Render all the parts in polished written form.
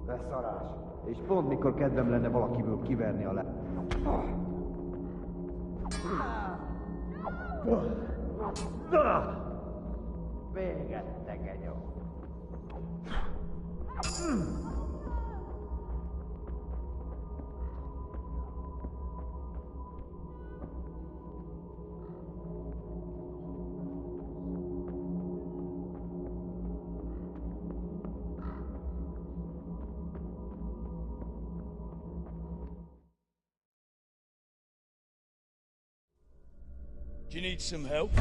Leszarás. És pont mikor kedvem lenne valakiből kiverni a Véget, te genyó! Do you need some help?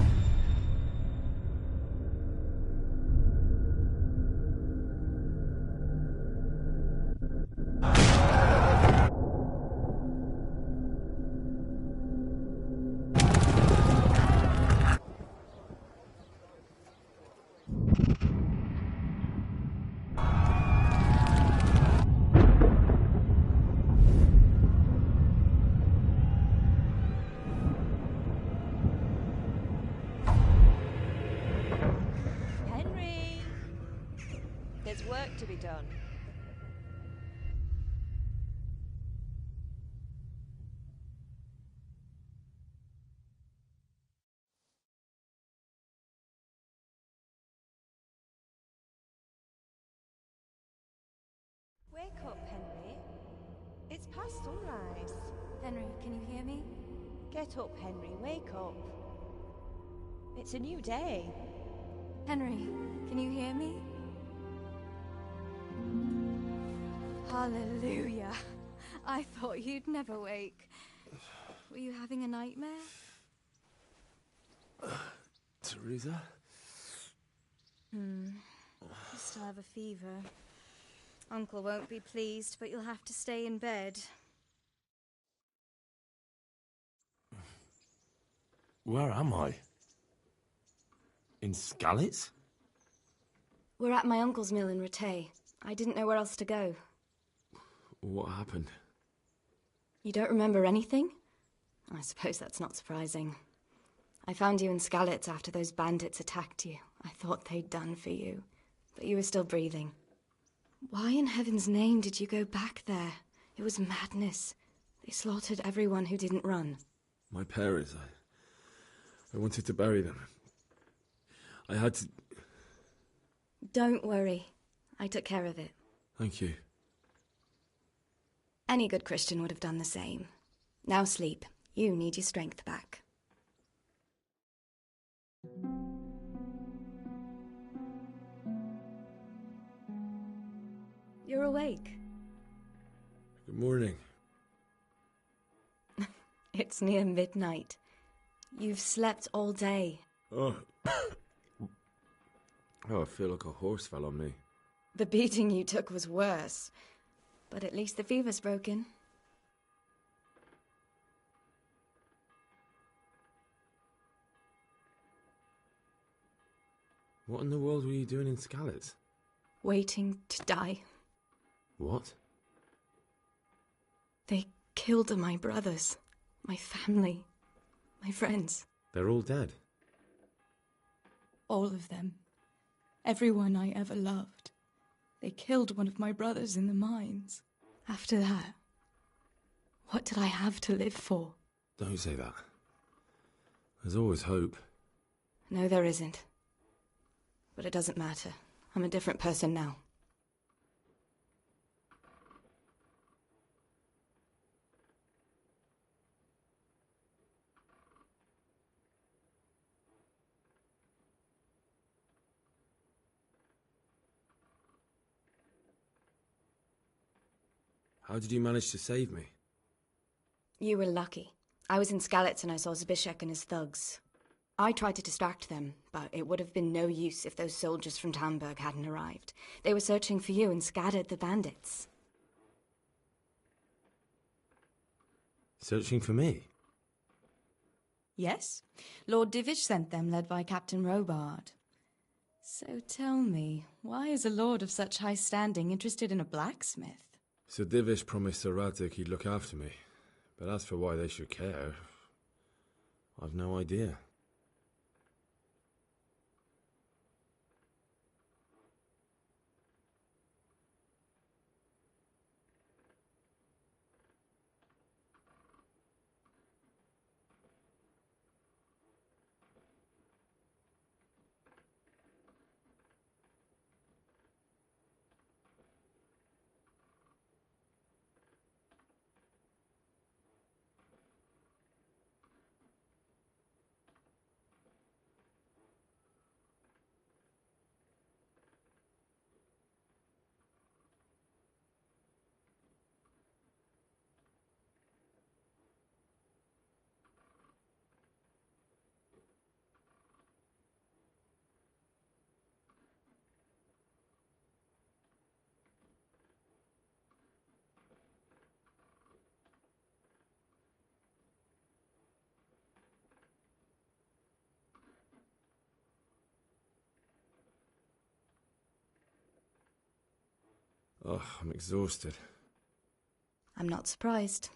There's work to be done. Wake up, Henry. It's past sunrise. Henry, can you hear me? Get up, Henry. Wake up. It's a new day. Henry, can you hear me? Hallelujah. I thought you'd never wake. Were you having a nightmare? Teresa? You still have a fever. Uncle won't be pleased, but you'll have to stay in bed. Where am I? In Skalitz? We're at my uncle's mill in Rattay. I didn't know where else to go. What happened? You don't remember anything? I suppose that's not surprising. I found you in Skalitz after those bandits attacked you. I thought they'd done for you, but you were still breathing. Why in heaven's name did you go back there? It was madness. They slaughtered everyone who didn't run. My parents, I wanted to bury them. I had to... Don't worry. I took care of it. Thank you. Any good Christian would have done the same. Now sleep. You need your strength back. You're awake. Good morning. It's near midnight. You've slept all day. Oh. Oh, I feel like a horse fell on me. The beating you took was worse. But at least the fever's broken. What in the world were you doing in Skalitz? Waiting to die. What? They killed my brothers, my family, my friends. They're all dead? All of them. Everyone I ever loved. They killed one of my brothers in the mines. After that, what did I have to live for? Don't say that. There's always hope. No, there isn't. But it doesn't matter. I'm a different person now. How did you manage to save me? You were lucky. I was in Skalitz and I saw Zbyszek and his thugs. I tried to distract them, but it would have been no use if those soldiers from Tamberg hadn't arrived. They were searching for you and scattered the bandits. Searching for me? Yes. Lord Divish sent them, led by Captain Robard. So tell me, why is a lord of such high standing interested in a blacksmith? Sir Divish promised Sir Radek he'd look after me. But as for why they should care, I've no idea. Oh, I'm exhausted. I'm not surprised.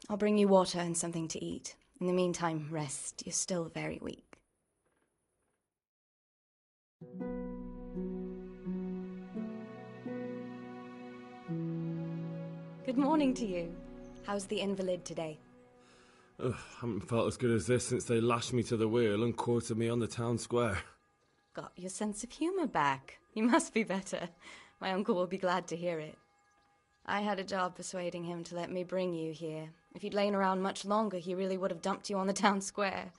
I'll bring you water and something to eat. In the meantime, rest. You're still very weak. Good morning to you. How's the invalid today? Ugh, haven't felt as good as this since they lashed me to the wheel and quartered me on the town square. Got your sense of humour back. You must be better. My uncle will be glad to hear it. I had a job persuading him to let me bring you here. If you'd lain around much longer, he really would have dumped you on the town square.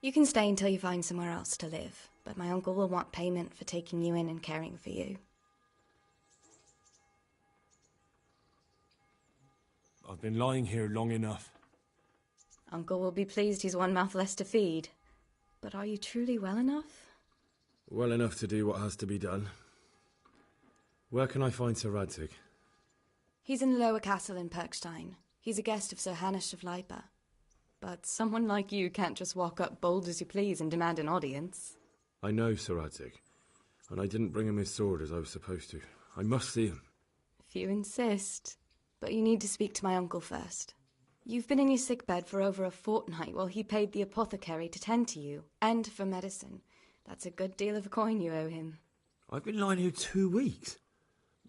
You can stay until you find somewhere else to live, but my uncle will want payment for taking you in and caring for you. I've been lying here long enough. Uncle will be pleased he's one mouth less to feed. But are you truly well enough? Well enough to do what has to be done. Where can I find Sir Radzig? He's in the lower castle in Perkstein. He's a guest of Sir Hanush of Leipa. But someone like you can't just walk up bold as you please and demand an audience. I know Sir Radzig, and I didn't bring him his sword as I was supposed to. I must see him. If you insist. But you need to speak to my uncle first. You've been in your sickbed for over a fortnight while he paid the apothecary to tend to you, and for medicine. That's a good deal of coin you owe him. I've been lying here 2 weeks.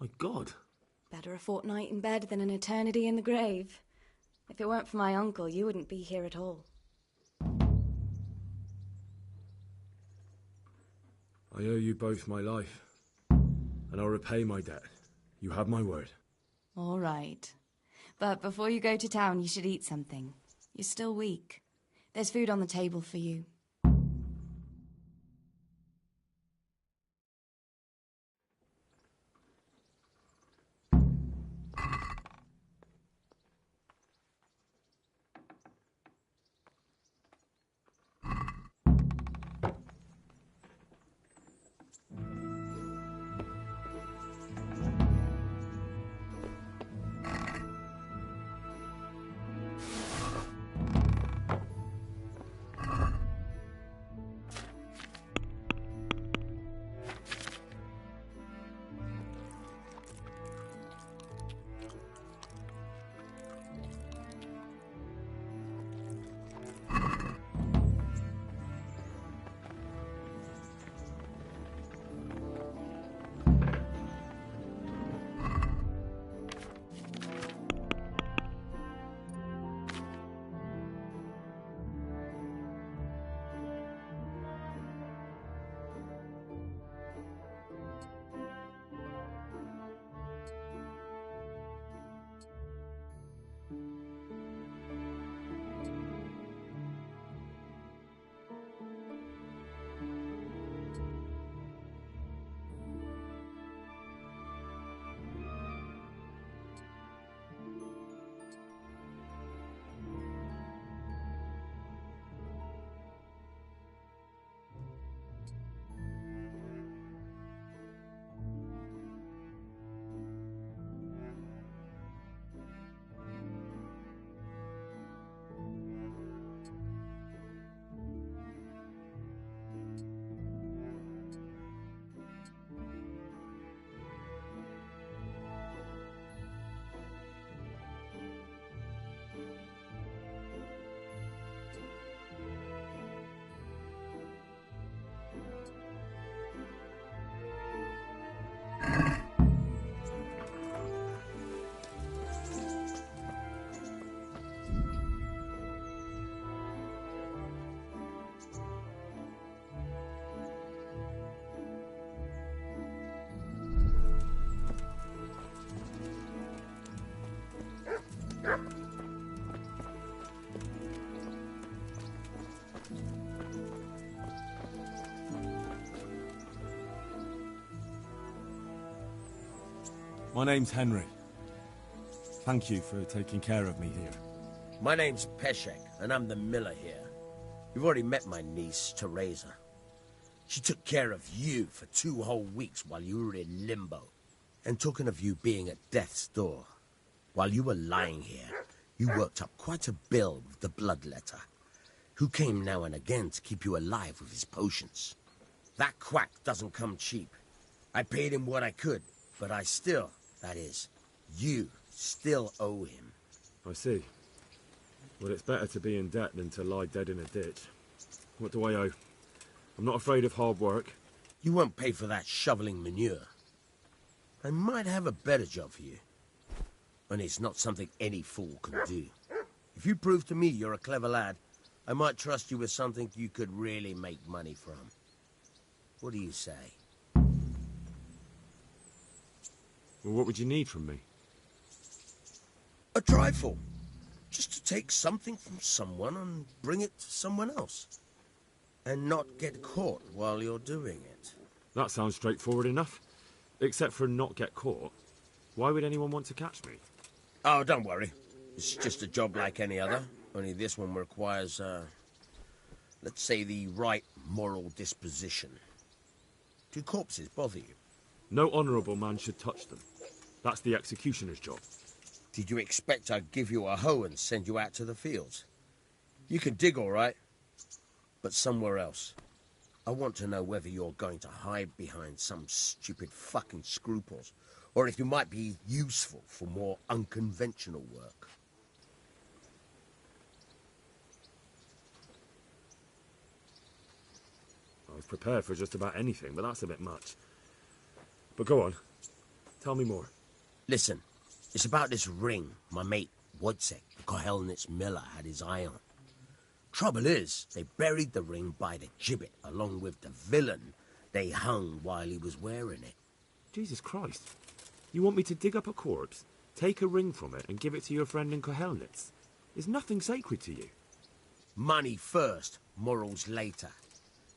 My God. Better a fortnight in bed than an eternity in the grave. If it weren't for my uncle, you wouldn't be here at all. I owe you both my life, and I'll repay my debt. You have my word. All right. But before you go to town, you should eat something. You're still weak. There's food on the table for you. My name's Henry. Thank you for taking care of me here. My name's Peshek, and I'm the miller here. You've already met my niece, Teresa. She took care of you for 2 whole weeks while you were in limbo. And talking of you being at death's door, while you were lying here, you worked up quite a bill with the bloodletter, who came now and again to keep you alive with his potions. That quack doesn't come cheap. I paid him what I could, but I still That is, you still owe him. I see. Well, it's better to be in debt than to lie dead in a ditch. What do I owe? I'm not afraid of hard work. You won't pay for that shoveling manure. I might have a better job for you. And it's not something any fool can do. If you prove to me you're a clever lad, I might trust you with something you could really make money from. What do you say? Well, what would you need from me? A trifle. Just to take something from someone and bring it to someone else. And not get caught while you're doing it. That sounds straightforward enough. Except for not get caught. Why would anyone want to catch me? Oh, don't worry. It's just a job like any other. Only this one requires, let's say, the right moral disposition. Do corpses bother you? No honourable man should touch them. That's the executioner's job. Did you expect I'd give you a hoe and send you out to the fields? You can dig all right, but somewhere else. I want to know whether you're going to hide behind some stupid fucking scruples, or if you might be useful for more unconventional work. I was prepared for just about anything, but that's a bit much. But go on. Tell me more. Listen, it's about this ring my mate Wojciech, the Kohelnitz miller, had his eye on. Trouble is, they buried the ring by the gibbet, along with the villain they hung while he was wearing it. Jesus Christ. You want me to dig up a corpse, take a ring from it, and give it to your friend in Kohelnitz? Is nothing sacred to you? Money first, morals later.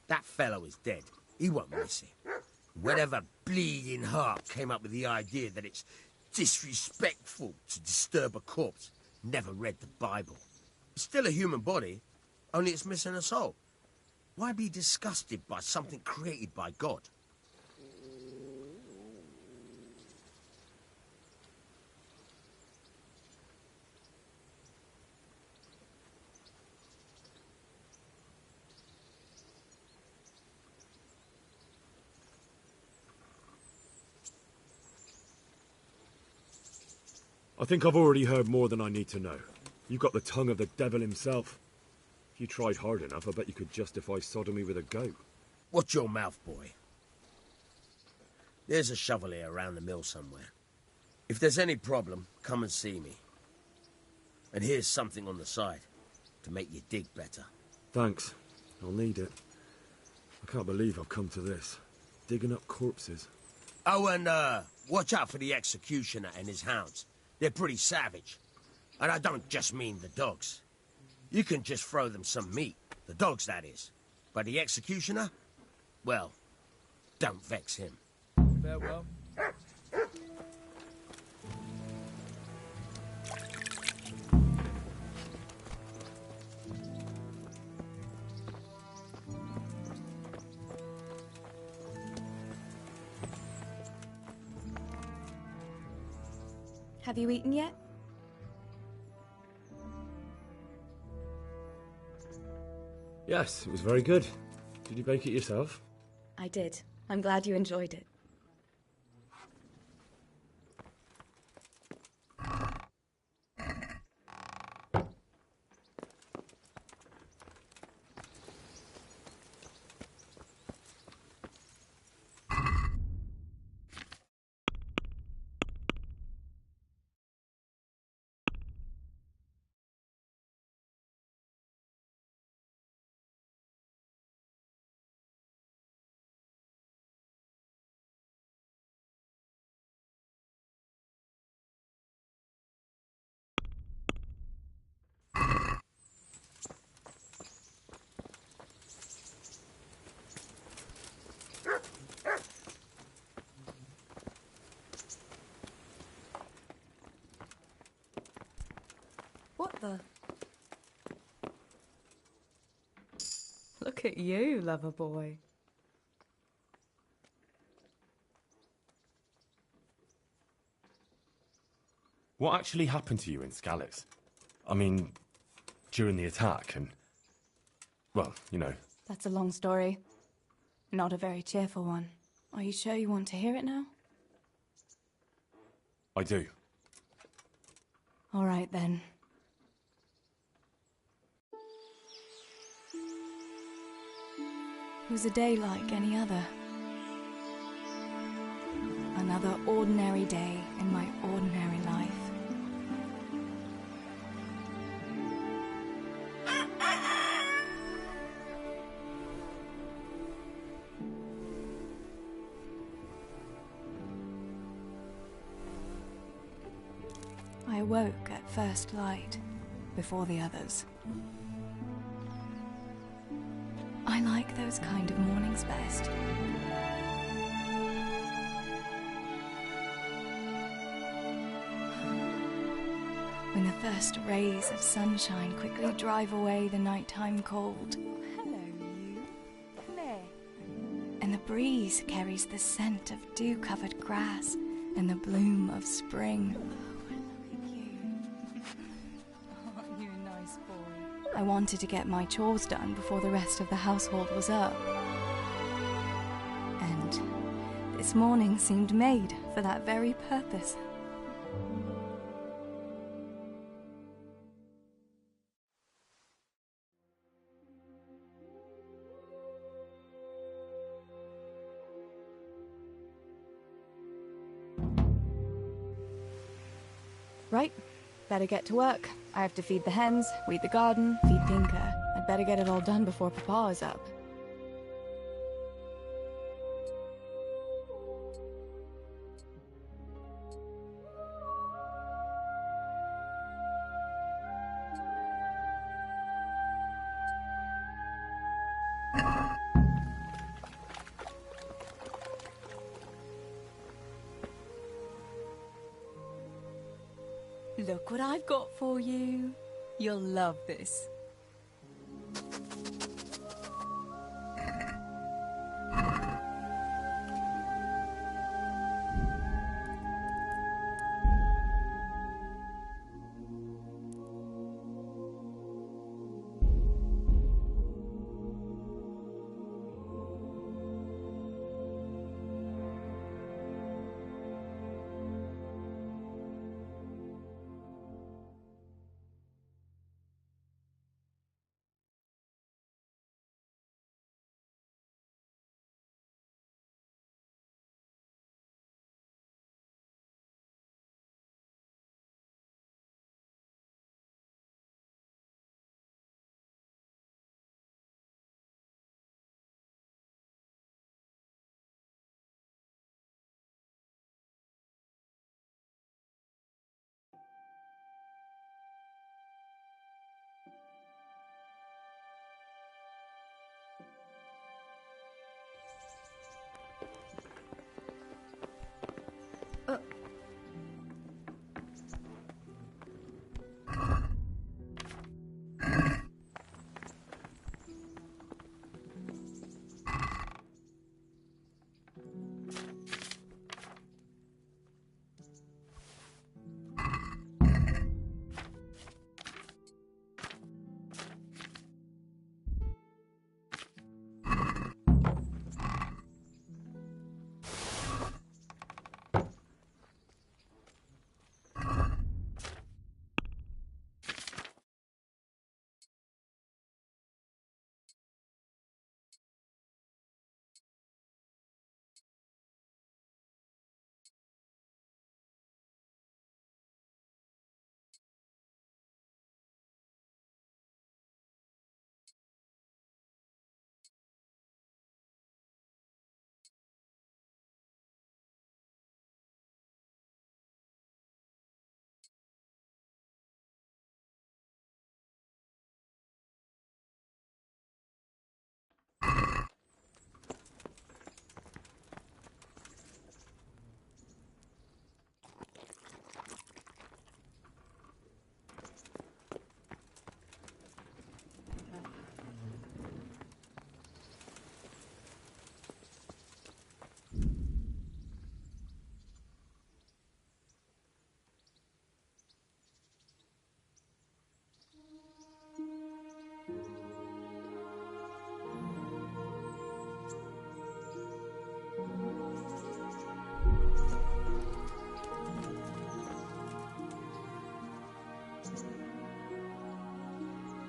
That fellow is dead. He won't miss it. Whatever bleeding heart came up with the idea that it's disrespectful to disturb a corpse never read the Bible. It's still a human body, only it's missing a soul. Why be disgusted by something created by God? I think I've already heard more than I need to know. You've got the tongue of the devil himself. If you tried hard enough, I bet you could justify sodomy with a goat. Watch your mouth, boy. There's a shovel here around the mill somewhere. If there's any problem, come and see me. And here's something on the side to make you dig better. Thanks. I'll need it. I can't believe I've come to this. Digging up corpses. Oh, and watch out for the executioner and his hounds. They're pretty savage. And I don't just mean the dogs. You can just throw them some meat. The dogs, that is. But the executioner? Well, don't vex him. Farewell. Have you eaten yet? Yes, it was very good. Did you bake it yourself? I did. I'm glad you enjoyed it. What the? Look at you, lover boy. What actually happened to you in Skalitz? I mean, during the attack and... well, you know. That's a long story. Not a very cheerful one. Are you sure you want to hear it now? I do. All right, then. It was a day like any other. Another ordinary day in my ordinary life. I awoke at first light, before the others. I like those kind of mornings best. When the first rays of sunshine quickly drive away the nighttime cold. Hello, you. Come here. And the breeze carries the scent of dew-covered grass and the bloom of spring. Aren't you a nice boy? I wanted to get my chores done before the rest of the household was up. And this morning seemed made for that very purpose. Right, better get to work. I have to feed the hens, weed the garden, feed Pinker. I'd better get it all done before Papa is up. Look what I've got for you. You'll love this.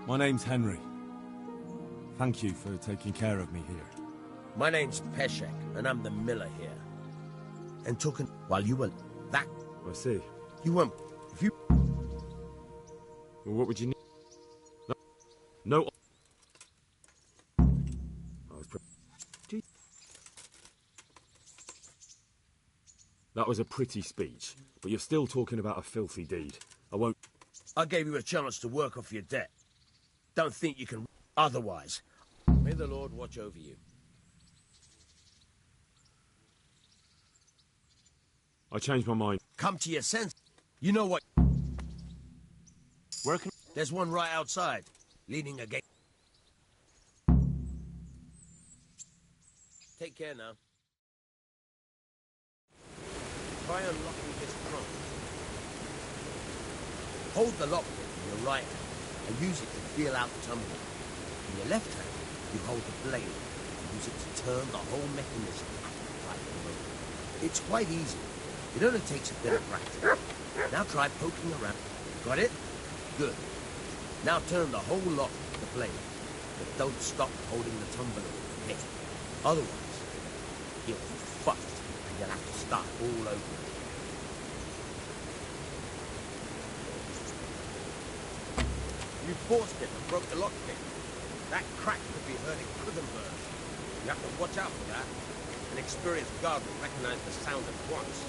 My name's Henry. Thank you for taking care of me here. My name's Peshek, and I'm the miller here. And talking while you were that. I see. You weren't. If you. Well, what would you need? No. That was a pretty speech, but you're still talking about a filthy deed. I won't... I gave you a chance to work off your debt. Don't think you can otherwise. May the Lord watch over you. I changed my mind. Come to your senses. You know what? Where can... There's one right outside, leaning against. Take care now. Try unlocking this trunk. Hold the lockpick in your right hand and use it to feel out the tumbler. In your left hand, you hold the blade and use it to turn the whole mechanism like a motor. It's quite easy. It only takes a bit of practice. Now try poking around. Got it? Good. Now turn the whole lock with the blade, but don't stop holding the tumbler with the pick. Otherwise, you'll be fucked and you'll have to start all over again. You forced it and broke the lockpick. That crack could be hurting Krugenberg. You have to watch out for that. An experienced guard will recognize the sound at once.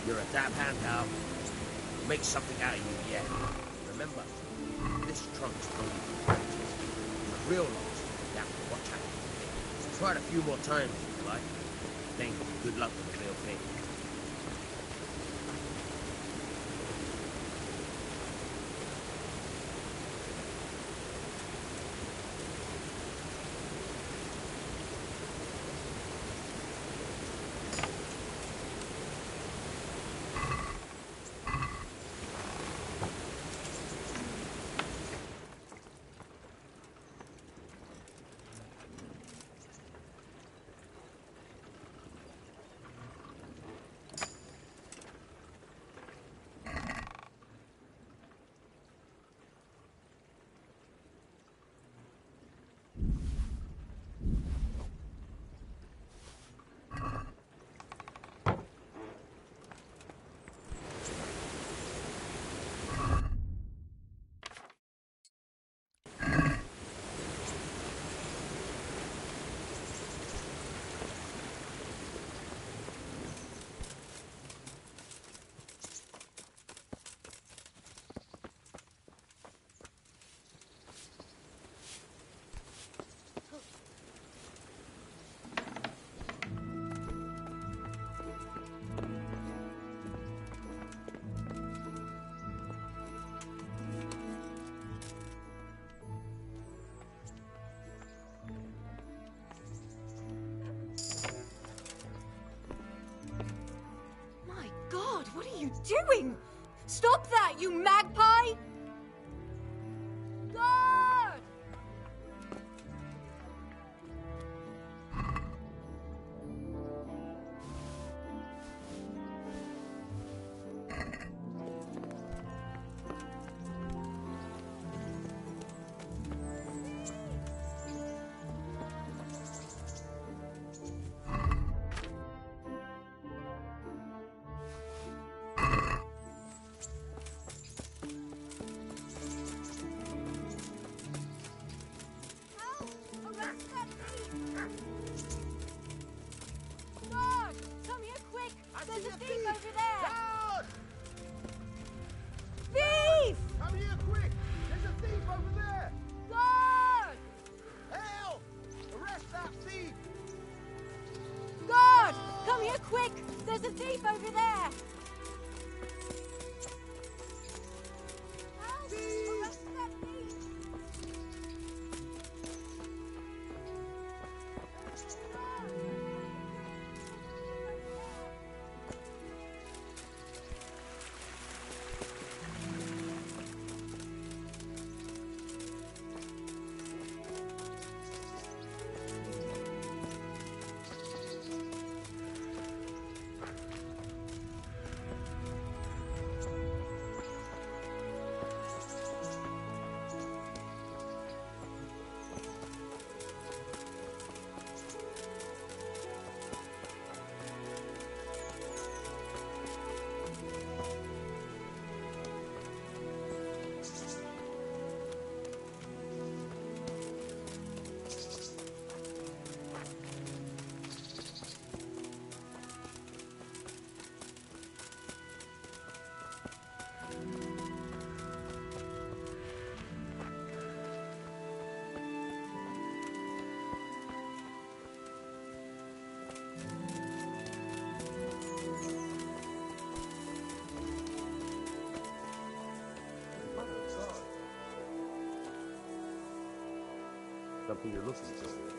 You're a damn hand, Hal. Make something out of you yet. Remember, this trunk's only for practice. The real loss, you have to watch out. Try it a few more times if you like. Then good luck with the real thing. doing? Stop that, you magpie! Guard! Something you're looking for.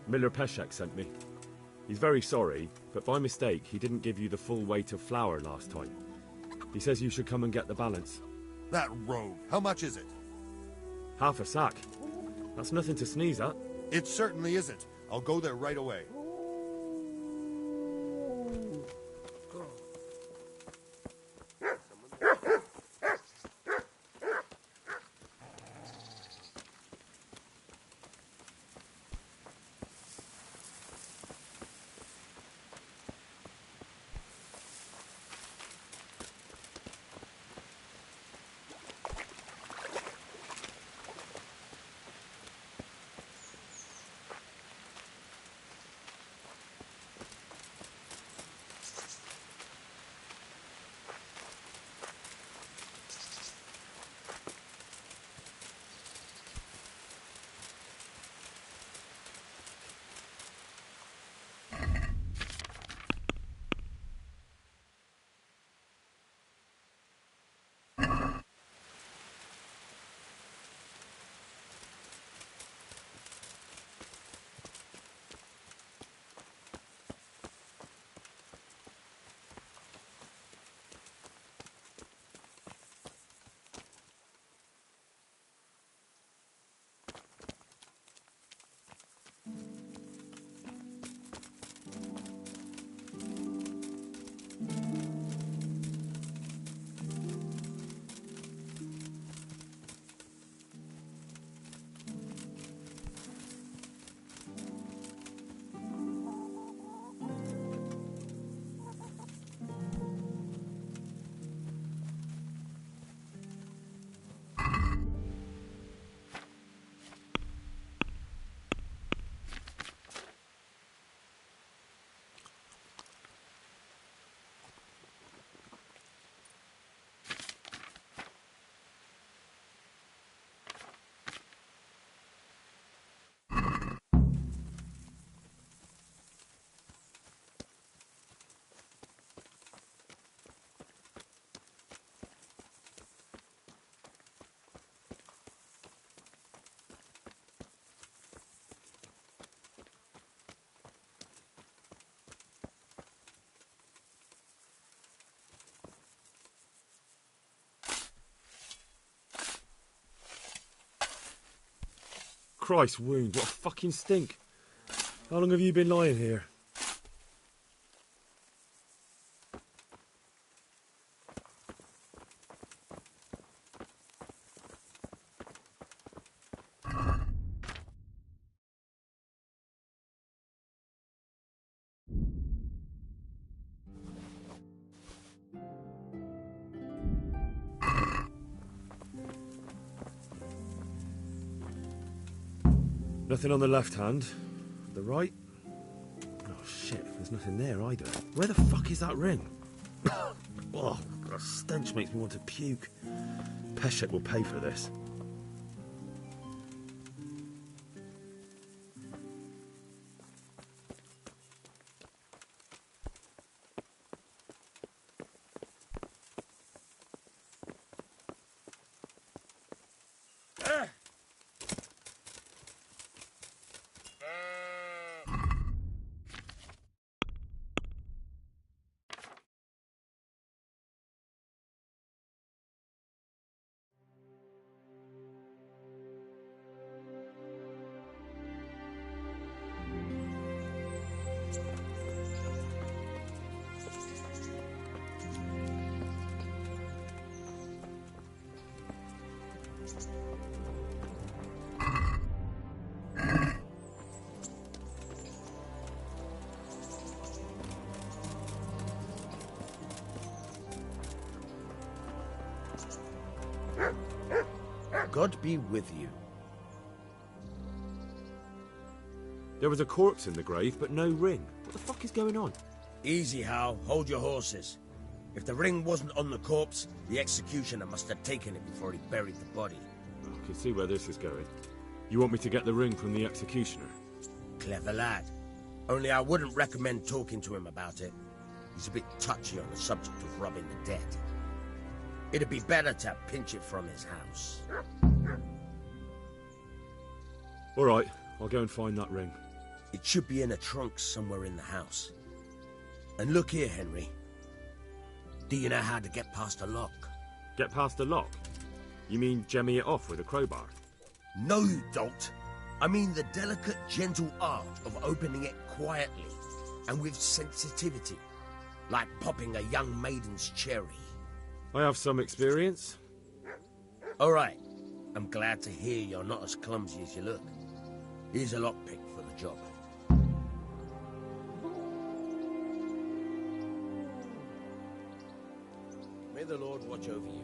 Miller Peshek sent me. He's very sorry, but by mistake he didn't give you the full weight of flour last time. He says you should come and get the balance. That rogue. How much is it? Half a sack. That's nothing to sneeze at. It certainly isn't. I'll go there right away. Christ, wound, what a fucking stink. How long have you been lying here? Nothing on the left hand. The right? Oh shit, there's nothing there either. Where the fuck is that ring? Oh, that stench makes me want to puke. Peshek will pay for this. God be with you. There was a corpse in the grave, but no ring. What the fuck is going on? Easy, Hal. Hold your horses. If the ring wasn't on the corpse, the executioner must have taken it before he buried the body. I can see where this is going. You want me to get the ring from the executioner? Clever lad. Only I wouldn't recommend talking to him about it. He's a bit touchy on the subject of robbing the dead. It'd be better to pinch it from his house. All right, I'll go and find that ring. It should be in a trunk somewhere in the house. And look here, Henry. Do you know how to get past a lock? Get past a lock? You mean jemmy it off with a crowbar? No, you don't. I mean the delicate, gentle art of opening it quietly and with sensitivity, like popping a young maiden's cherry. I have some experience. All right. I'm glad to hear you're not as clumsy as you look. Here's a lockpick for the job. May the Lord watch over you.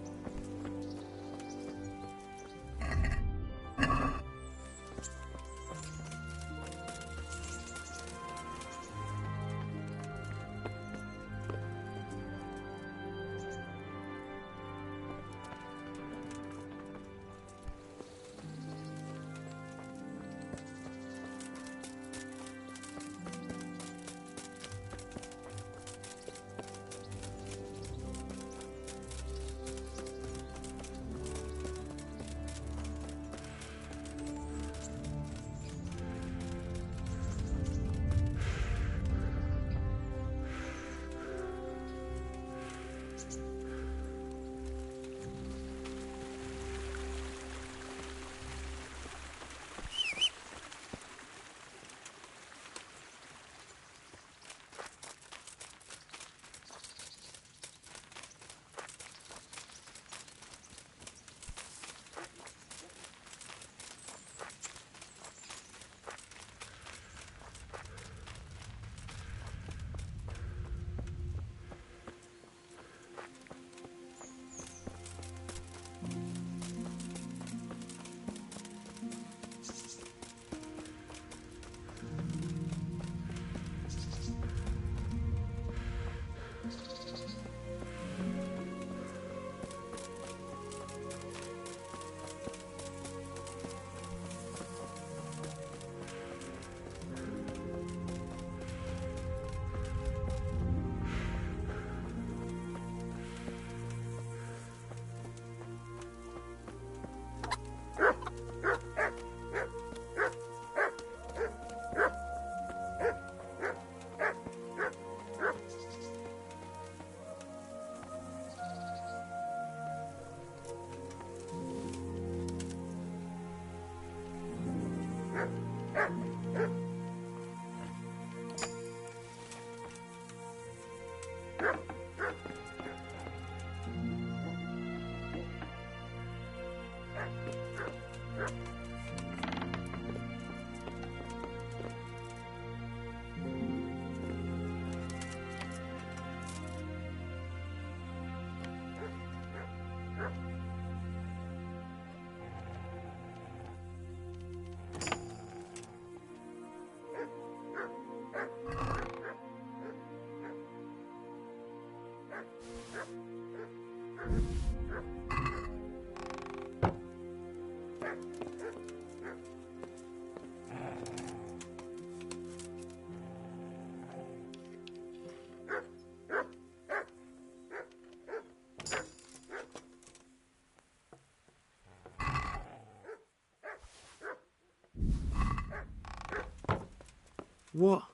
What?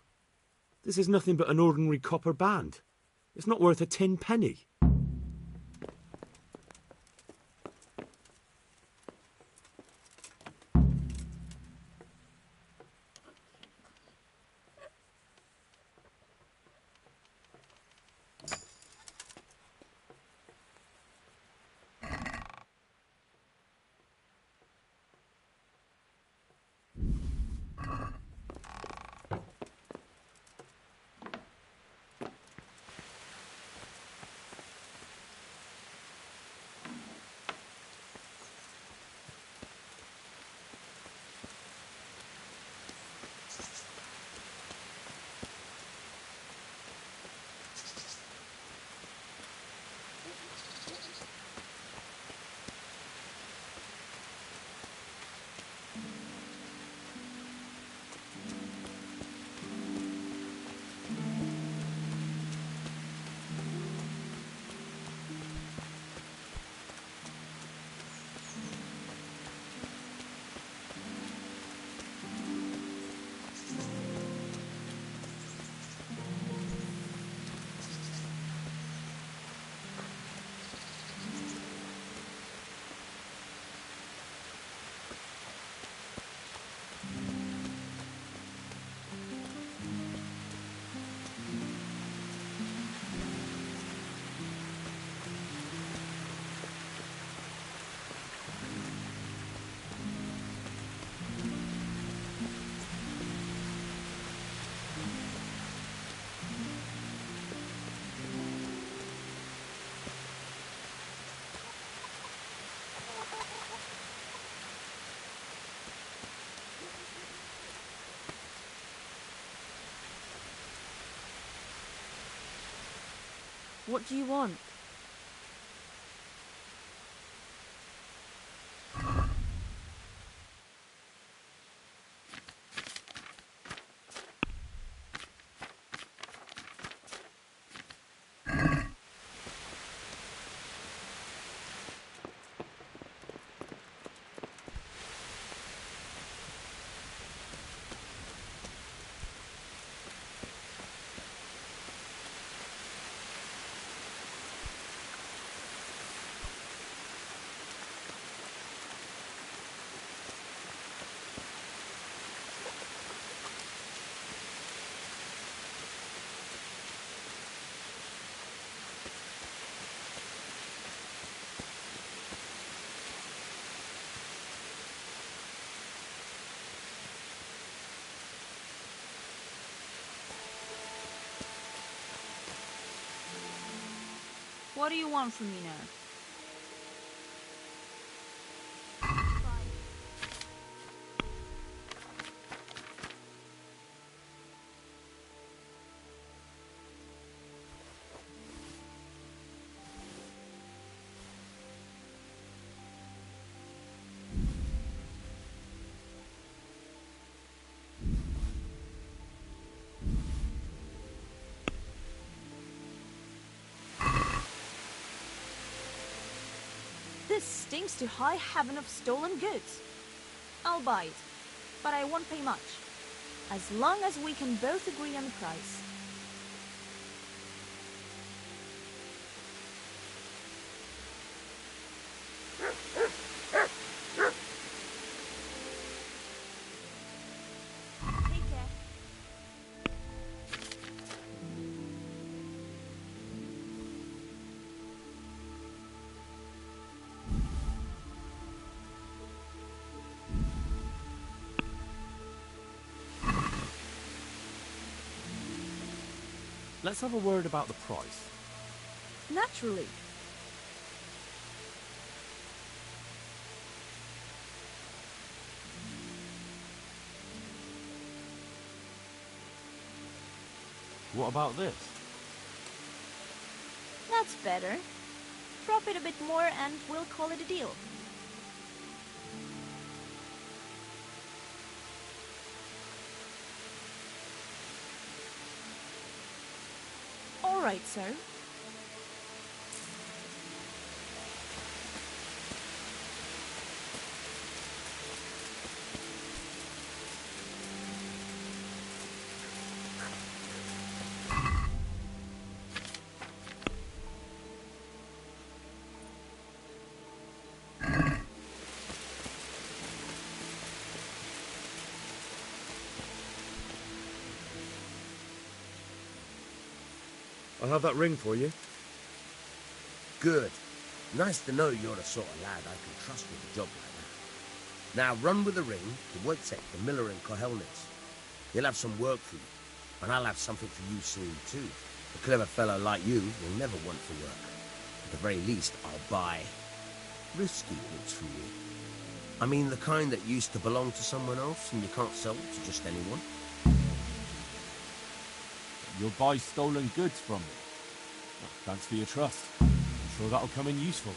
This is nothing but an ordinary copper band. It's not worth a 10 penny. What do you want? What do you want from me now? This stinks to high heaven of stolen goods. I'll buy it, but I won't pay much. As long as we can both agree on the price. let's have a word about the price. Naturally. What about this? That's better. Drop it a bit more and we'll call it a deal. All right, sir. I'll have that ring for you. Good. Nice to know you're the sort of lad I can trust with a job like that. Now run with the ring to Wojtek, the miller in Kohelnitz. He'll have some work for you, and I'll have something for you soon too. A clever fellow like you will never want for work. At the very least, I'll buy risky goods from you. I mean the kind that used to belong to someone else and you can't sell to just anyone. You'll buy stolen goods from me. Well, thanks for your trust. I'm sure that'll come in useful.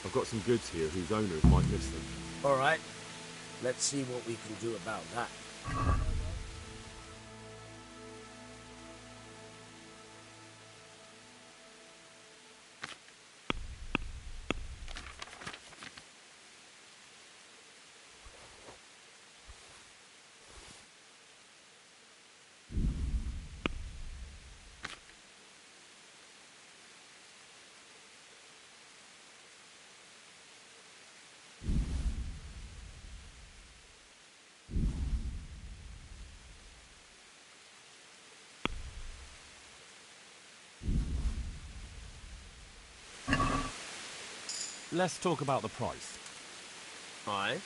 I've got some goods here whose owners might miss them. All right. Let's see what we can do about that. Let's talk about the price. Aye.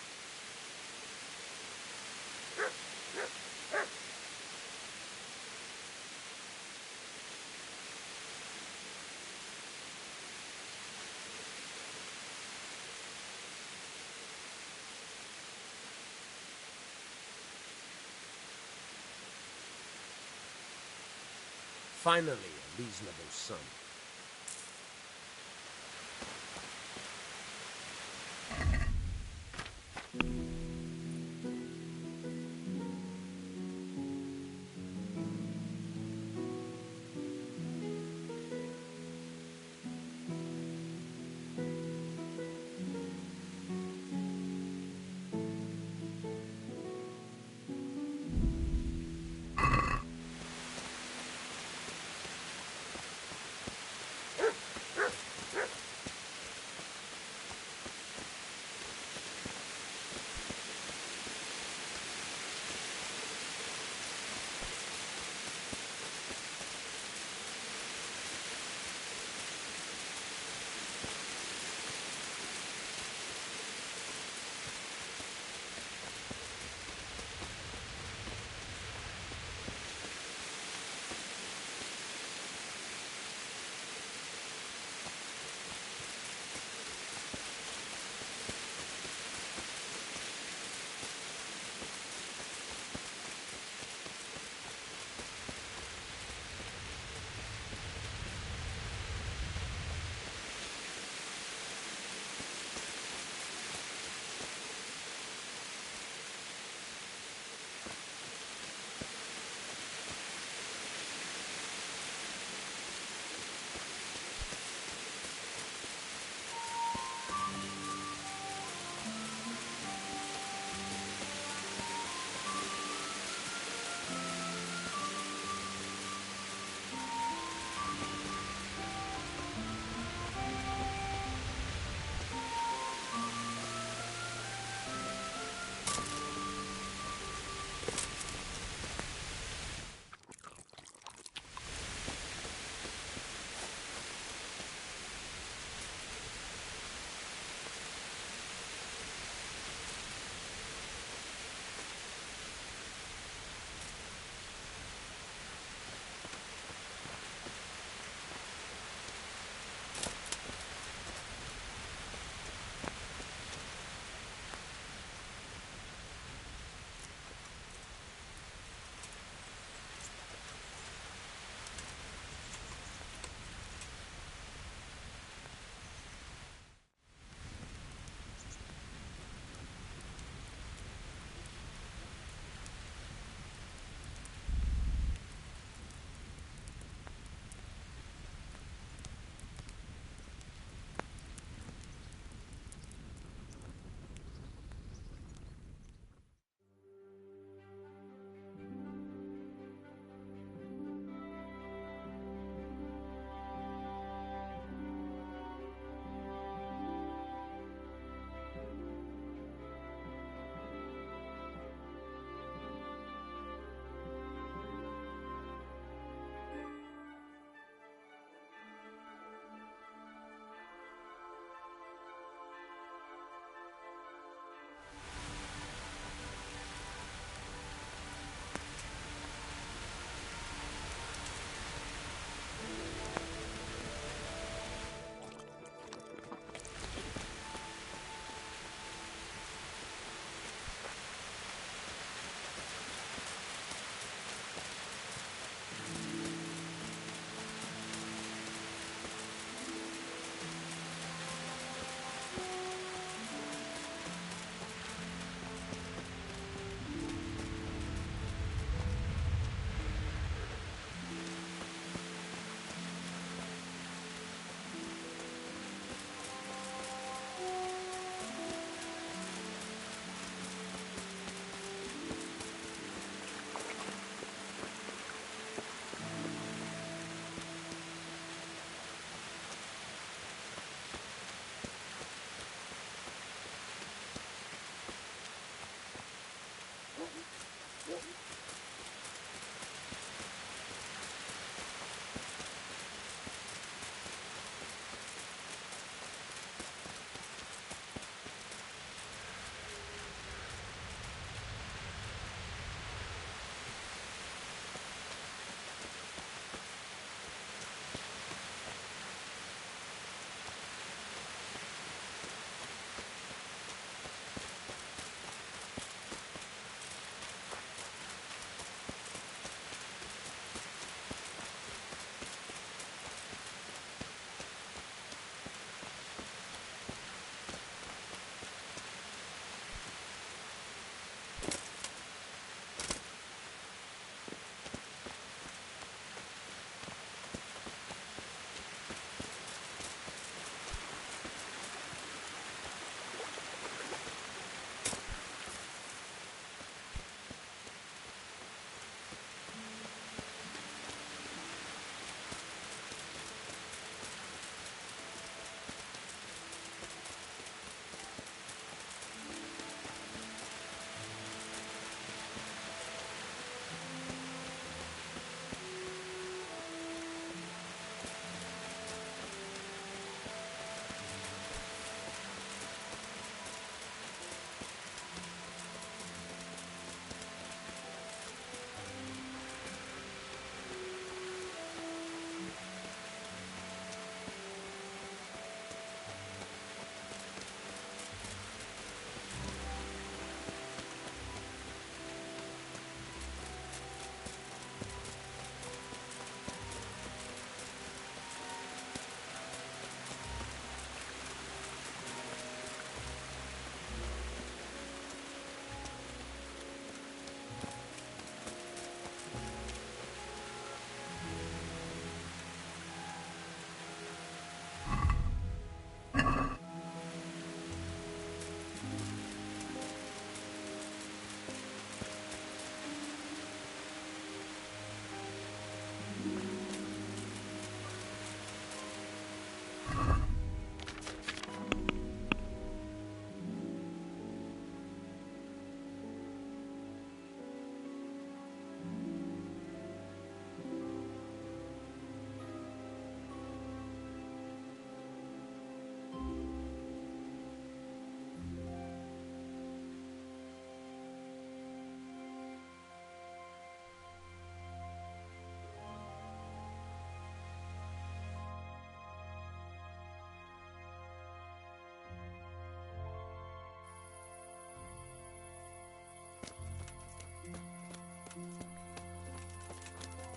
Finally, a reasonable sum.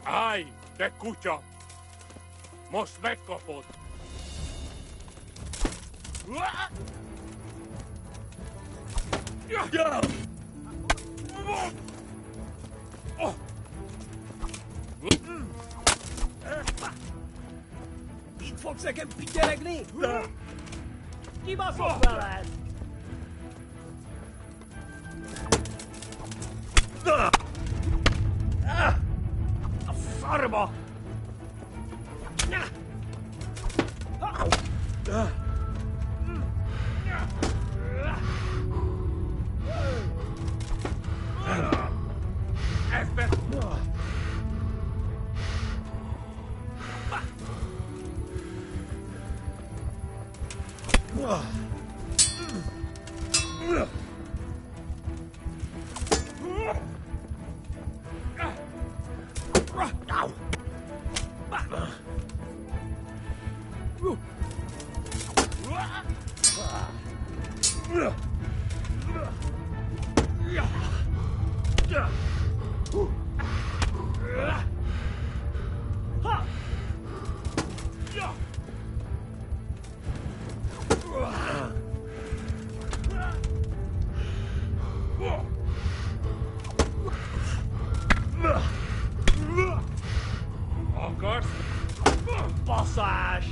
Ai, te kutya! Most megkapod! Itt fogsz nekem pityeregni? Kibaszott veled! A szarba! Akarsz? Baszás!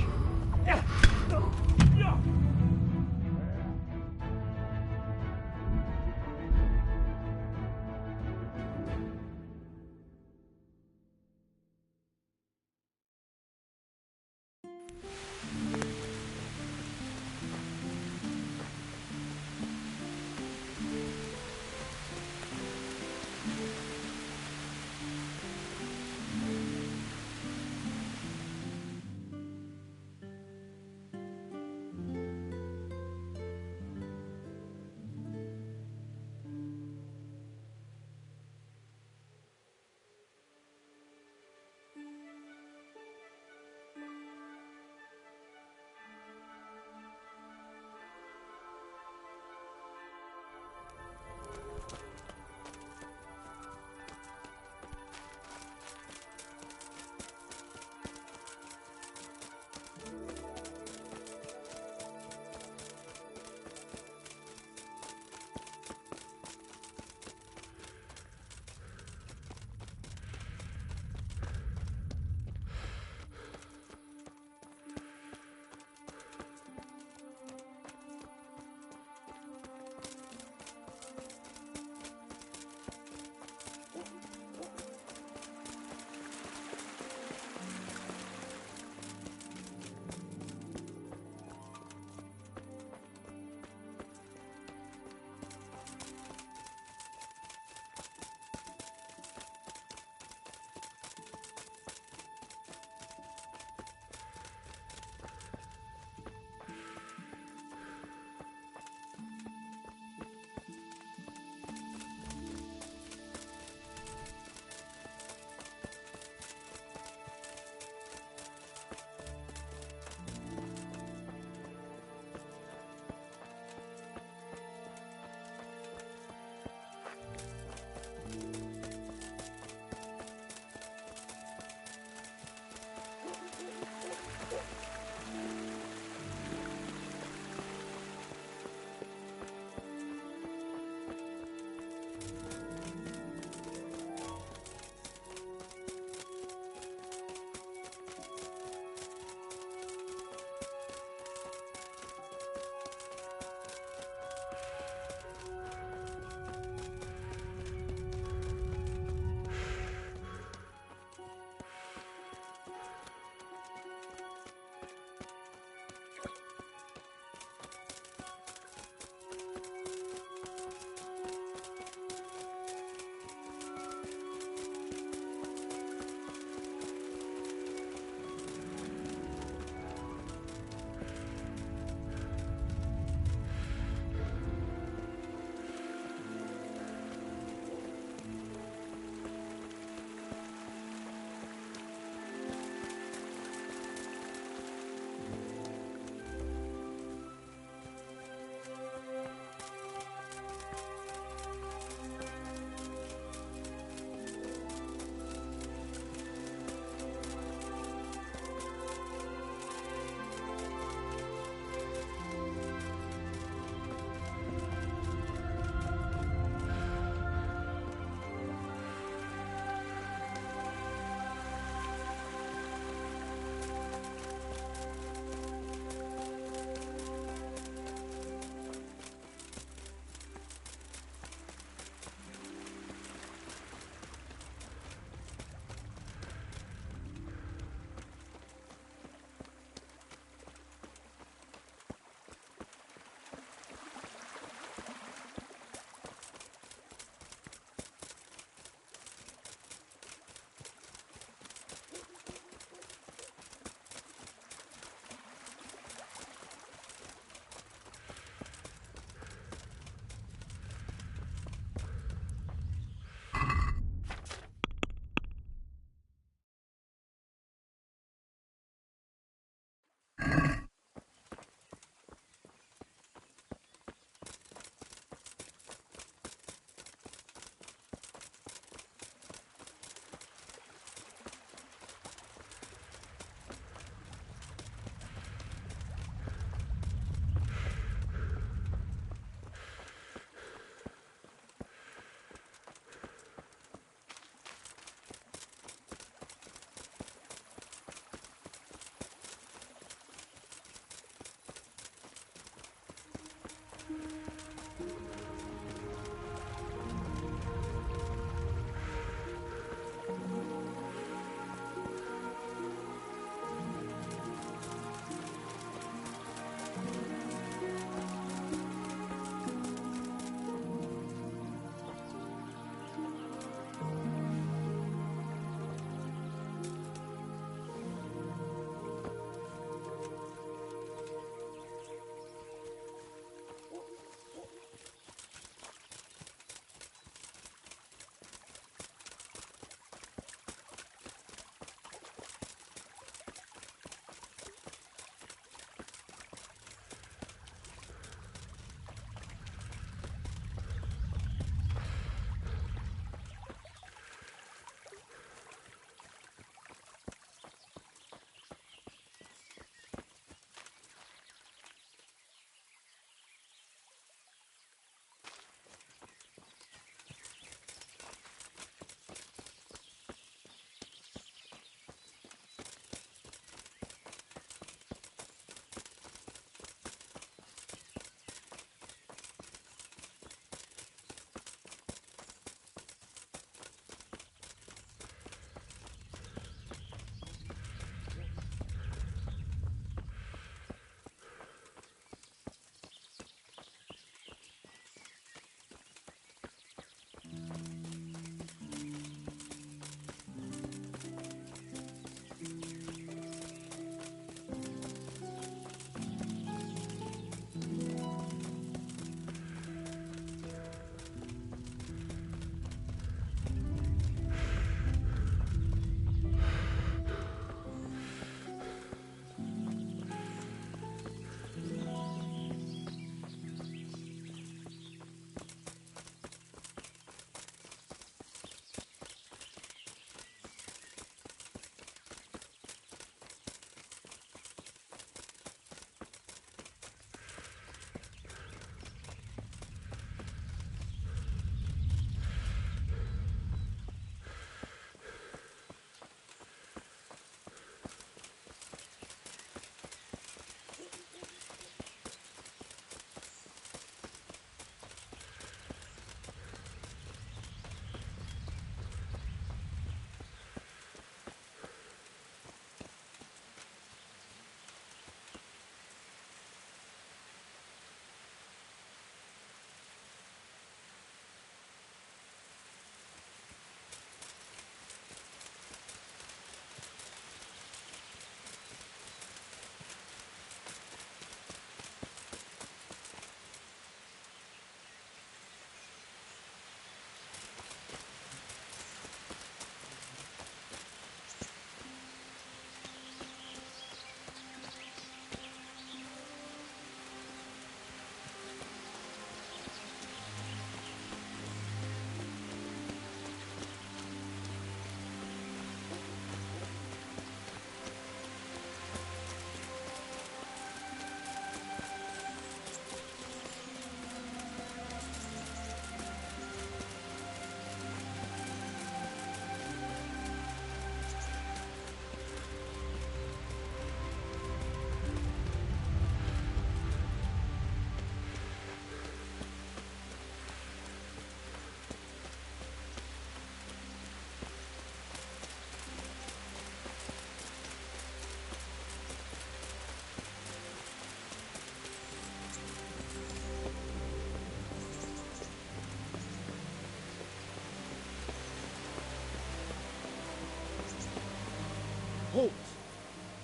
Halt!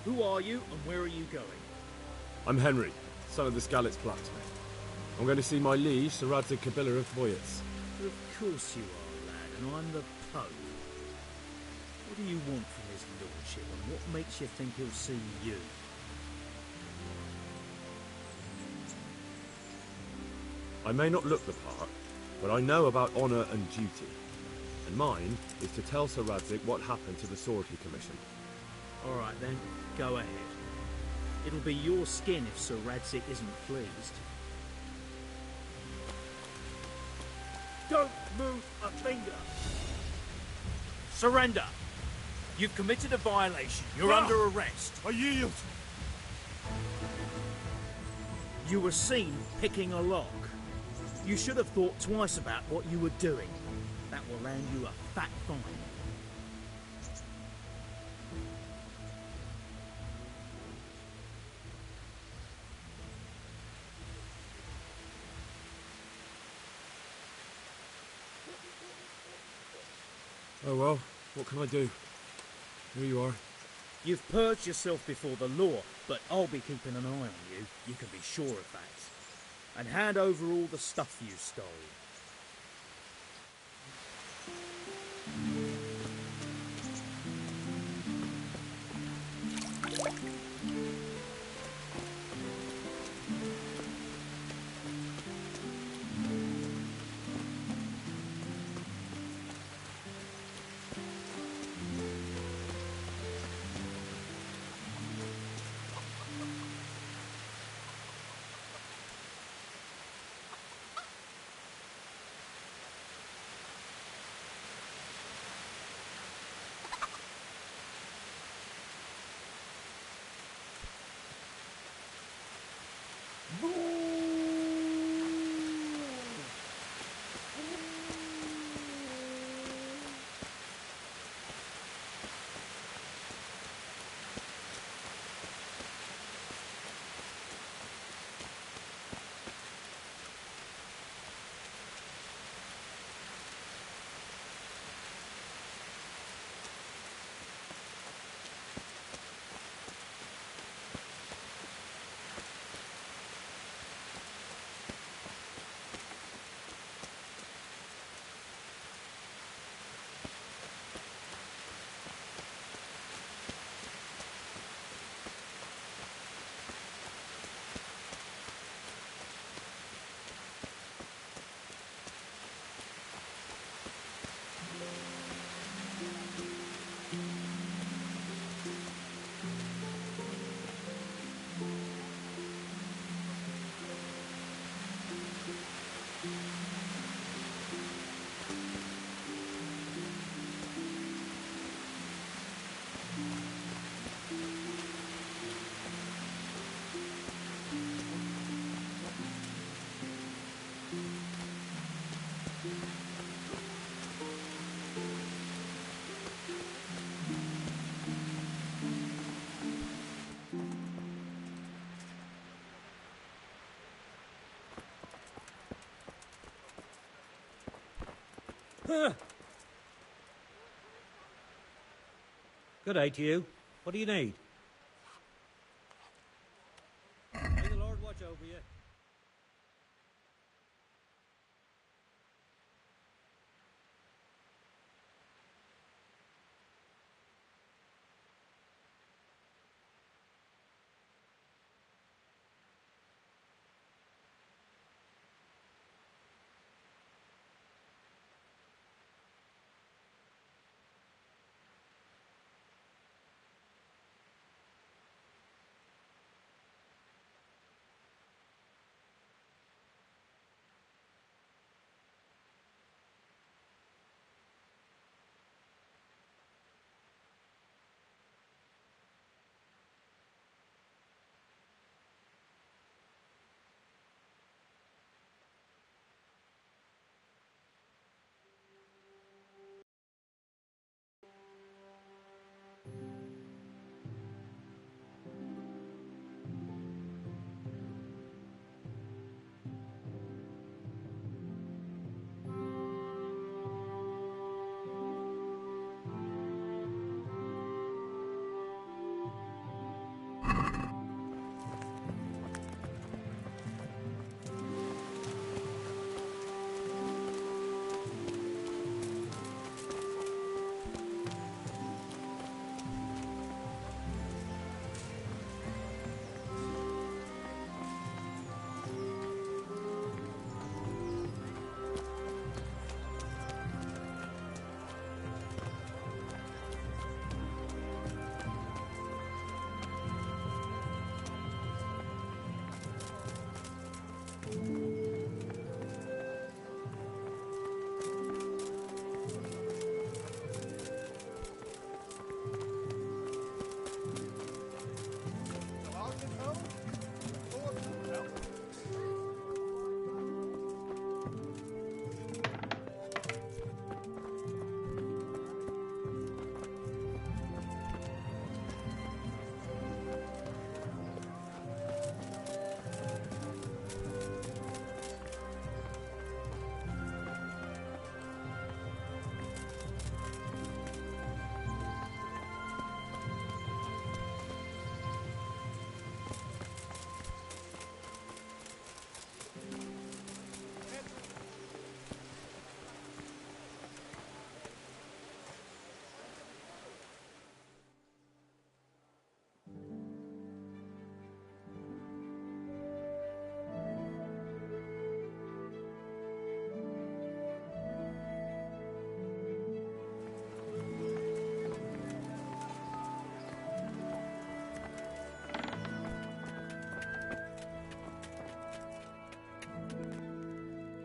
Who are you and where are you going? I'm Henry, son of the Skalitz blacksmith. I'm going to see my liege, Sir Radzig Kabila of Voyets. Of course you are, lad, and I'm the Pope. What do you want from his lordship, and what makes you think he'll see you? I may not look the part, but I know about honour and duty. And mine is to tell Sir Radzig what happened to the sword he commissioned. All right then, go ahead. It'll be your skin if Sir Radzig isn't pleased. Don't move a finger! Surrender! You've committed a violation. You're under arrest. I yield. You were seen picking a lock. You should have thought twice about what you were doing. That will land you a fat fine. Oh well, what can I do? Here you are. You've purged yourself before the law, but I'll be keeping an eye on you. You can be sure of that. And hand over all the stuff you stole. Good day to you. What do you need? May the Lord watch over you.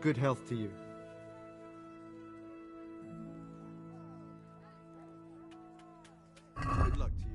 Good health to you. Good luck to you.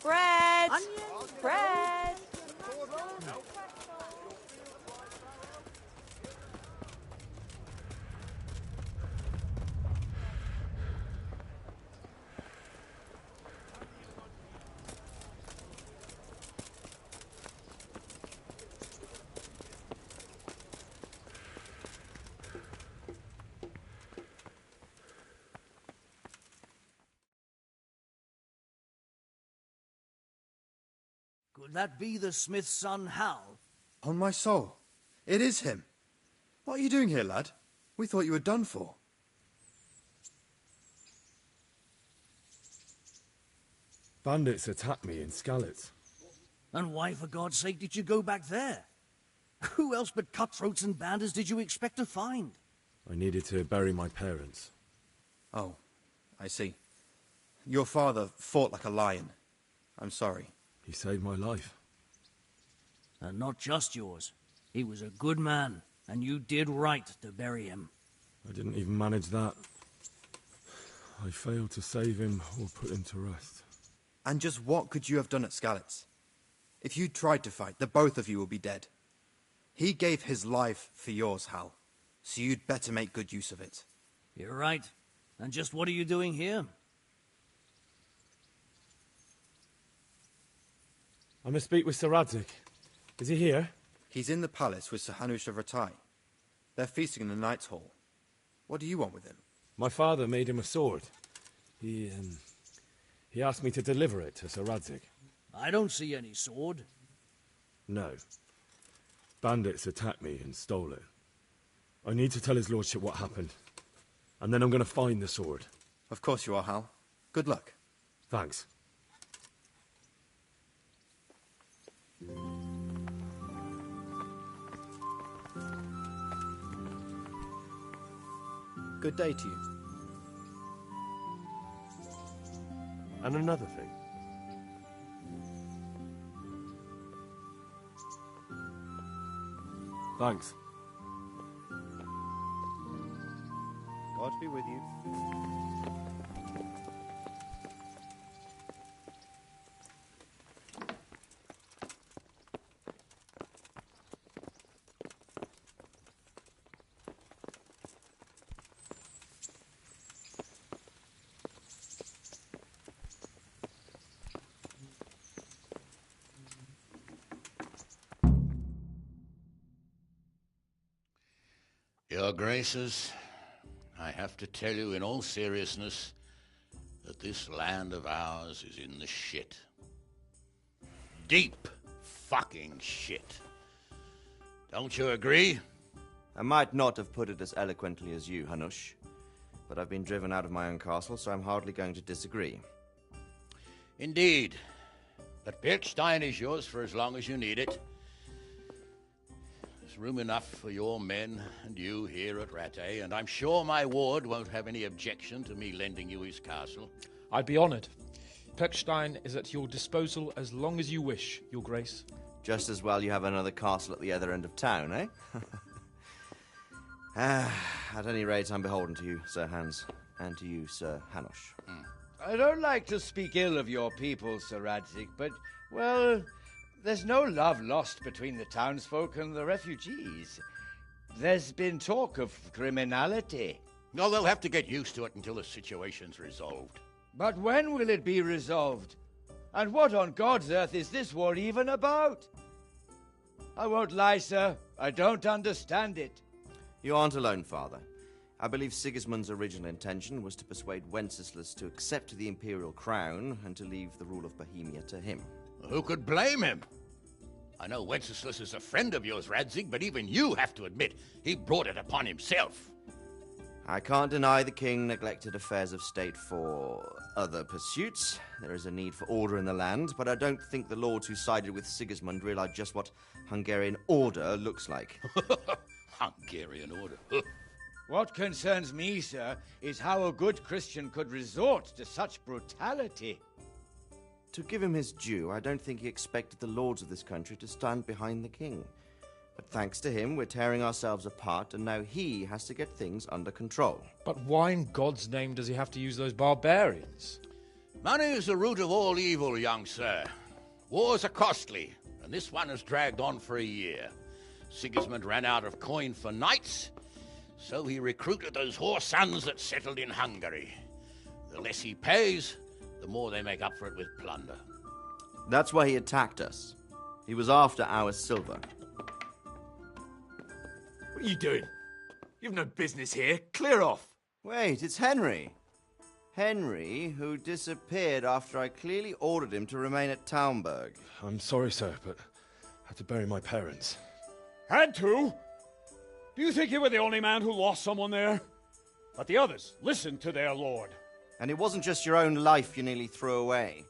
Bread! Bread! Could that be the smith's son, Hal? On my soul, it is him. What are you doing here, lad? We thought you were done for. Bandits attacked me in Skalitz. And why, for God's sake, did you go back there? Who else but cutthroats and bandits did you expect to find? I needed to bury my parents. Oh, I see. Your father fought like a lion. I'm sorry. He saved my life. And not just yours. He was a good man, and you did right to bury him. I didn't even manage that. I failed to save him or put him to rest. And just what could you have done at Skalitz? If you tried to fight, the both of you will be dead. He gave his life for yours, Hal. So you'd better make good use of it. You're right. And just what are you doing here? I must speak with Sir Radzig. Is he here? He's in the palace with Sir Hanush of Ratai. They're feasting in the Knight's Hall. What do you want with him? My father made him a sword. He asked me to deliver it to Sir Radzig. I don't see any sword. No. Bandits attacked me and stole it. I need to tell his lordship what happened. And then I'm going to find the sword. Of course you are, Hal. Good luck. Thanks. Good day to you. And another thing. Thanks. God be with you. Your Graces, I have to tell you in all seriousness that this land of ours is in the shit. Deep fucking shit. Don't you agree? I might not have put it as eloquently as you, Hanush, but I've been driven out of my own castle, so I'm hardly going to disagree. Indeed. But Birkstein is yours for as long as you need it. There's room enough for your men and you here at Rattay, and I'm sure my ward won't have any objection to me lending you his castle. I'd be honoured. Perkstein is at your disposal as long as you wish, Your Grace. Just as well you have another castle at the other end of town, eh? At any rate, I'm beholden to you, Sir Hans, and to you, Sir Hanush. I don't like to speak ill of your people, Sir Radzig, but, well, there's no love lost between the townsfolk and the refugees. There's been talk of criminality. No, they'll have to get used to it until the situation's resolved. But when will it be resolved? And what on God's earth is this war even about? I won't lie, sir. I don't understand it. You aren't alone, Father. I believe Sigismund's original intention was to persuade Wenceslas to accept the imperial crown and to leave the rule of Bohemia to him. Who could blame him? I know Wenceslas is a friend of yours, Radzig, but even you have to admit he brought it upon himself. I can't deny the king neglected affairs of state for other pursuits. There is a need for order in the land, but I don't think the lords who sided with Sigismund realized just what Hungarian order looks like. Hungarian order? What concerns me, sir, is how a good Christian could resort to such brutality. To give him his due, I don't think he expected the lords of this country to stand behind the king. But thanks to him, we're tearing ourselves apart, and now he has to get things under control. But why in God's name does he have to use those barbarians? Money is the root of all evil, young sir. Wars are costly, and this one has dragged on for a year. Sigismund ran out of coin for knights, so he recruited those whore sons that settled in Hungary. The less he pays, the more they make up for it with plunder. That's why he attacked us. He was after our silver. What are you doing? You've no business here. Clear off. Wait, it's Henry. Henry, who disappeared after I clearly ordered him to remain at Taunberg. I'm sorry, sir, but I had to bury my parents. Had to? Do you think you were the only man who lost someone there? But the others listened to their lord. And it wasn't just your own life you nearly threw away.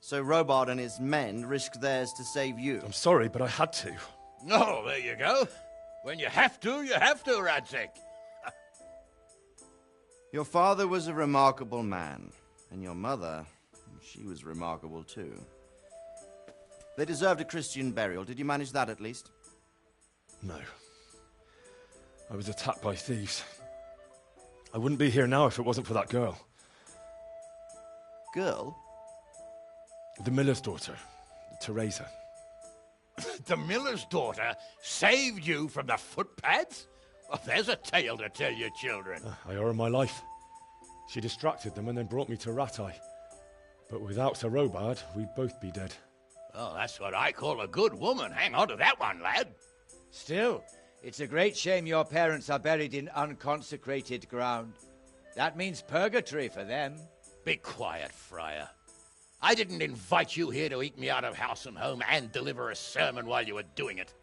So Robard and his men risked theirs to save you. I'm sorry, but I had to. Oh, there you go. When you have to, Radzig. Your father was a remarkable man, and your mother, she was remarkable too. They deserved a Christian burial. Did you manage that at least? No. I was attacked by thieves. I wouldn't be here now if it wasn't for that girl. Girl? The miller's daughter, Teresa. The miller's daughter saved you from the footpads? Well, there's a tale to tell your children. I owe her my life. She distracted them and then brought me to Rattay. But without Sir Robard, we'd both be dead. Oh, that's what I call a good woman. Hang on to that one, lad. Still, it's a great shame your parents are buried in unconsecrated ground. That means purgatory for them. Be quiet, Friar. I didn't invite you here to eat me out of house and home and deliver a sermon while you were doing it.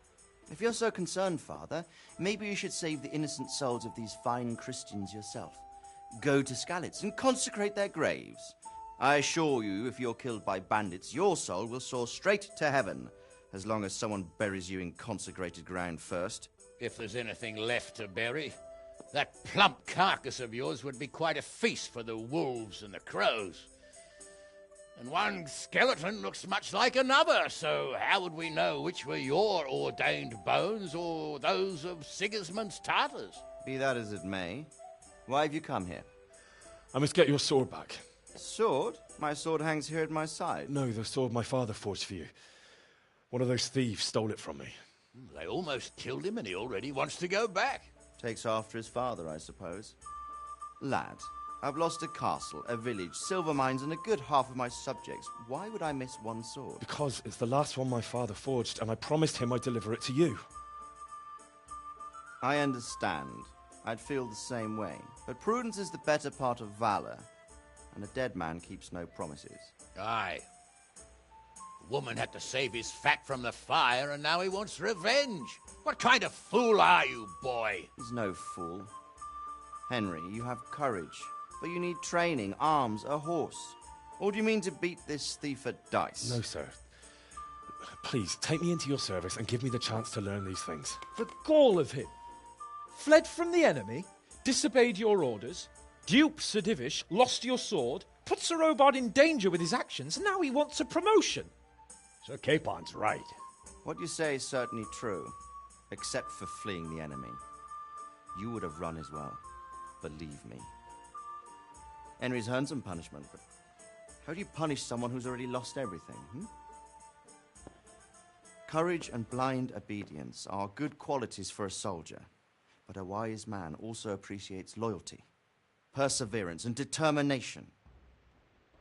If you're so concerned, Father, maybe you should save the innocent souls of these fine Christians yourself. Go to Skalitz and consecrate their graves. I assure you, if you're killed by bandits, your soul will soar straight to heaven, as long as someone buries you in consecrated ground first. If there's anything left to bury, that plump carcass of yours would be quite a feast for the wolves and the crows. And one skeleton looks much like another, so how would we know which were your ordained bones or those of Sigismund's Tartars? Be that as it may, why have you come here? I must get your sword back. Sword? My sword hangs here at my side. No, the sword my father forged for you. One of those thieves stole it from me. They almost killed him and he already wants to go back. Takes after his father, I suppose. Lad, I've lost a castle, a village, silver mines, and a good half of my subjects. Why would I miss one sword? Because it's the last one my father forged, and I promised him I'd deliver it to you. I understand. I'd feel the same way. But prudence is the better part of valor, and a dead man keeps no promises. Aye. The woman had to save his fat from the fire, and now he wants revenge. What kind of fool are you, boy? He's no fool. Henry, you have courage, but you need training, arms, a horse. Or do you mean to beat this thief at dice? No, sir. Please, take me into your service and give me the chance to learn these things. The gall of him! Fled from the enemy, disobeyed your orders, duped Sir Divish, lost your sword, put Sir Robard in danger with his actions, and now he wants a promotion. Sir Capon's right. What you say is certainly true, except for fleeing the enemy. You would have run as well, believe me. Henry's earned some punishment, but how do you punish someone who's already lost everything, Courage and blind obedience are good qualities for a soldier, but a wise man also appreciates loyalty, perseverance, and determination.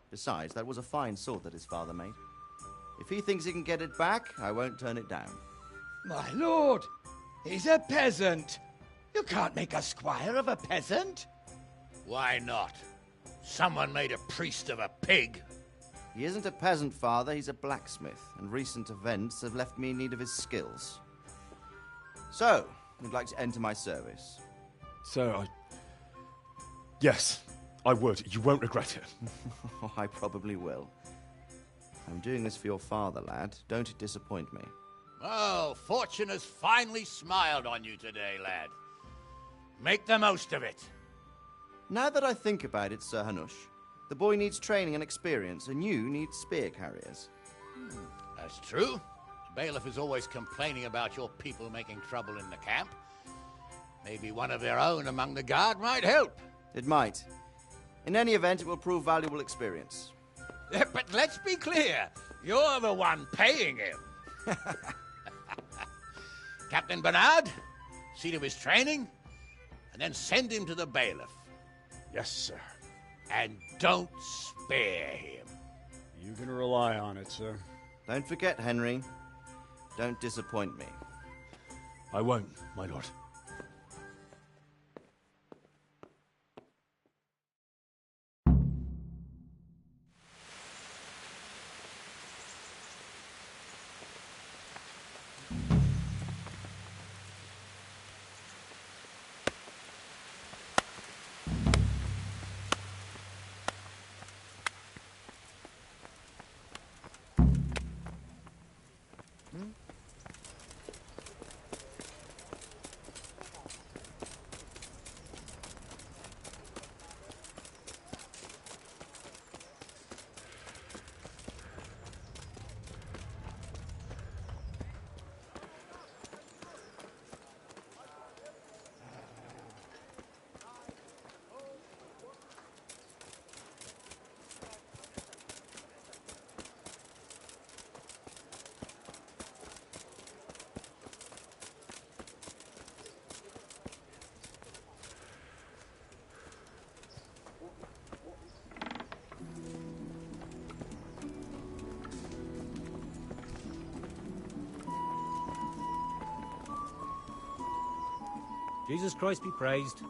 Besides, that was a fine sword that his father made. If he thinks he can get it back, I won't turn it down. My lord, he's a peasant. You can't make a squire of a peasant. Why not? Someone made a priest of a pig. He isn't a peasant, father, he's a blacksmith, and recent events have left me in need of his skills. So, you'd like to enter my service? Sir, Yes, I would. You won't regret it. I probably will. I'm doing this for your father, lad. Don't it disappoint me. Oh, fortune has finally smiled on you today, lad. Make the most of it. Now that I think about it, Sir Hanush, the boy needs training and experience, and you need spear carriers. That's true. The bailiff is always complaining about your people making trouble in the camp. Maybe one of their own among the guard might help. It might. In any event, it will prove valuable experience. But let's be clear. You're the one paying him. Captain Bernard, see to his training, and then send him to the bailiff. Yes, sir. And don't spare him. You can rely on it, sir. Don't forget, Henry. Don't disappoint me. I won't, my lord. Jesus Christ be praised.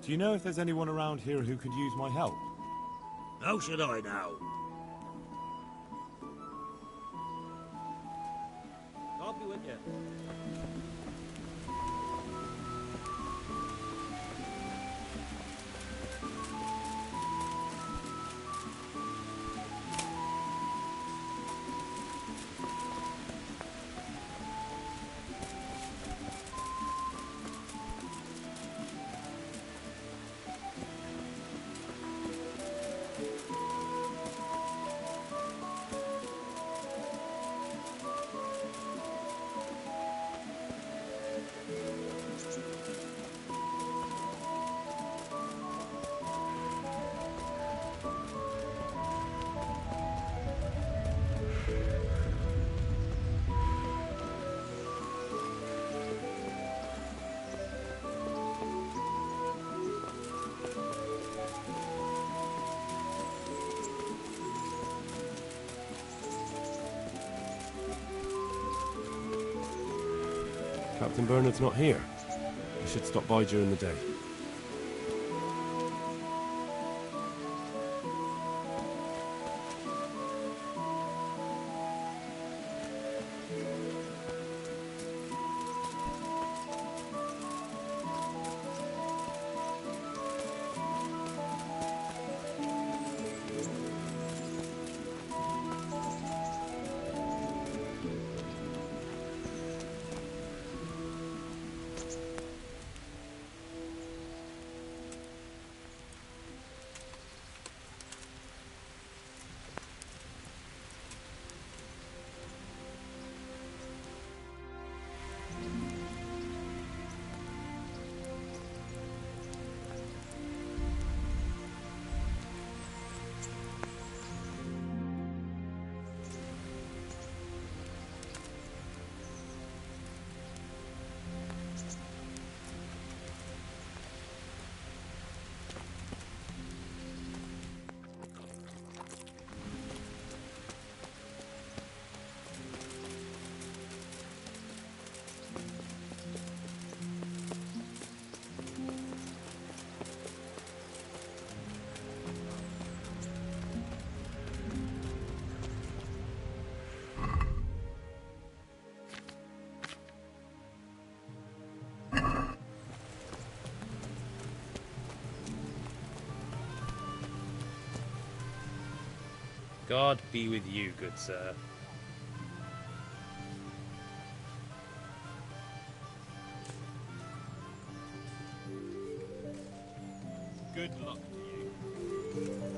Do you know if there's anyone around here who could use my help? How should I know? God be with you. Captain Bernard's not here. I should stop by during the day. God be with you, good sir. Good luck to you.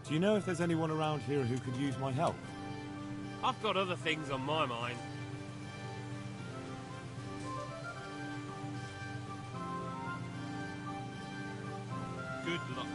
Do you know if there's anyone around here who could use my help? I've got other things on my mind. Good luck.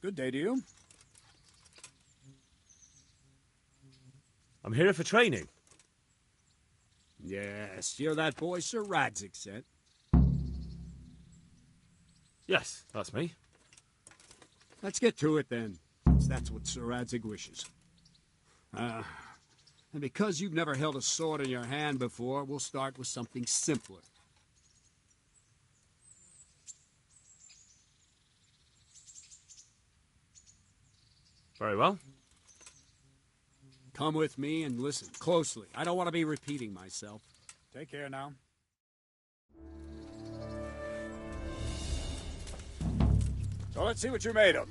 Good day to you. I'm here for training. Yes, you're that boy Sir Radzik sent. Yes, that's me. Let's get to it then, since that's what Sir Radzik wishes. And because you've never held a sword in your hand before, we'll start with something simpler. Very well. Come with me and listen closely. I don't want to be repeating myself. Take care now. So let's see what you're made of.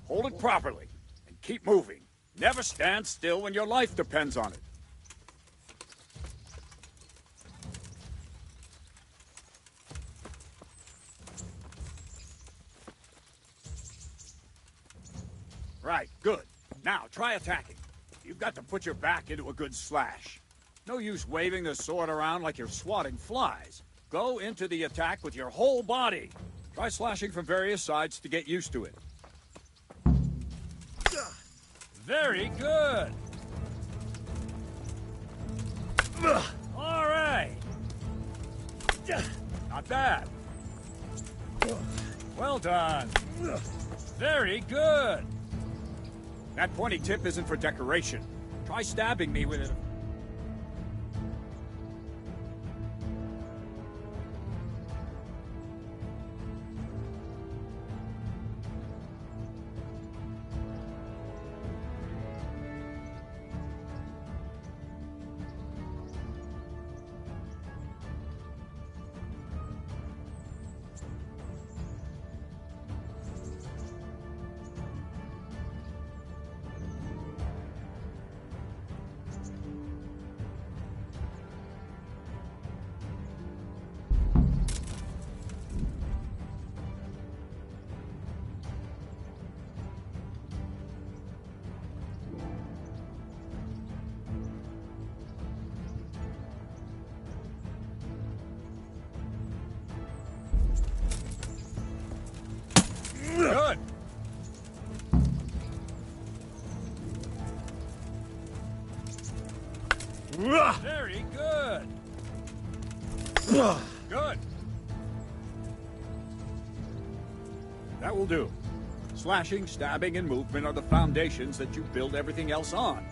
Hold it properly and keep moving. Never stand still when your life depends on it. Right, good. Now, try attacking. You've got to put your back into a good slash. No use waving the sword around like you're swatting flies. Go into the attack with your whole body. Try slashing from various sides to get used to it. Very good. All right. Not bad. Well done. Very good. That pointy tip isn't for decoration. Try stabbing me with it. Very good. Good. That will do. Slashing, stabbing, and movement are the foundations that you build everything else on.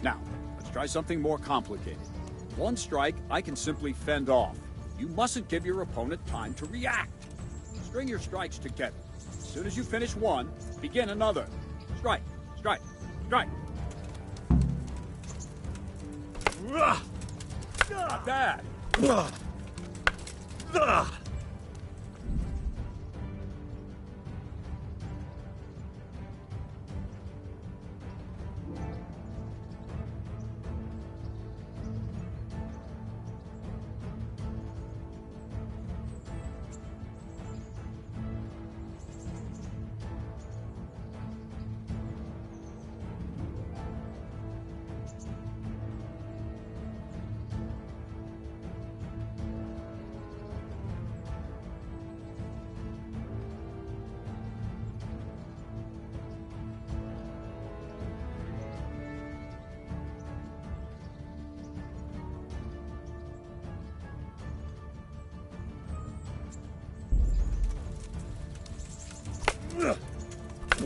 Now, let's try something more complicated. One strike, I can simply fend off. You mustn't give your opponent time to react. String your strikes together. As soon as you finish one, begin another. Strike, strike, strike. Not bad.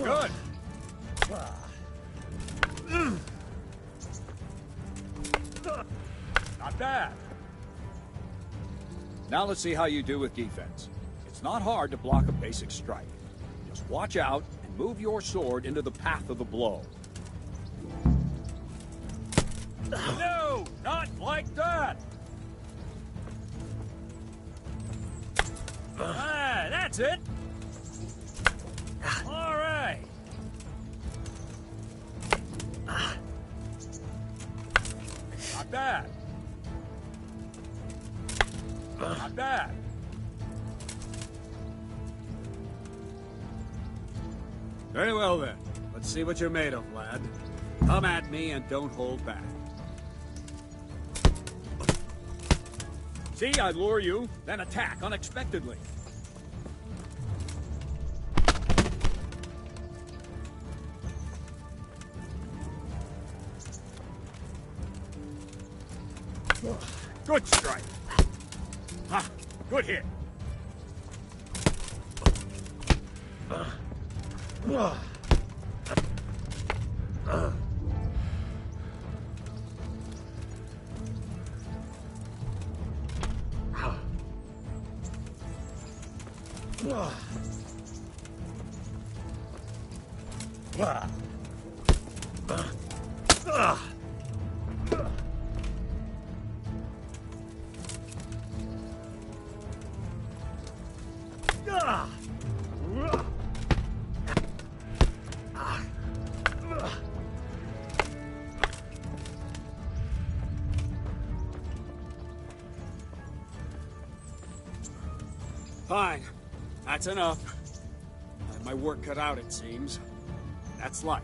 Good. Not bad. Now let's see how you do with defense. It's not hard to block a basic strike. Just watch out and move your sword into the path of the blow. No, not like that. Ah, that's it. All right. Not bad. Not bad. Very well then. Let's see what you're made of, lad. Come at me and don't hold back. See, I lure you, then attack unexpectedly. Good strike. Ha! Good hit. Fine. That's enough. I have my work cut out, it seems. That's life.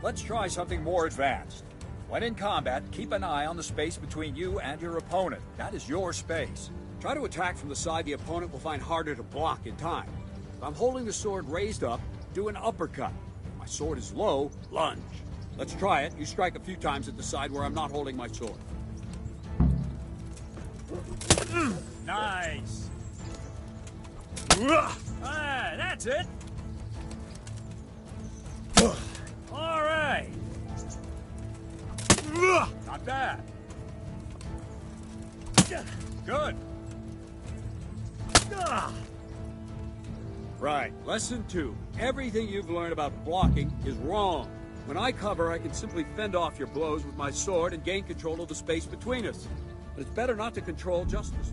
Let's try something more advanced. When in combat, keep an eye on the space between you and your opponent. That is your space. Try to attack from the side the opponent will find harder to block in time. If I'm holding the sword raised up, do an uppercut. If my sword is low, lunge. Let's try it. You strike a few times at the side where I'm not holding my sword. Nice. Ah, that's it. All right. Not bad. Good. Right. Lesson 2. Everything you've learned about blocking is wrong. When I cover, I can simply fend off your blows with my sword and gain control of the space between us. But it's better not to control justice.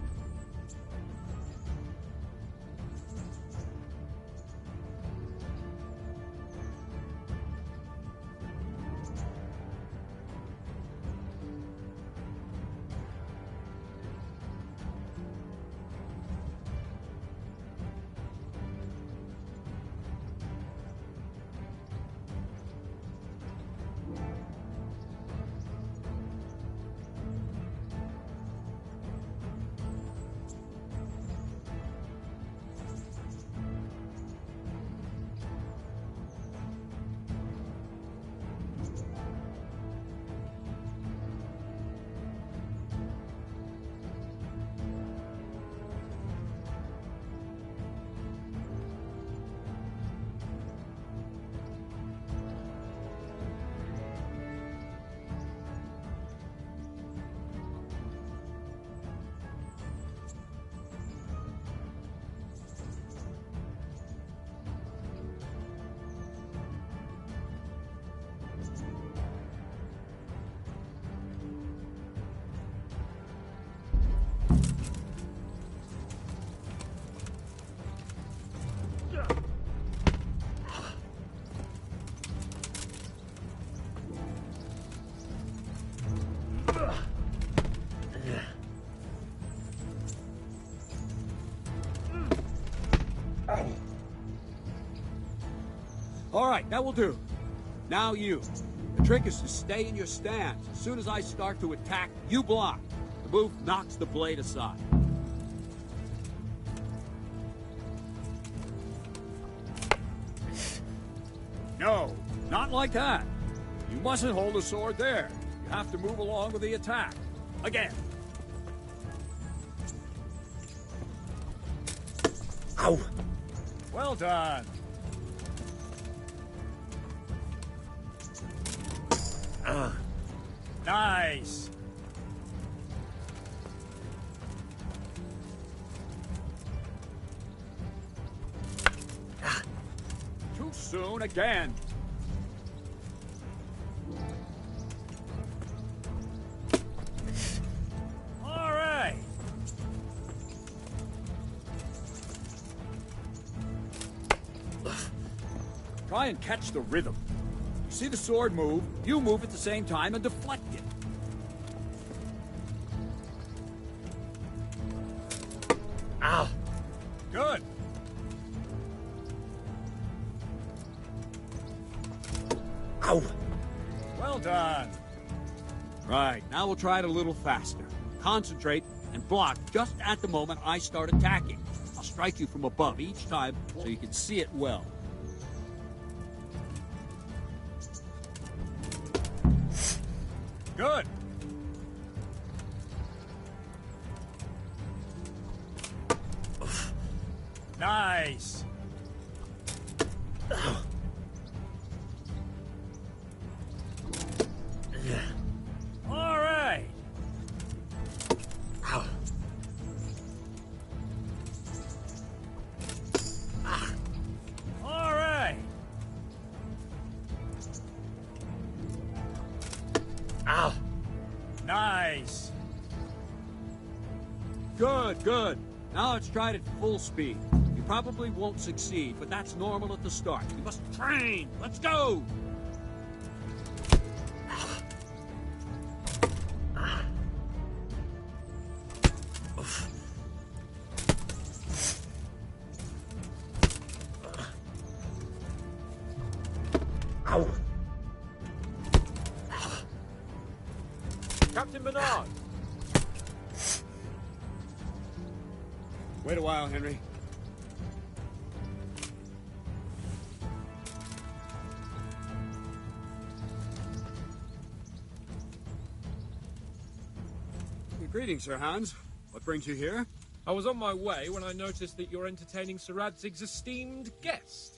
All right, that will do. Now you. The trick is to stay in your stance. As soon as I start to attack, you block. The move knocks the blade aside. No, not like that. You mustn't hold the sword there. You have to move along with the attack. Again. Ow! Well done. Nice. Too soon again. All right. Try and catch the rhythm. You see the sword move, you move at the same time and deflect it. Ow! Good. Ow! Well done. Right, now we'll try it a little faster. Concentrate and block just at the moment I start attacking. I'll strike you from above each time so you can see it well. Good. Nice. All right. All right. Ow! Nice. Good, good. Now let's try it at full speed. You probably won't succeed, but that's normal at the start. You must train. Let's go. Ow! Captain Bernard! Wait a while, Henry. Greetings, Sir Hans. What brings you here? I was on my way when I noticed that you're entertaining Sir Radzig's esteemed guest.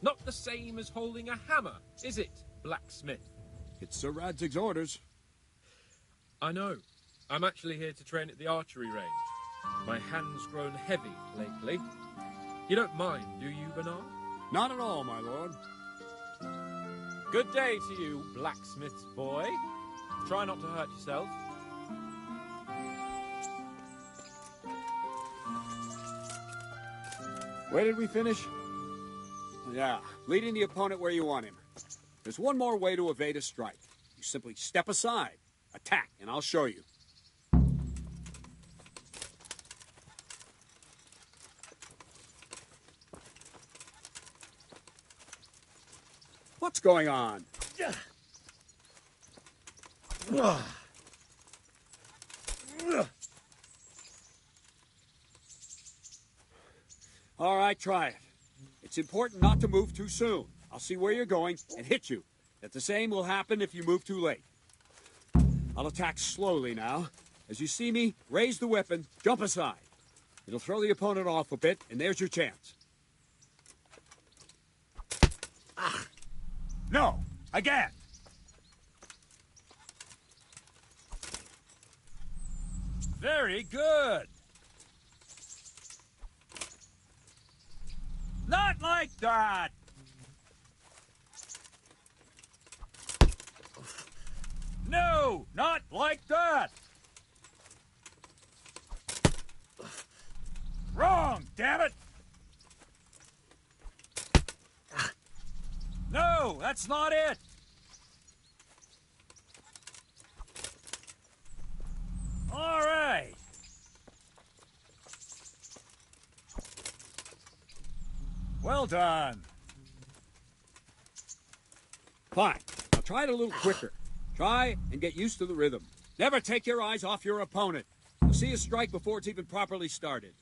Not the same as holding a hammer, is it, blacksmith? It's Sir Radzig's orders. I know. I'm actually here to train at the archery range. My hand's grown heavy lately. You don't mind, do you, Bernard? Not at all, my lord. Good day to you, blacksmith's boy. Try not to hurt yourself. Where did we finish? Yeah, leading the opponent where you want him. There's one more way to evade a strike. You simply step aside, attack, and I'll show you. What's going on? All right, try it. It's important not to move too soon. I'll see where you're going and hit you. That the same will happen if you move too late. I'll attack slowly now. As you see me, raise the weapon, jump aside. It'll throw the opponent off a bit, and there's your chance. No! Again! Very good! Not like that! No! Not like that! Wrong, damn it! No, that's not it! All right. Well done. try it a little quicker. Try and get used to the rhythm. Never take your eyes off your opponent. You'll see a strike before it's even properly started.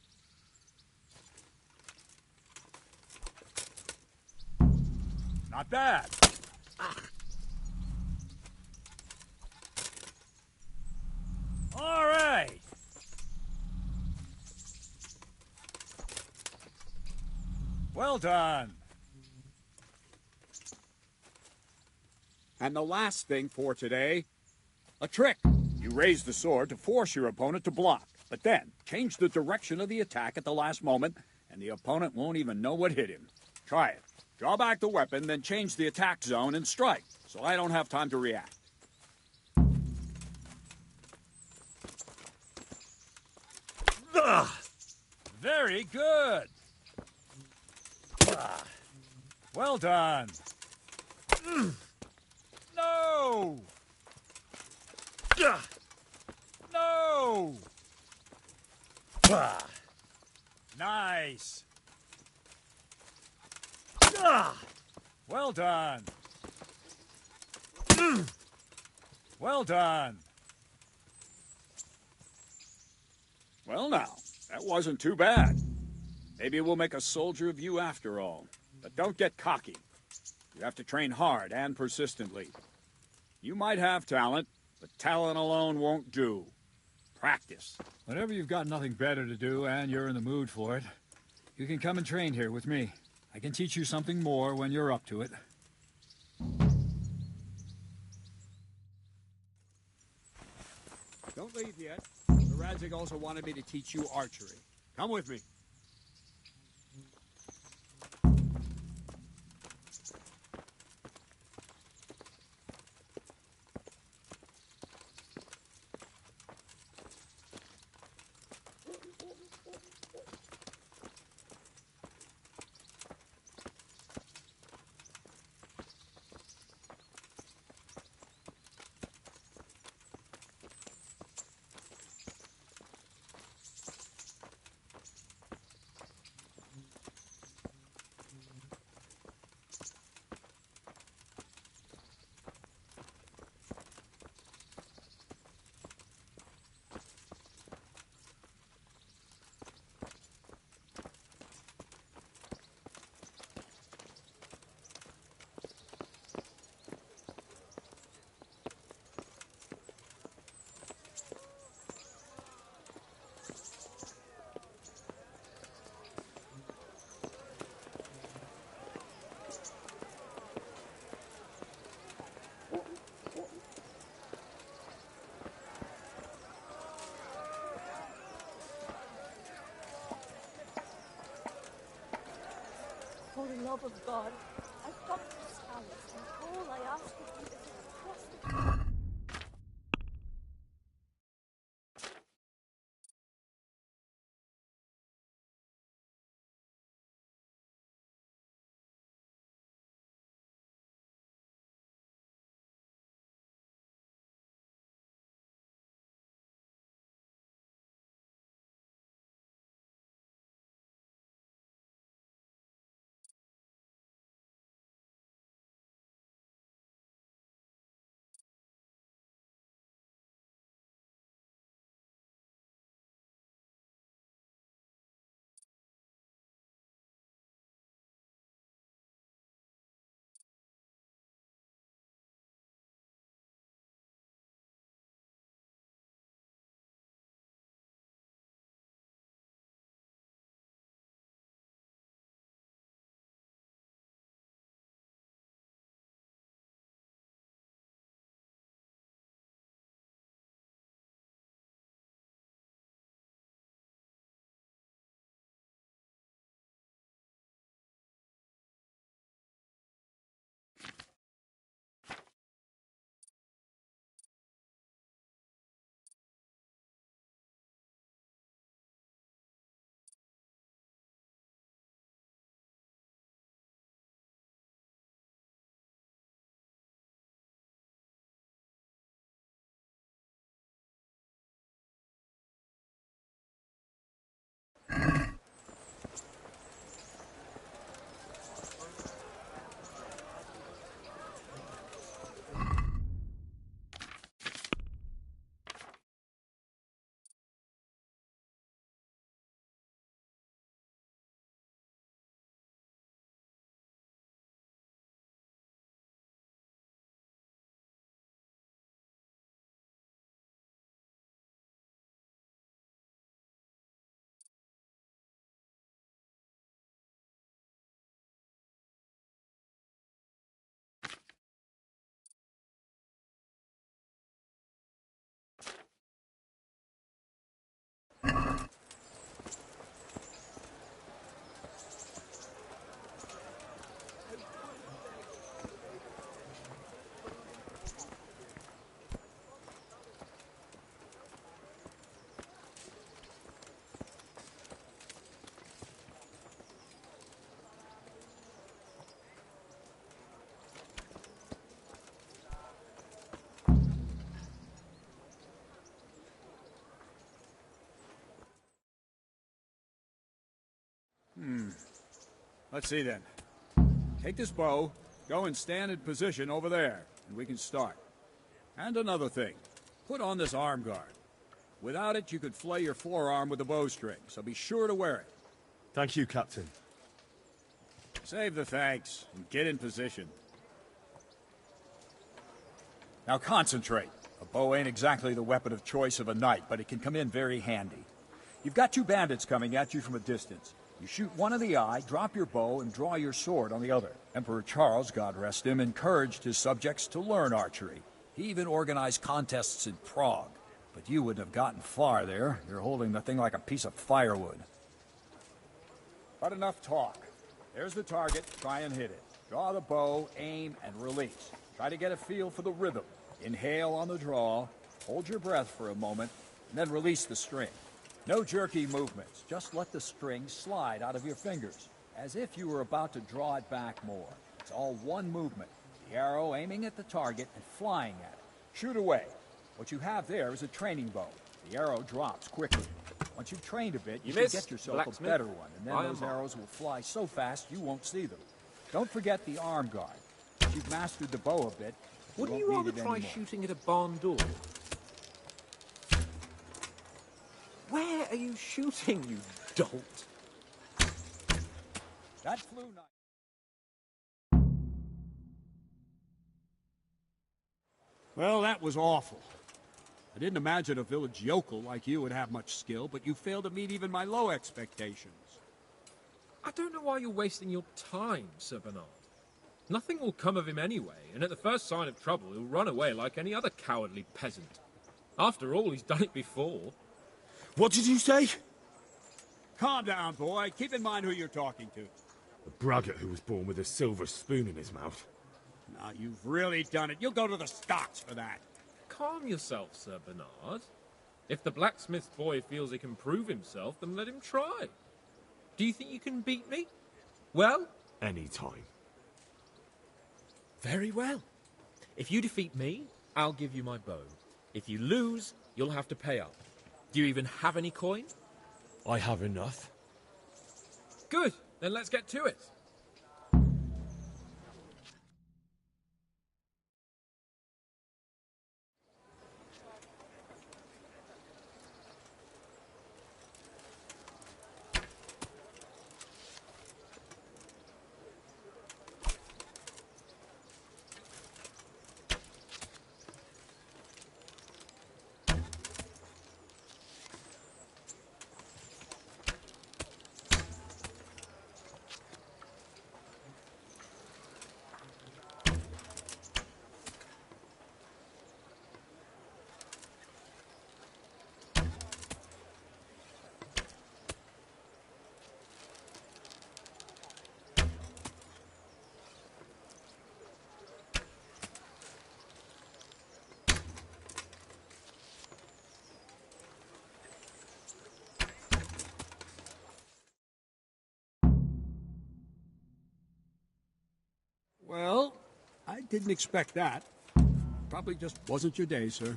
Not bad. All right. Well done. And the last thing for today, a trick. You raise the sword to force your opponent to block, but then change the direction of the attack at the last moment, and the opponent won't even know what hit him. Try it. Draw back the weapon, then change the attack zone and strike, so I don't have time to react. Ugh. Very good. Well done. No! No! Nice. Well done. Well done. Well now, that wasn't too bad. Maybe we'll make a soldier of you after all. But don't get cocky. You have to train hard and persistently. You might have talent, but talent alone won't do. Practice. Whenever you've got nothing better to do and you're in the mood for it, you can come and train here with me. I can teach you something more when you're up to it. Don't leave yet. The Radzig also wanted me to teach you archery. Come with me. For the love of God, I've got this house, and all I ask of you is to trust me. Let's see then. Take this bow, go and stand in position over there, and we can start. And another thing, put on this arm guard. Without it, you could flay your forearm with a bowstring, so be sure to wear it. Thank you, Captain. Save the thanks, and get in position. Now concentrate. A bow ain't exactly the weapon of choice of a knight, but it can come in very handy. You've got two bandits coming at you from a distance. You shoot one in the eye, drop your bow, and draw your sword on the other. Emperor Charles, God rest him, encouraged his subjects to learn archery. He even organized contests in Prague. But you wouldn't have gotten far there. You're holding the thing like a piece of firewood. But enough talk. There's the target. Try and hit it. Draw the bow, aim, and release. Try to get a feel for the rhythm. Inhale on the draw, hold your breath for a moment, and then release the string. No jerky movements. Just let the string slide out of your fingers, as if you were about to draw it back more. It's all one movement. The arrow aiming at the target and flying at it. Shoot away. What you have there is a training bow. The arrow drops quickly. Once you've trained a bit, you can get yourself a better one, and then those arrows will fly so fast you won't see them. Don't forget the arm guard. If you've mastered the bow a bit, wouldn't you rather try shooting at a barn door? Where are you shooting, you dolt? That flew nice. Well, that was awful. I didn't imagine a village yokel like you would have much skill, but you failed to meet even my low expectations. I don't know why you're wasting your time, Sir Bernard. Nothing will come of him anyway, and at the first sign of trouble, he'll run away like any other cowardly peasant. After all, he's done it before. What did you say? Calm down, boy. Keep in mind who you're talking to. A braggart who was born with a silver spoon in his mouth. Now, you've really done it. You'll go to the stocks for that. Calm yourself, Sir Bernard. If the blacksmith boy feels he can prove himself, then let him try. Do you think you can beat me? Well? Any time. Very well. If you defeat me, I'll give you my bow. If you lose, you'll have to pay up. Do you even have any coin? I have enough. Good. Then let's get to it. Well, I didn't expect that. Probably just wasn't your day, sir.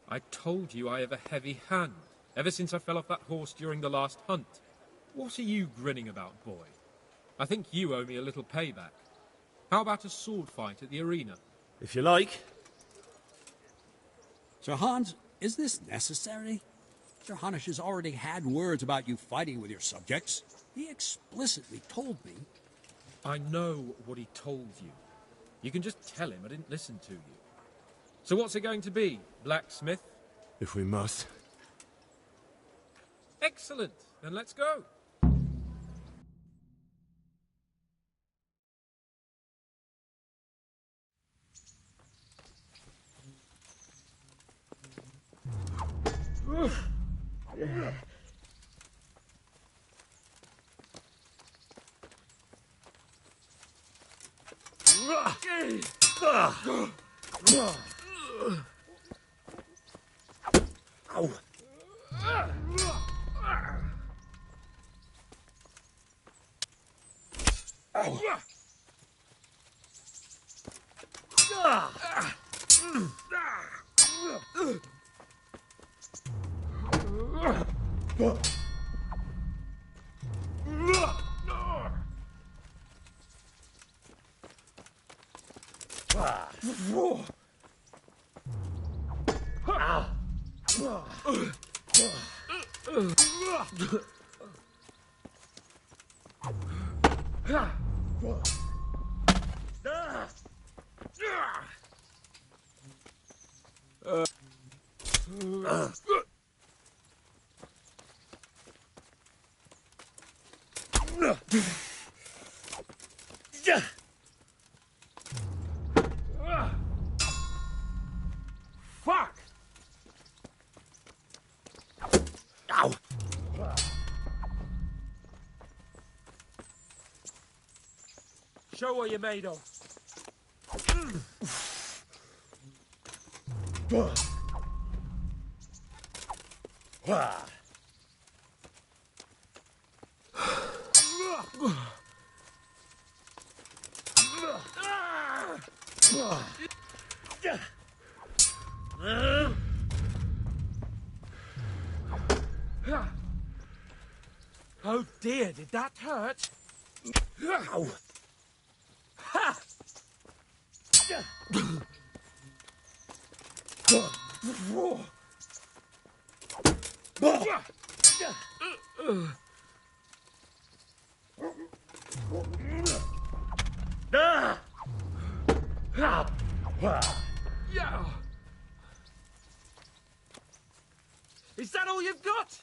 I told you I have a heavy hand, ever since I fell off that horse during the last hunt. What are you grinning about, boy? I think you owe me a little payback. How about a sword fight at the arena? If you like. Sir Hans, is this necessary? Sir Hanush has already had words about you fighting with your subjects. He explicitly told me. I know what he told you. You can just tell him I didn't listen to you. So what's it going to be, blacksmith? If we must. Excellent. Then let's go. Ow. Fuck! Ow! Show what you're made of. Oh dear, did that hurt? Ow! Ha! Yeah. Is that all you've got?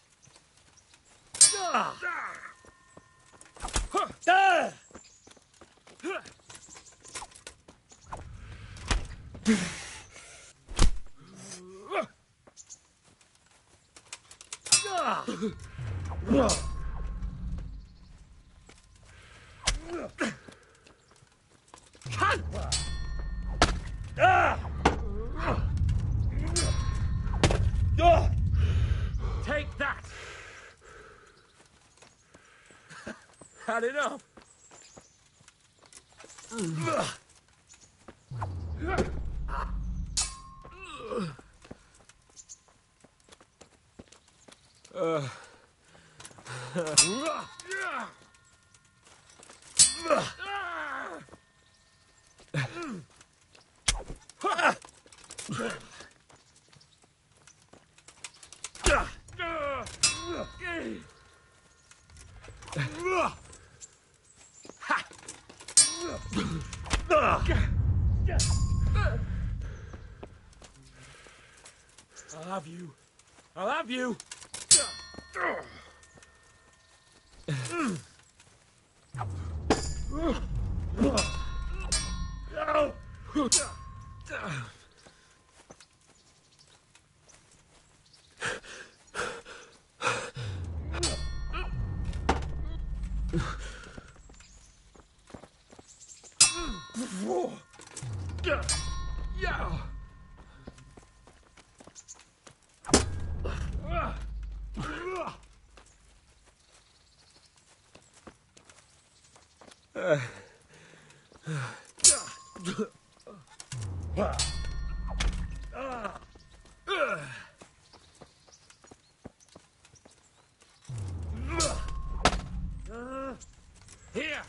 Take that! Had enough? I'll have you. I'll have you. Yeah. Here.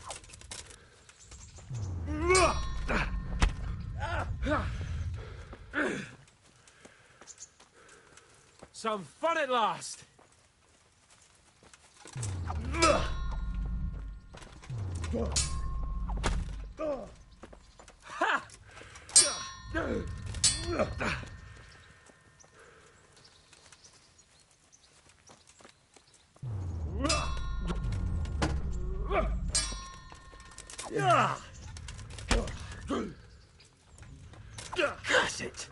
Some fun at last. Ha! Curse it!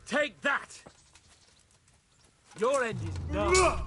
Take that! Your end is done.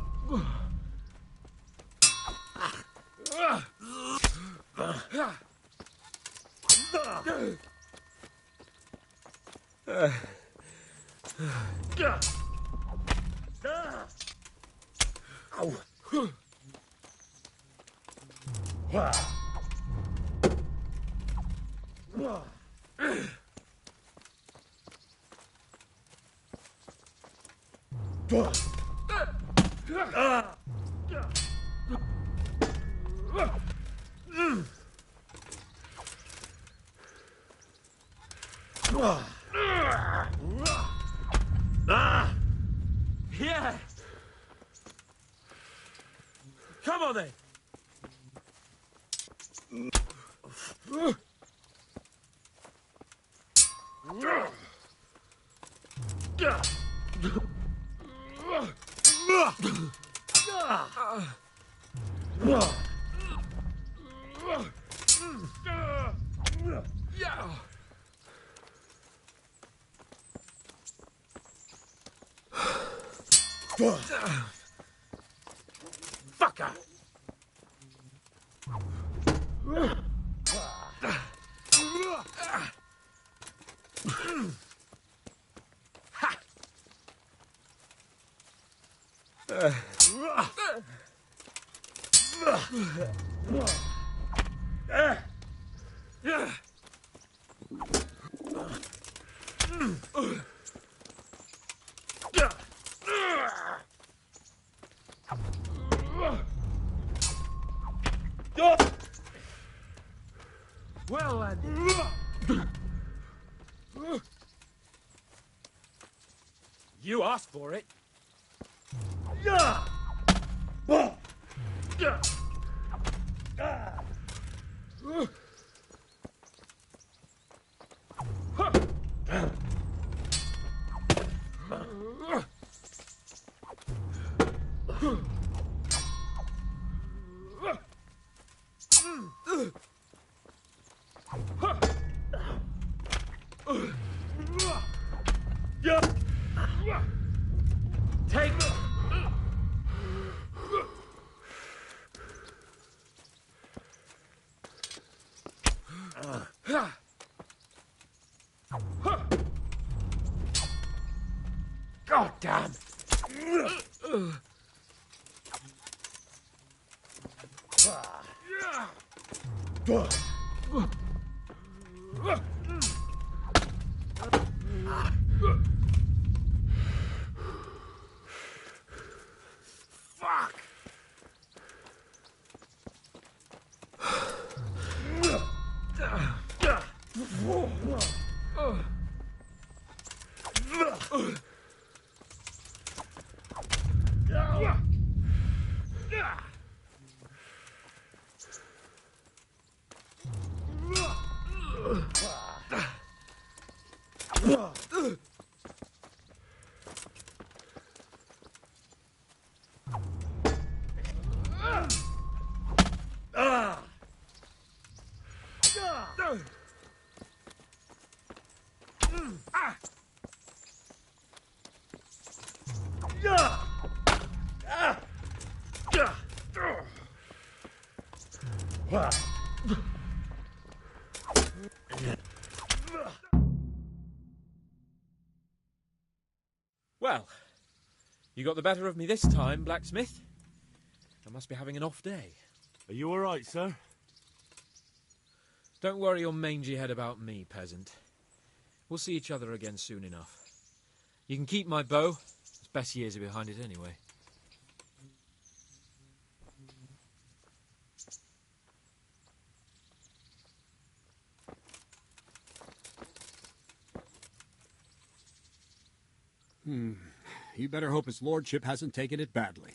Yeah. Come on then. Fucker! Well, lad. You asked for it. Take. God damn. Fuck. Well, you got the better of me this time, blacksmith. I must be having an off day. Are you all right, sir? Don't worry your mangy head about me, peasant. We'll see each other again soon enough. You can keep my bow. Its best years are behind it anyway. You better hope his lordship hasn't taken it badly.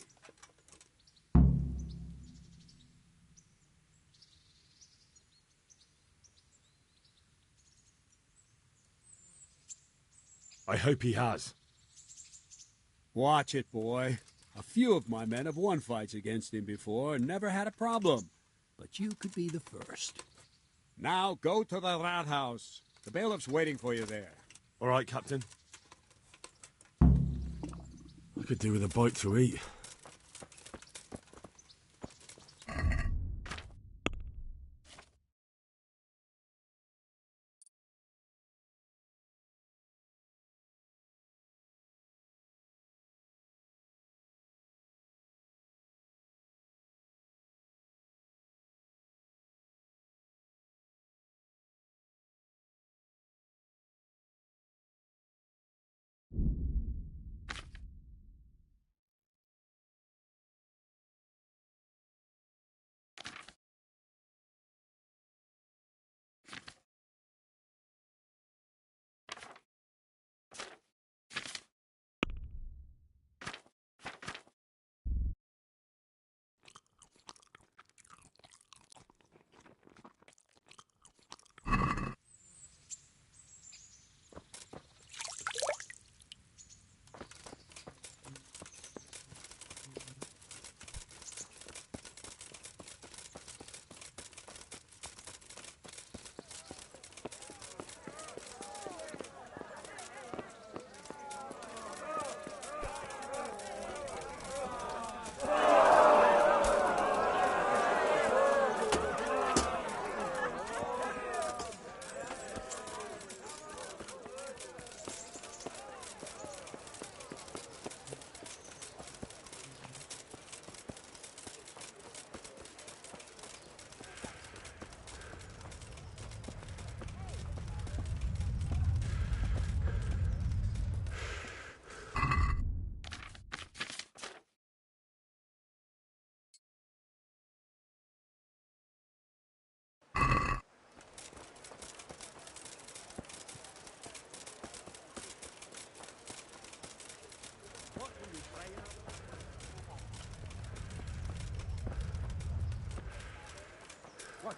I hope he has. Watch it, boy. A few of my men have won fights against him before and never had a problem. But you could be the first. Now go to the rat house. The bailiff's waiting for you there. All right, Captain. I could do with a bite to eat.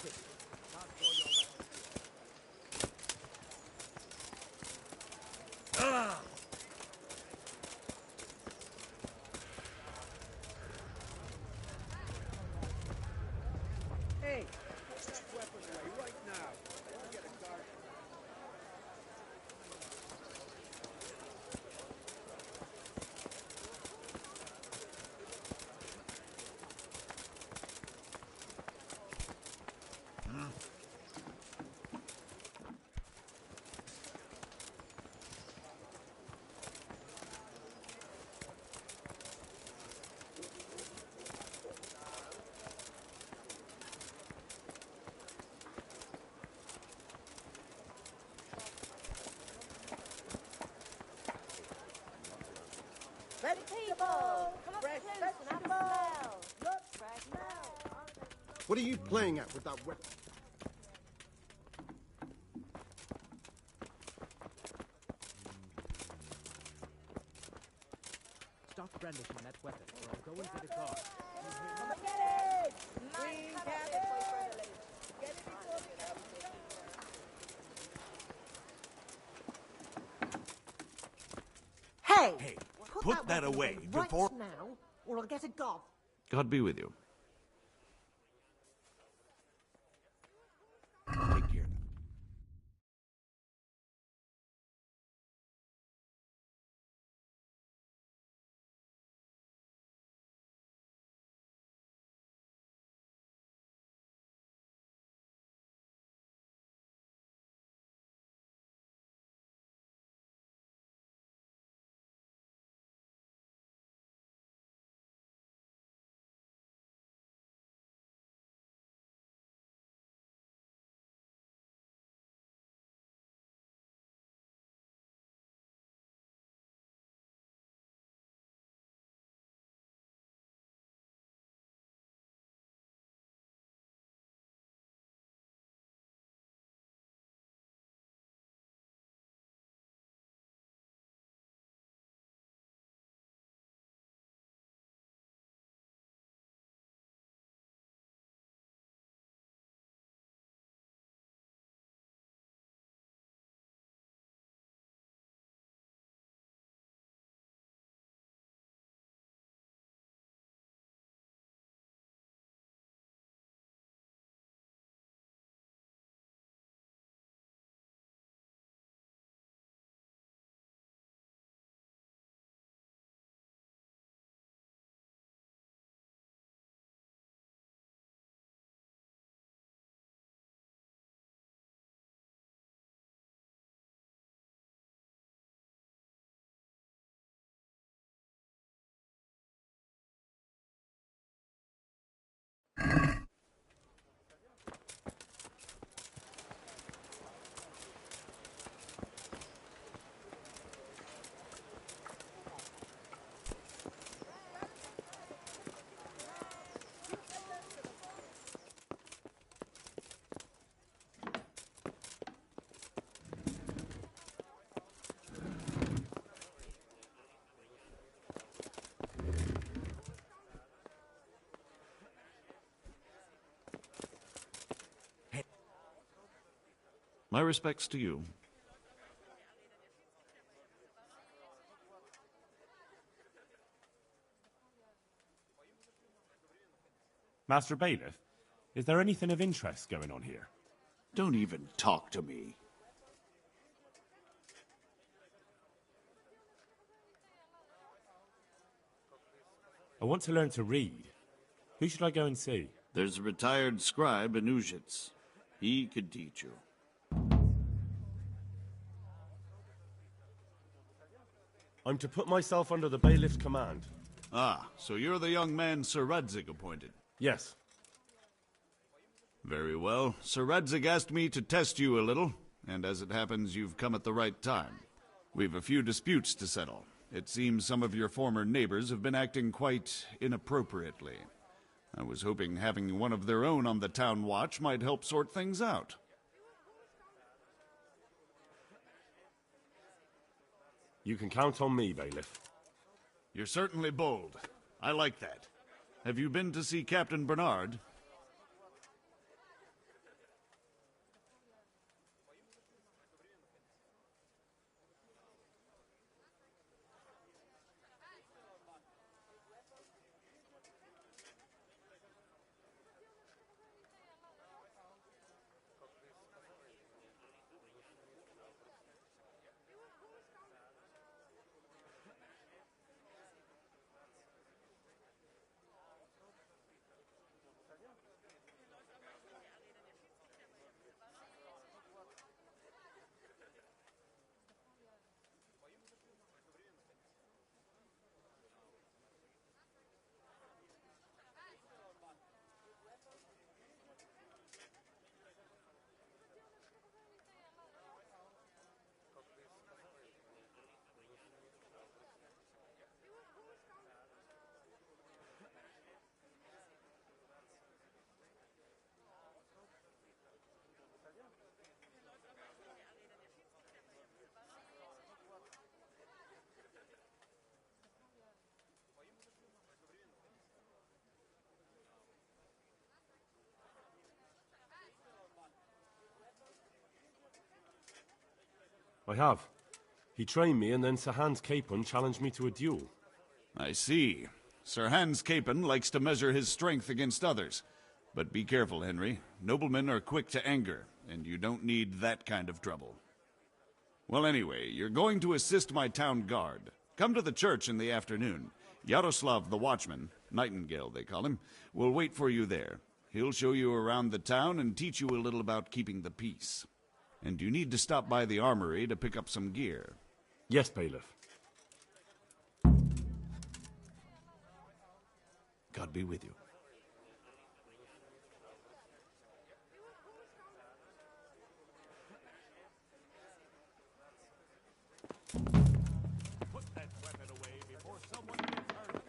it. Ah! Hey, put that weapon away right now. I'll get a guard. What are you playing at with that weapon? Stop brandishing that weapon, or I'll go into the car. Hey, put that away before... Right now, or I'll get a gob. God be with you. Take care. My respects to you. Master Bailiff, is there anything of interest going on here? Don't even talk to me. I want to learn to read. Who should I go and see? There's a retired scribe in Uzhitz. He could teach you. I'm to put myself under the bailiff's command. Ah, so you're the young man Sir Radzig appointed? Yes. Very well. Sir Radzig asked me to test you a little, and as it happens, you've come at the right time. We've a few disputes to settle. It seems some of your former neighbors have been acting quite inappropriately. I was hoping having one of their own on the town watch might help sort things out. You can count on me, Bailiff. You're certainly bold. I like that. Have you been to see Captain Bernard? I have. He trained me, and then Sir Hans Capon challenged me to a duel. I see. Sir Hans Capon likes to measure his strength against others. But be careful, Henry. Noblemen are quick to anger, and you don't need that kind of trouble. Well, anyway, you're going to assist my town guard. Come to the church in the afternoon. Yaroslav the watchman, Nightingale they call him, will wait for you there. He'll show you around the town and teach you a little about keeping the peace. And you need to stop by the armory to pick up some gear. Yes, Bailiff. God be with you. Put that weapon away before someone gets hurt.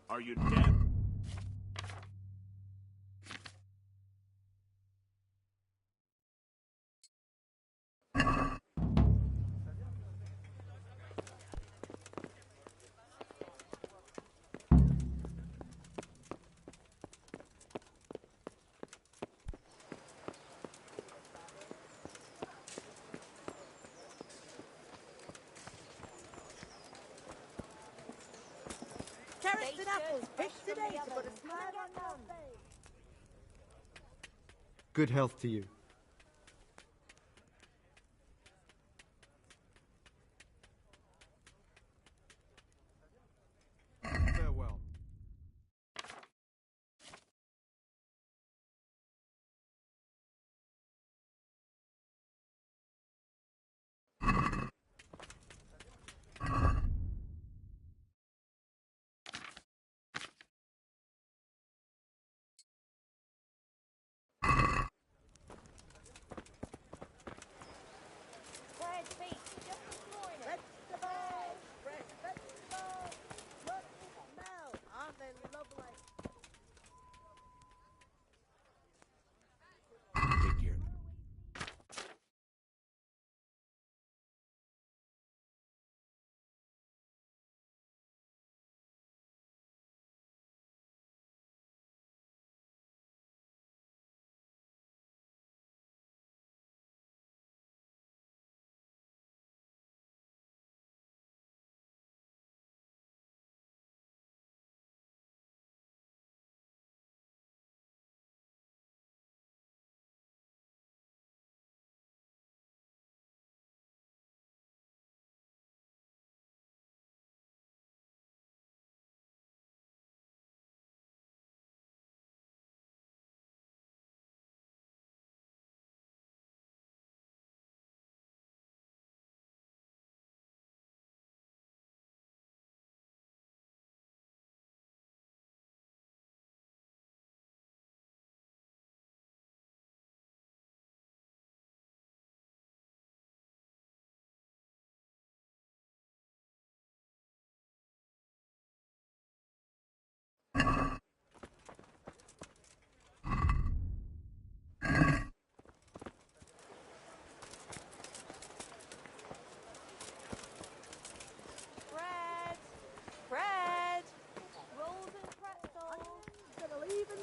Are you dead? Carrots and apples, picked today to put a smile on your face. Good health to you. Farewell.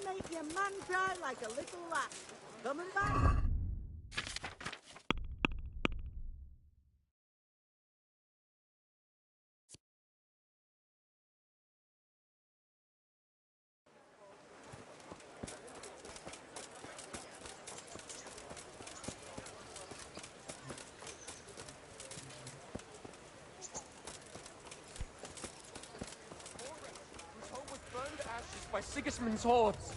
Make your man cry like a little lass. Coming back? Whose home was burned to ashes by Sigismund's hordes.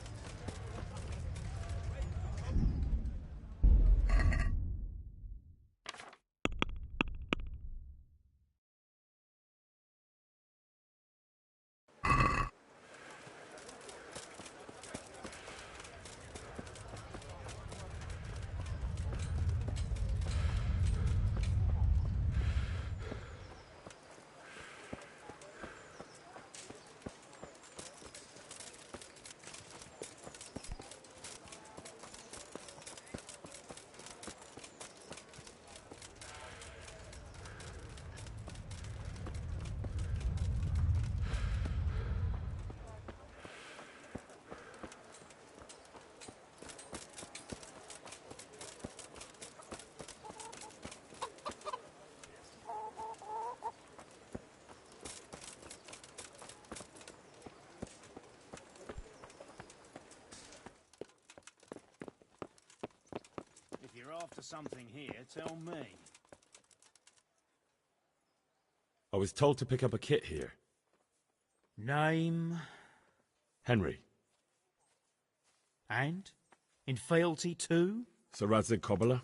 after something here, tell me. I was told to pick up a kit here. Name? Henry. And? In fealty too? Sir Radzig Kobyla?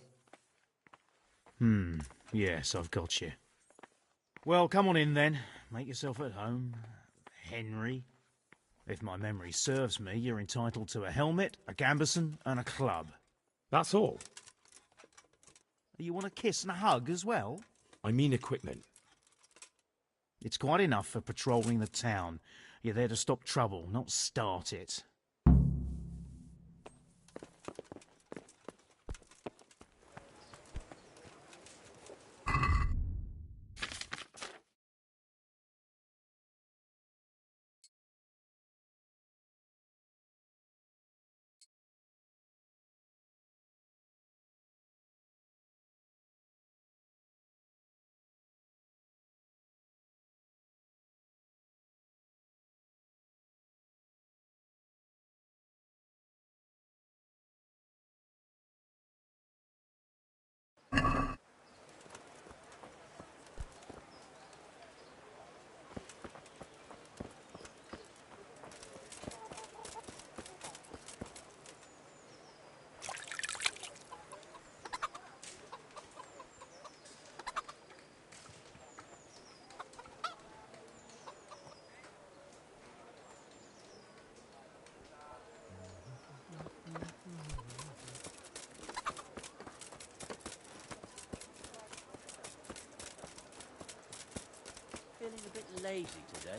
Yes, I've got you. Well, come on in then. Make yourself at home. Henry. If my memory serves me, you're entitled to a helmet, a gambeson, and a club. That's all? You want a kiss and a hug as well? I mean equipment. It's quite enough for patrolling the town. You're there to stop trouble, not start it. Feeling a bit lazy today.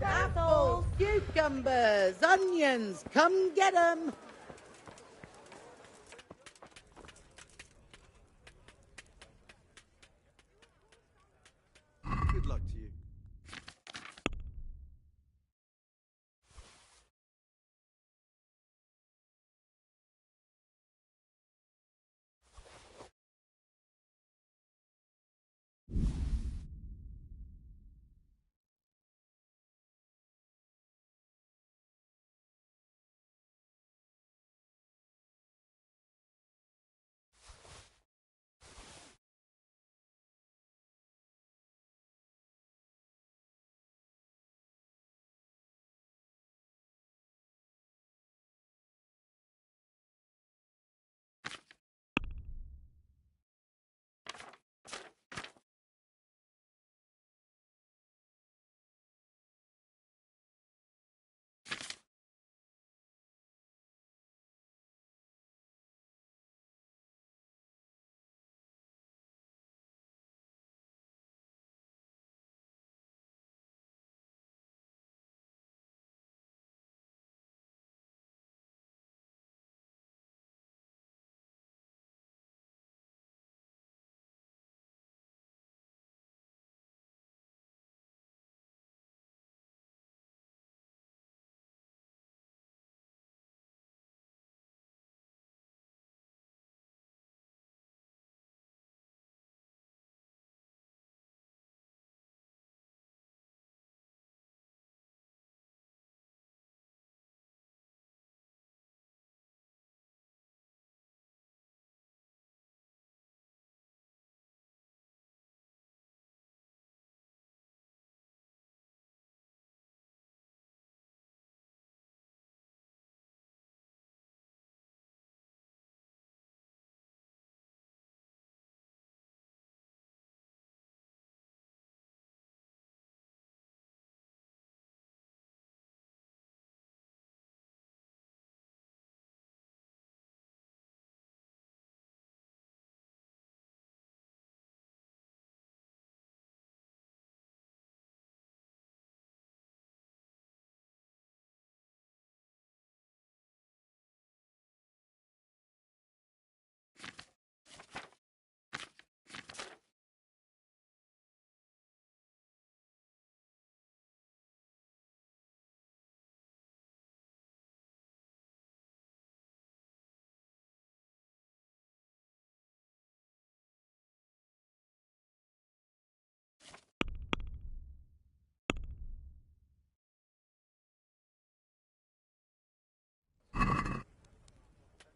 Apples, cucumbers, onions, come get 'em. Good luck to you.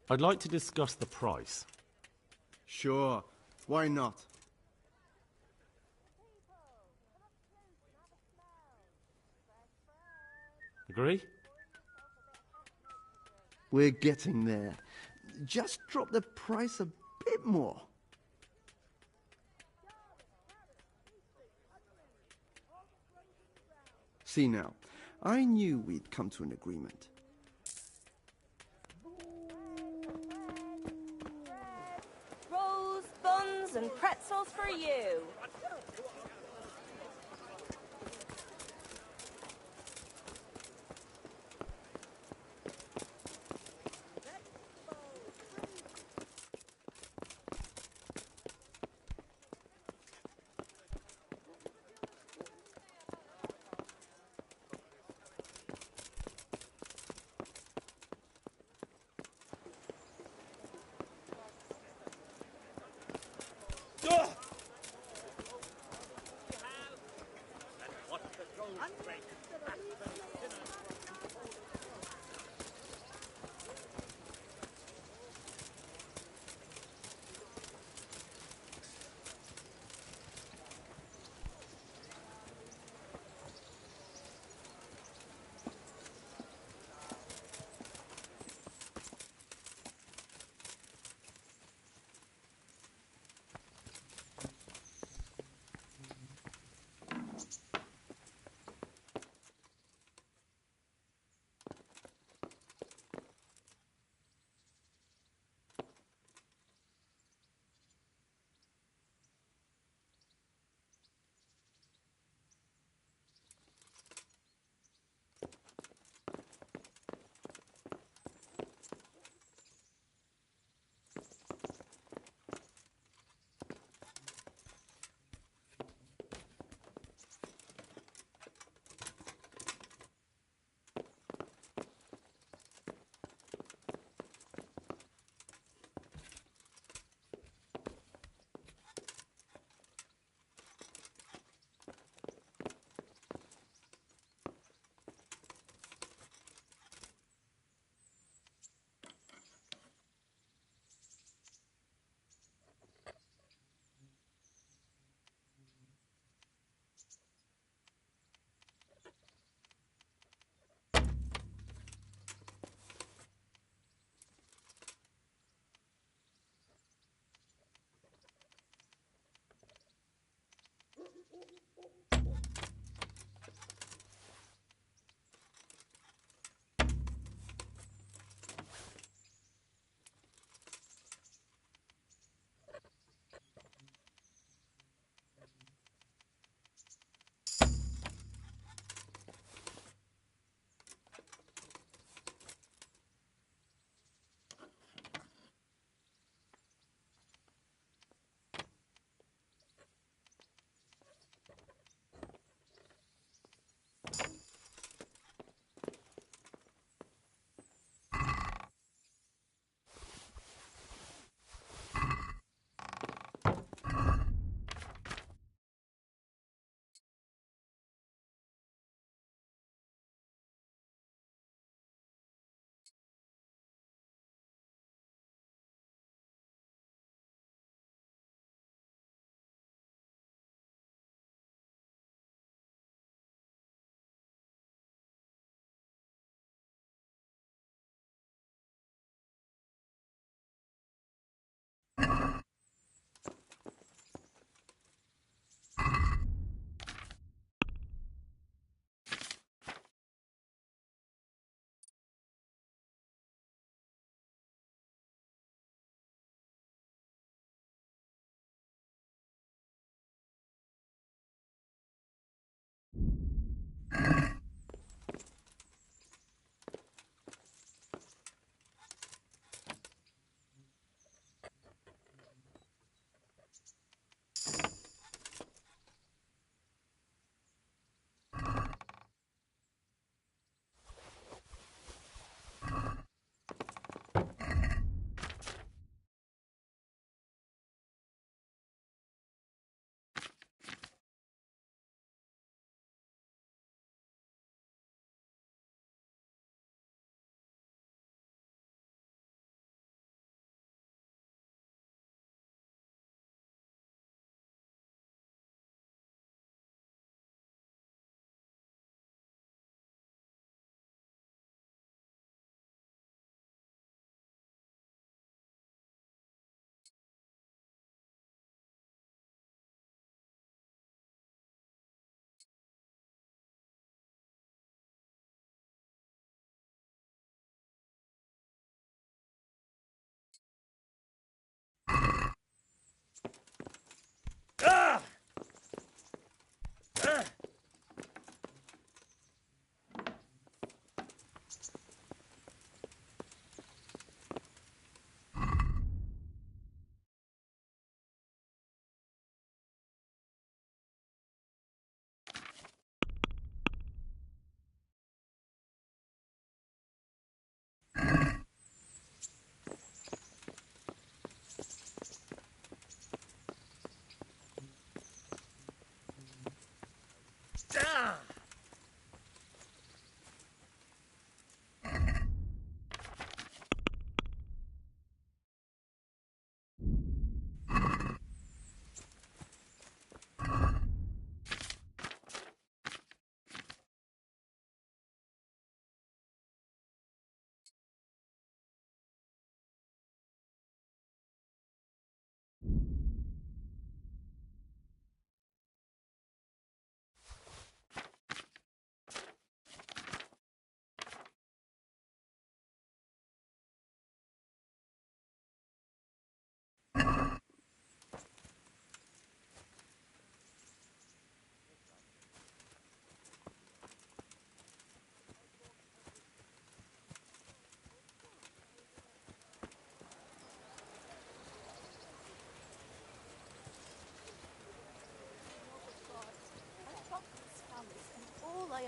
I'd like to discuss the price. Sure. Why not? Agree? We're getting there. Just drop the price a bit more. See now, I knew we'd come to an agreement. Rolls, buns, and pretzels for you.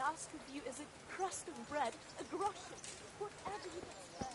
ask of you is a crust of bread, a groschen, whatever you can spare.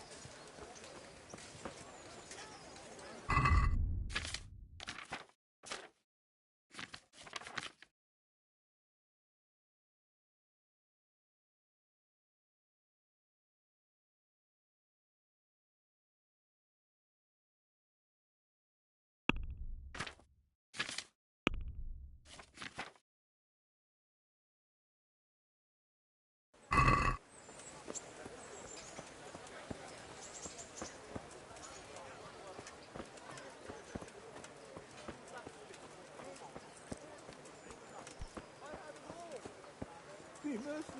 Be merciful.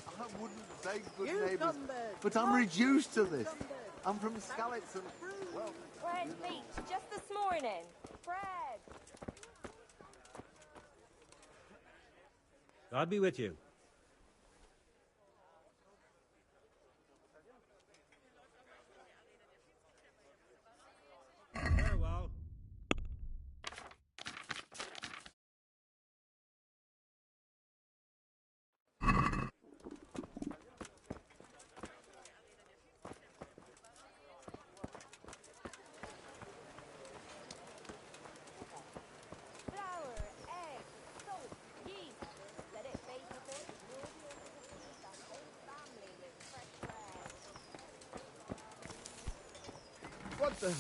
I wouldn't beg good neighbours, but I'm reduced to this. I'm from Skalitz and, well... Bread beach, just this morning. Bread! God be with you. Farewell. Flour, egg, salt, yeast. Let it bake a bit. You'll be able to feed the whole family with fresh bread. What the...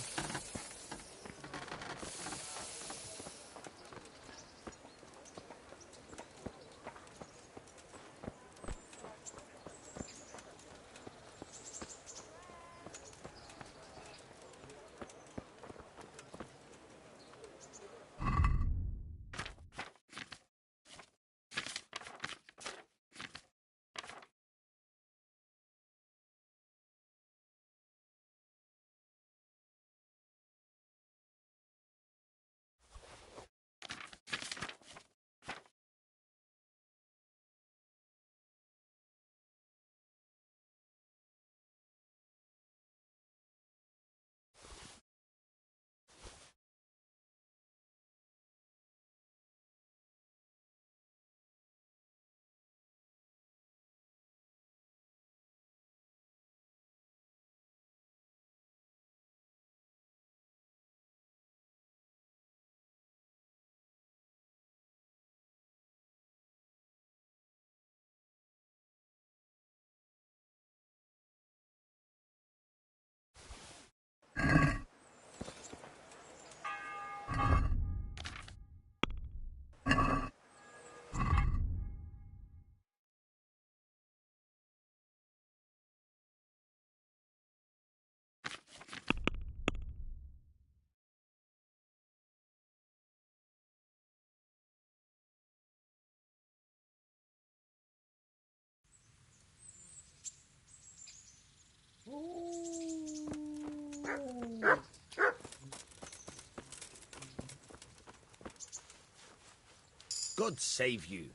God save you.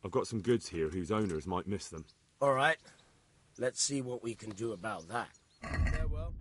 I've got some goods here whose owners might miss them. All right. Let's see what we can do about that. Farewell.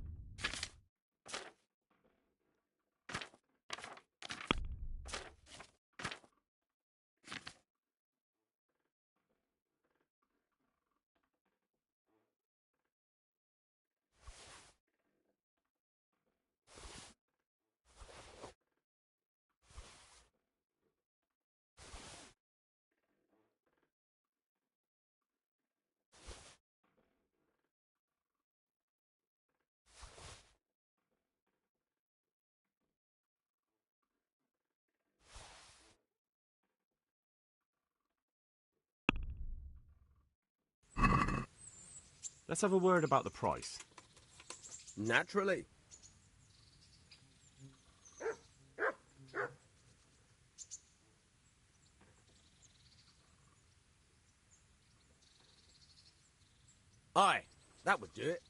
Let's have a word about the price. Naturally. Aye, that would do it.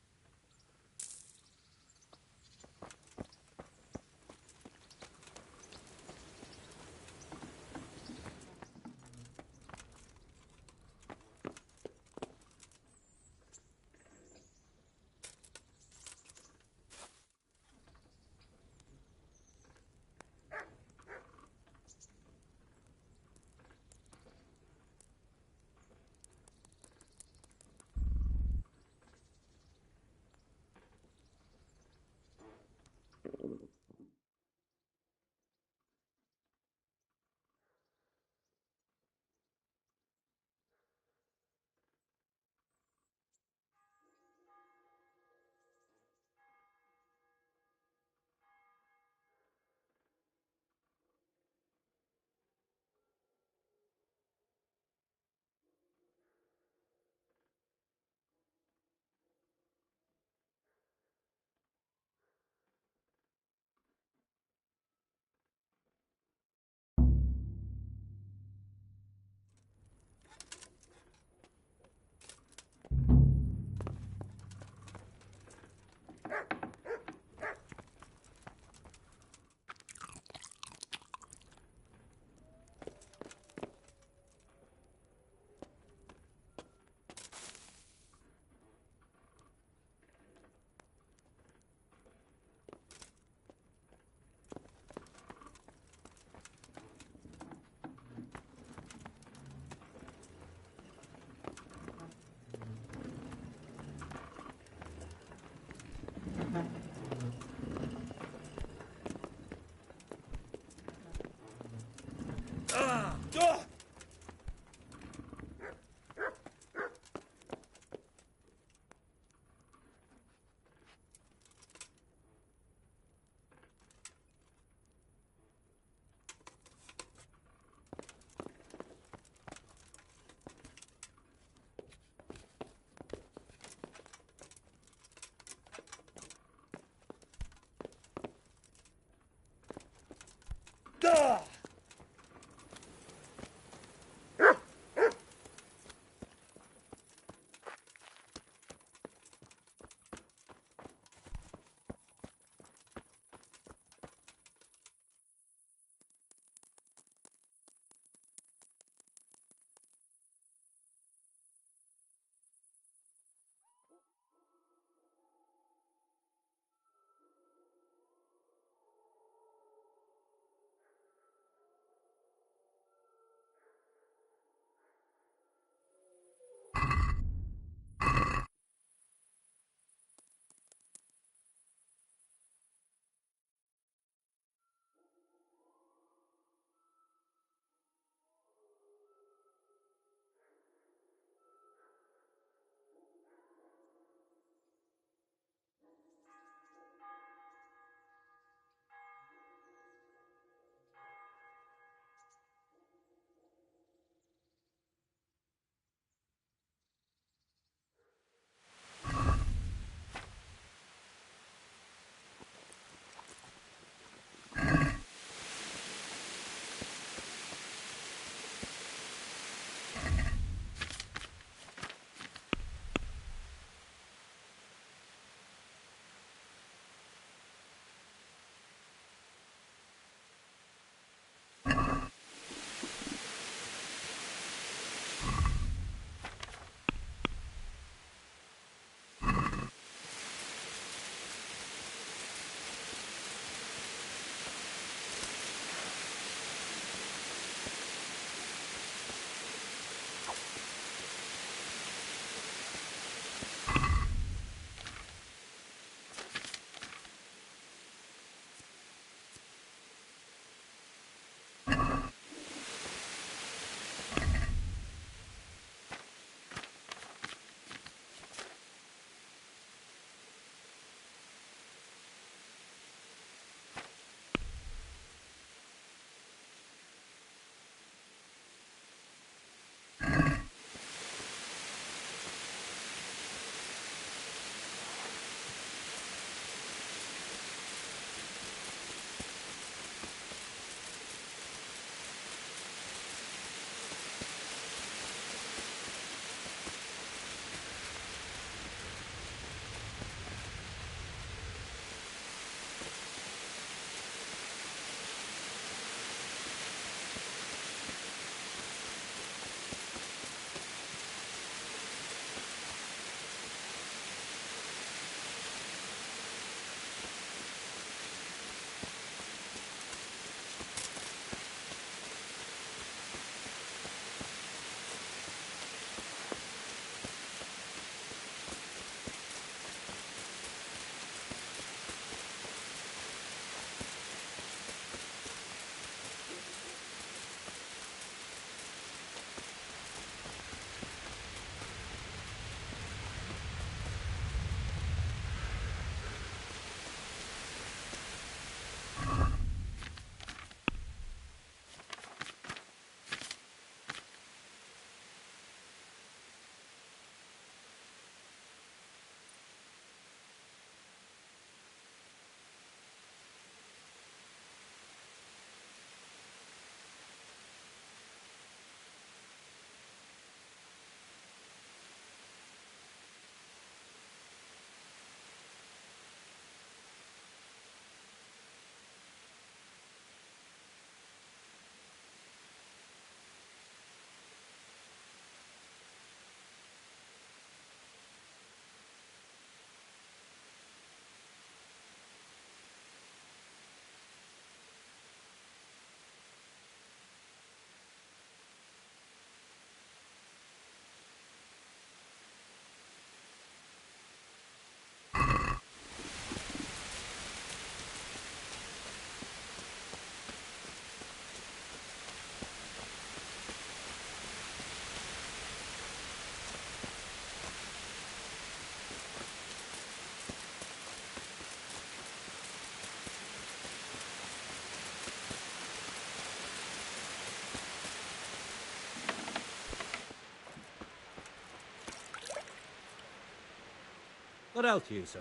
Good health to you, sir.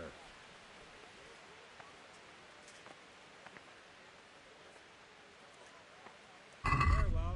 Very well.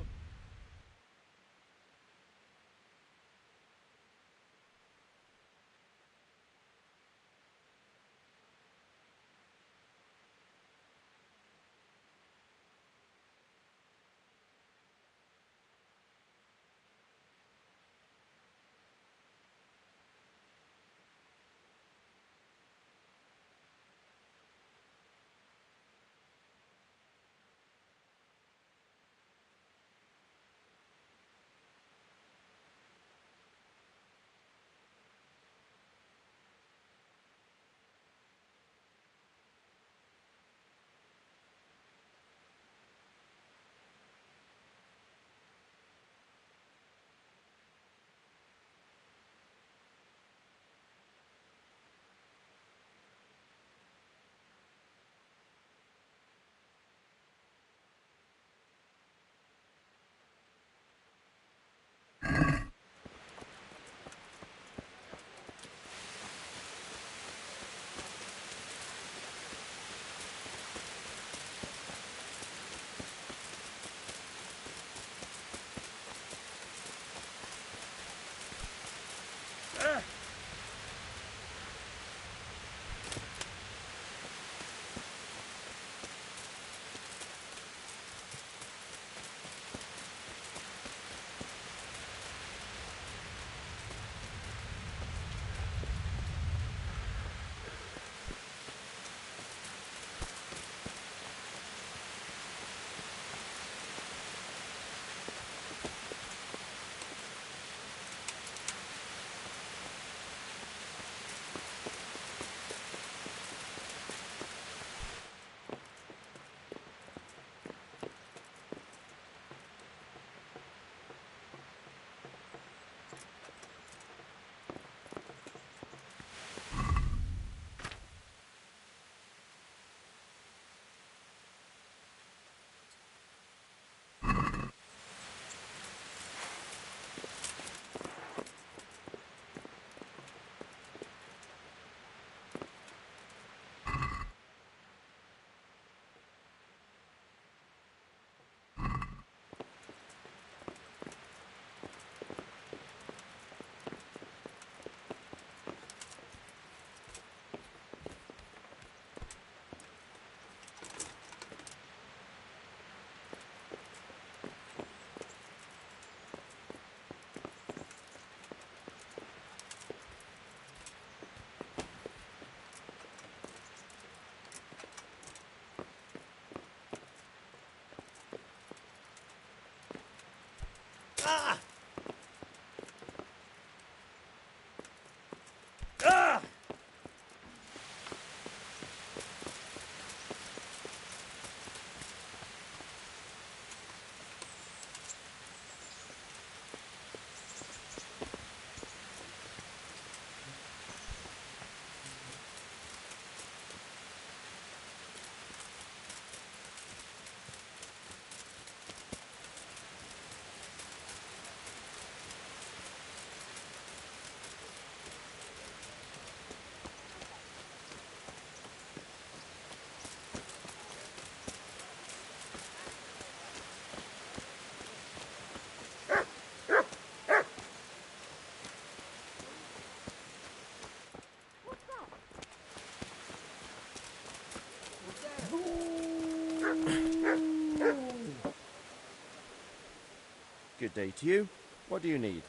Good day to you. What do you need?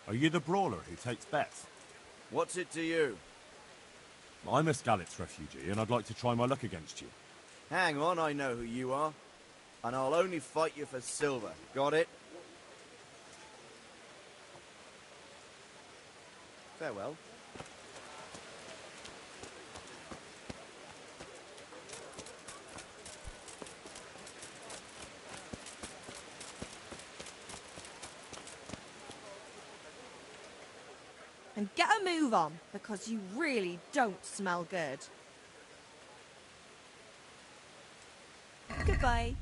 Are you the brawler who takes bets? What's it to you? I'm a Skalitz refugee, and I'd like to try my luck against you. Hang on, I know who you are. And I'll only fight you for silver. Got it? Farewell. And get a move on, because you really don't smell good. Goodbye.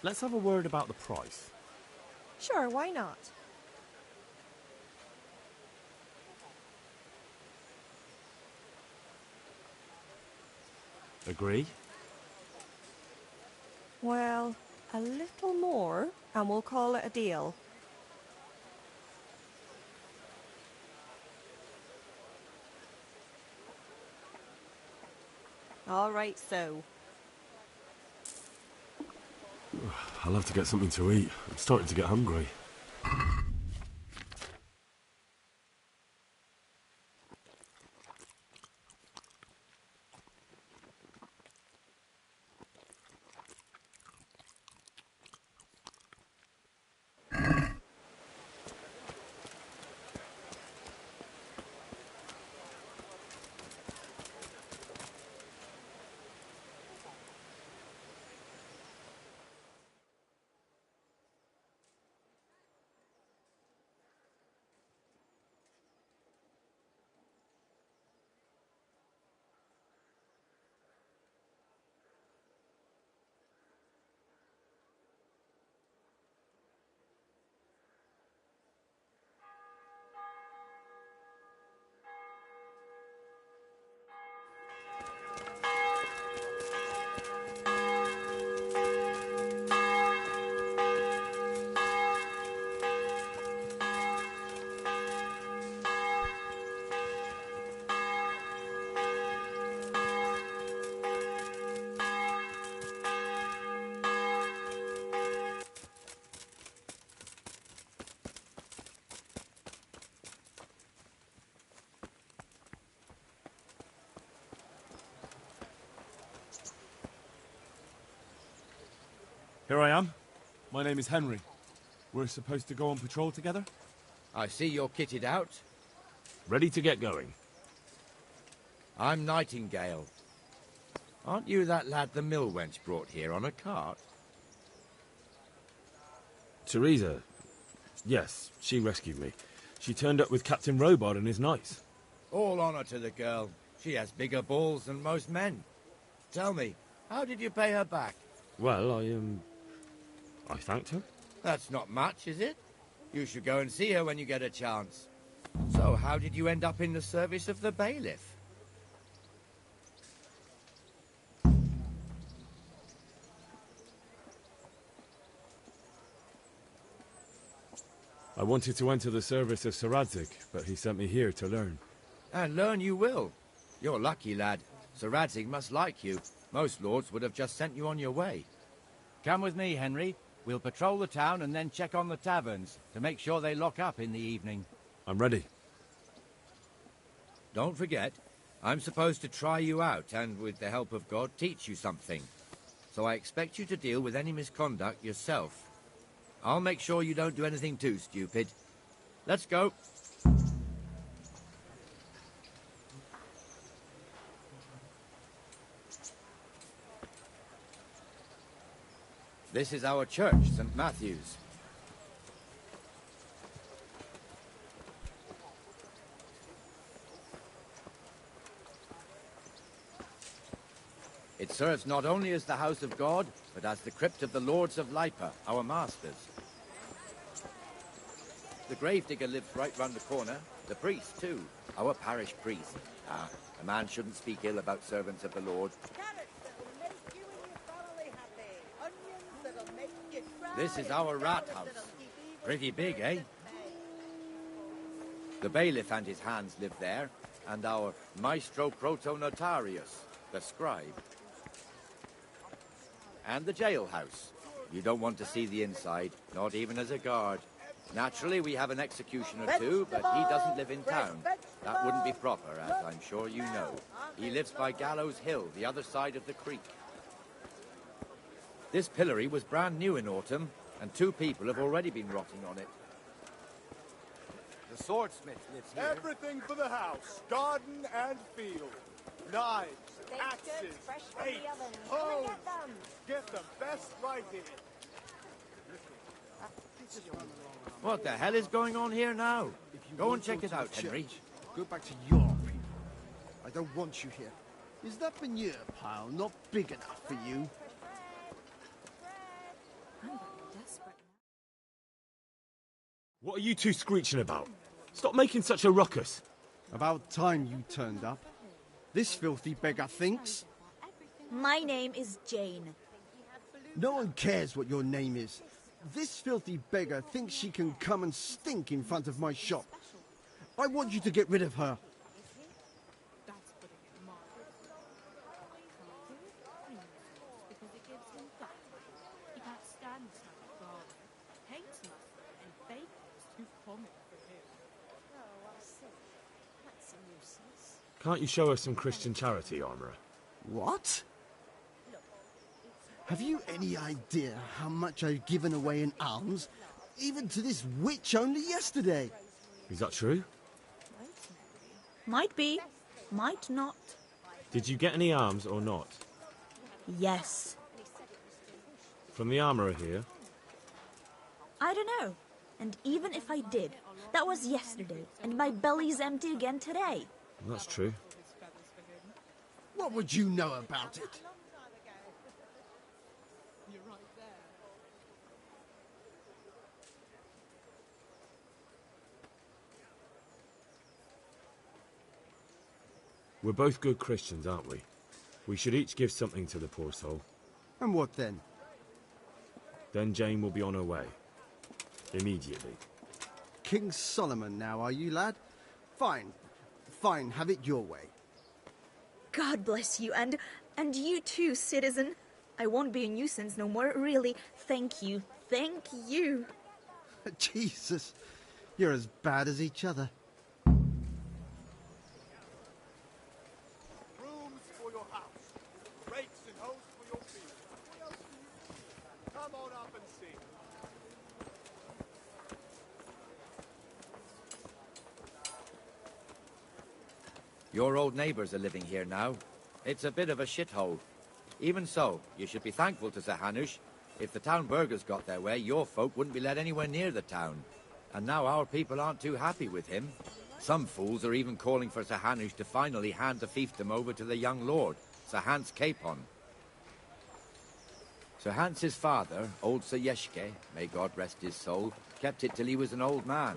let's have a word about the price. Sure, why not? Agree? Well, a little more, and we'll call it a deal. All right, so. I'll have to get something to eat. I'm starting to get hungry. Here I am. My name is Henry. We're supposed to go on patrol together? I see you're kitted out. Ready to get going. I'm Nightingale. Aren't you that lad the mill wench brought here on a cart? Teresa. Yes, she rescued me. She turned up with Captain Robard and his knights. All honor to the girl. She has bigger balls than most men. Tell me, how did you pay her back? Well, I thanked her. That's not much, is it? You should go and see her when you get a chance. So, how did you end up in the service of the bailiff? I wanted to enter the service of Sir Radzig, but he sent me here to learn. And learn you will. You're lucky, lad. Sir Radzig must like you. Most lords would have just sent you on your way. Come with me, Henry. We'll patrol the town and then check on the taverns to make sure they lock up in the evening. I'm ready. Don't forget, I'm supposed to try you out and, with the help of God, teach you something. So I expect you to deal with any misconduct yourself. I'll make sure you don't do anything too stupid. Let's go. This is our church, St. Matthew's. It serves not only as the house of God, but as the crypt of the lords of Lipa, our masters. The gravedigger lives right round the corner. The priest, too. Our parish priest. Ah, a man shouldn't speak ill about servants of the Lord. This is our rat house. Pretty big, eh? The bailiff and his hands live there, and our maestro proto-notarius, the scribe. And the jailhouse. You don't want to see the inside, not even as a guard. Naturally, we have an executioner too, but he doesn't live in town. That wouldn't be proper, as I'm sure you know. He lives by Gallows Hill, the other side of the creek. This pillory was brand new in autumn, and 2 people have already been rotting on it. The swordsmith lives here. Everything for the house, garden and field. Knives, axes, spades, hoes. Get the best right here. What the hell is going on here now? Go and check it out, Henry. Go back to your people. I don't want you here. Is that manure pile not big enough for you? What are you two screeching about? Stop making such a ruckus. About time you turned up. This filthy beggar thinks. My name is Jane. No one cares what your name is. This filthy beggar thinks she can come and stink in front of my shop. I want you to get rid of her. Can't you show us some Christian charity, Armourer? What? Have you any idea how much I've given away in alms? Even to this witch only yesterday. Is that true? Might be, might not. Did you get any alms or not? Yes. From the Armourer here? I don't know. And even if I did, that was yesterday, and my belly's empty again today. That's true. What would you know about it? We're both good Christians, aren't we? We should each give something to the poor soul. And what then? Then Jane will be on her way. Immediately. King Solomon now, are you, lad? Fine. Fine, have it your way. God bless you, and you too, citizen. I won't be a nuisance no more, really. Thank you. Thank you. Jesus, you're as bad as each other. Brooms for your house. Rakes and hoes for your field. What else do you need? Come on up and see. Your old neighbours are living here now. It's a bit of a shithole. Even so, you should be thankful to Sir Hanush. If the town burghers got their way, your folk wouldn't be let anywhere near the town. And now our people aren't too happy with him. Some fools are even calling for Sir Hanush to finally hand the fiefdom over to the young lord, Sir Hans Capon. Sir Hans's father, old Sir Yeshke, may God rest his soul, kept it till he was an old man.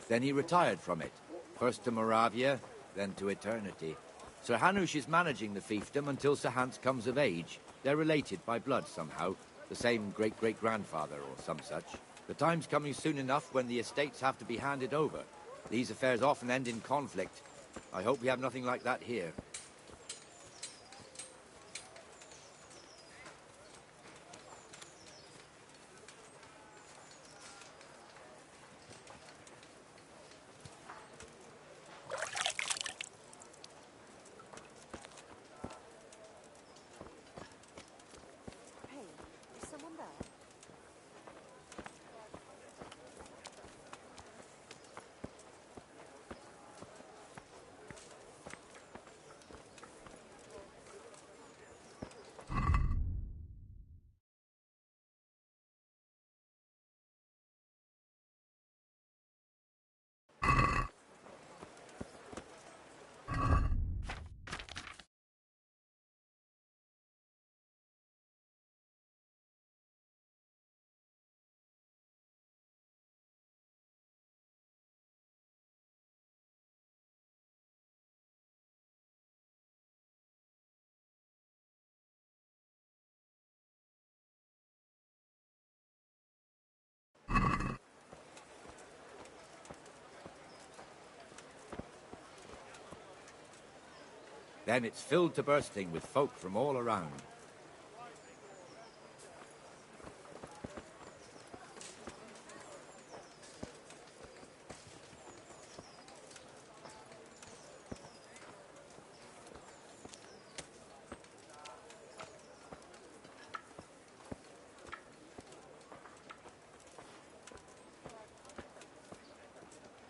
Then he retired from it, first to Moravia, then to eternity. Sir Hanush is managing the fiefdom until Sir Hans comes of age. They're related by blood somehow, the same great-great-grandfather or some such. The time's coming soon enough when the estates have to be handed over. These affairs often end in conflict. I hope we have nothing like that here. Hey, is someone there? Then it's filled to bursting with folk from all around.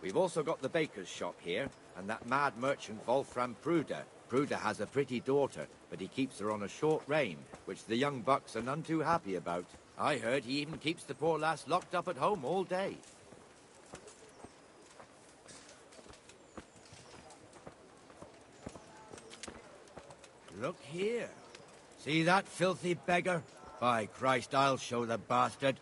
We've also got the baker's shop here, and that mad merchant Wolfram Pruder. Pruder has a pretty daughter, but he keeps her on a short rein, which the young bucks are none too happy about. I heard he even keeps the poor lass locked up at home all day. Look here. See that filthy beggar? By Christ, I'll show the bastard.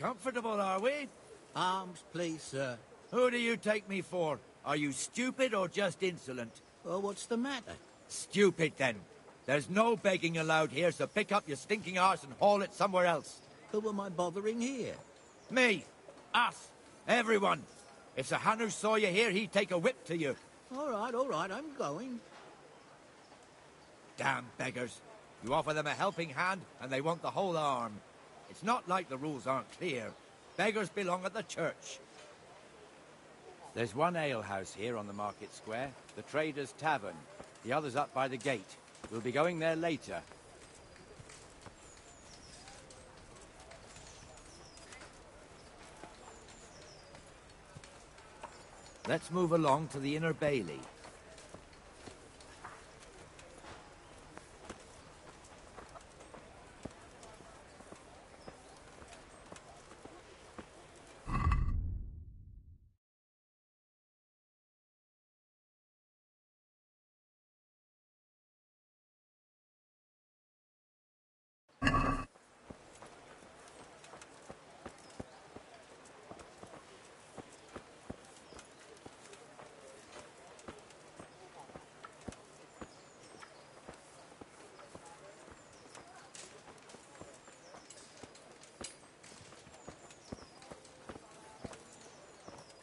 Comfortable, are we? Arms, please, sir. Who do you take me for? Are you stupid or just insolent? Well, what's the matter? Stupid, then. There's no begging allowed here, so pick up your stinking arse and haul it somewhere else. Who am I bothering here? Me. Us. Everyone. If Sir Hanush saw you here, he'd take a whip to you. All right, I'm going. Damn beggars. You offer them a helping hand, and they want the whole arm. It's not like the rules aren't clear. Beggars belong at the church. There's one alehouse here on the market square, the Trader's Tavern. The other's up by the gate. We'll be going there later. Let's move along to the Inner Bailey.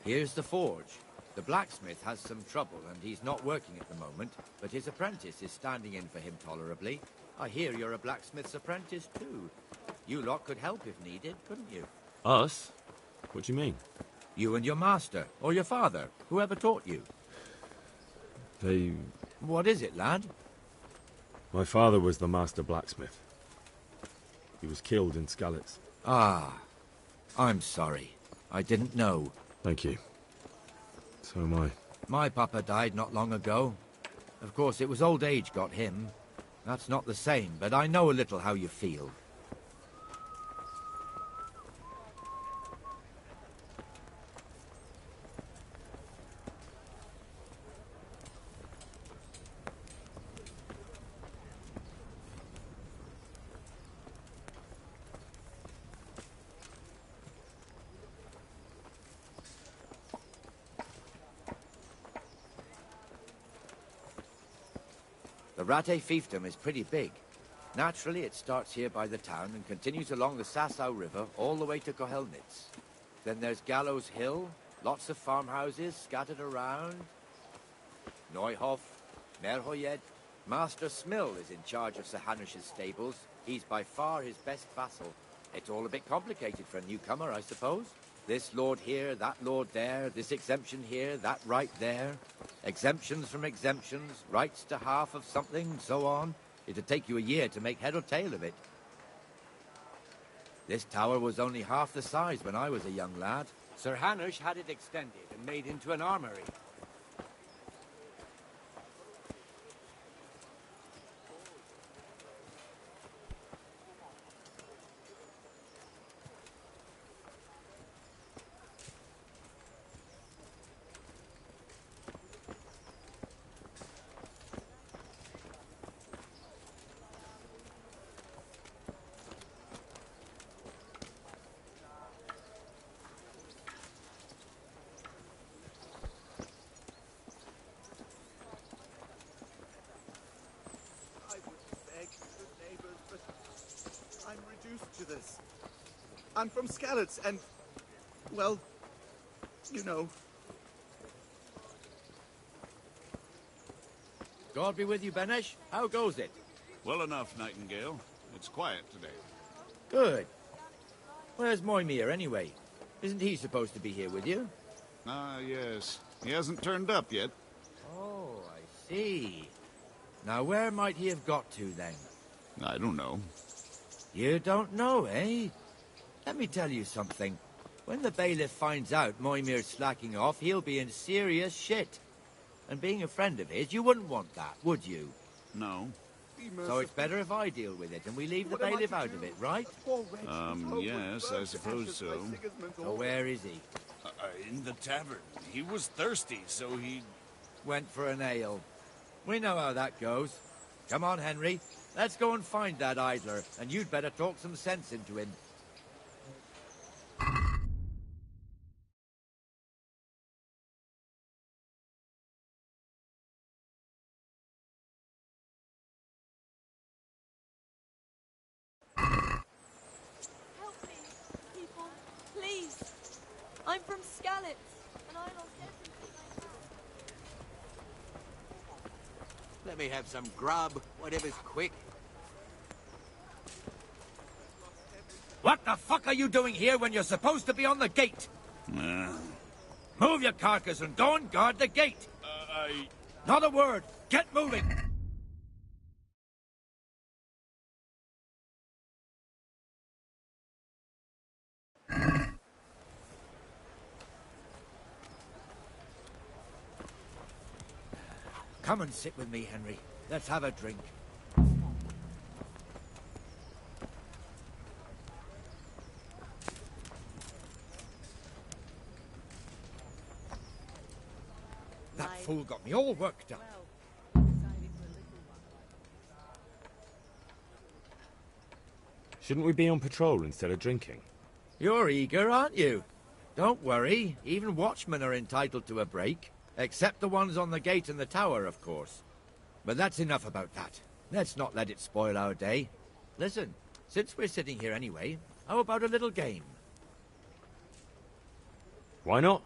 Here's the forge. The blacksmith has some trouble and he's not working at the moment, but his apprentice is standing in for him tolerably. I hear you're a blacksmith's apprentice too. You lot could help if needed, couldn't you? Us? What do you mean? You and your master, or your father, whoever taught you. They... What is it, lad? My father was the master blacksmith. He was killed in Skalitz. Ah, I'm sorry. I didn't know. Thank you. So am I. My papa died not long ago. Of course, it was old age got him. That's not the same, but I know a little how you feel. The Rate fiefdom is pretty big. Naturally, it starts here by the town and continues along the Sasau River all the way to Kohelnitz. Then there's Gallows Hill, lots of farmhouses scattered around. Neuhof, Merhoyed. Master Smill is in charge of Sir Hanush's stables. He's by far his best vassal. It's all a bit complicated for a newcomer, I suppose. This lord here, that lord there, this exemption here, that right there. Exemptions from exemptions, rights to half of something, so on. It'd take you a year to make head or tail of it. This tower was only half the size when I was a young lad. Sir Hanush had it extended and made into an armory. To this. I'm from Skalitz, and, well, you know. God be with you, Benesh. How goes it? Well enough, Nightingale. It's quiet today. Good. Where's Moimir, anyway? Isn't he supposed to be here with you? Ah, yes. He hasn't turned up yet. Oh, I see. Now, where might he have got to, then? I don't know. You don't know, eh? Let me tell you something. When the bailiff finds out Moimir's slacking off, he'll be in serious shit. And being a friend of his, you wouldn't want that, would you? No. So it's better if I deal with it and we leave the bailiff out of it, right? Yes, I suppose so. So where is he? In the tavern. He was thirsty, so he... Went for an ale. We know how that goes. Come on, Henry. Let's go and find that idler, and you'd better talk some sense into him. I'm from Skalitz, and I lost everything I had. Let me have some grub, whatever's quick. What the fuck are you doing here when you're supposed to be on the gate? Move your carcass and go and guard the gate. Not a word. Get moving. Come and sit with me, Henry. Let's have a drink. That fool got me all worked up. Shouldn't we be on patrol instead of drinking? You're eager, aren't you? Don't worry. Even watchmen are entitled to a break. Except the ones on the gate and the tower, of course. But that's enough about that. Let's not let it spoil our day. Listen, since we're sitting here anyway, how about a little game? Why not?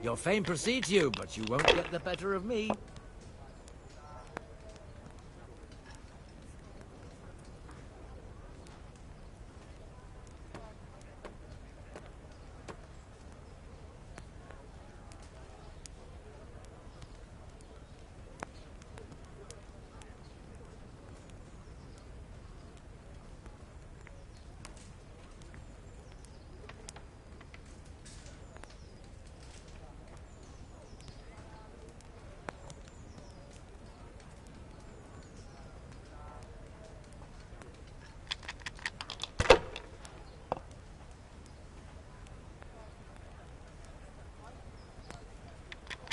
Your fame precedes you, but you won't get the better of me.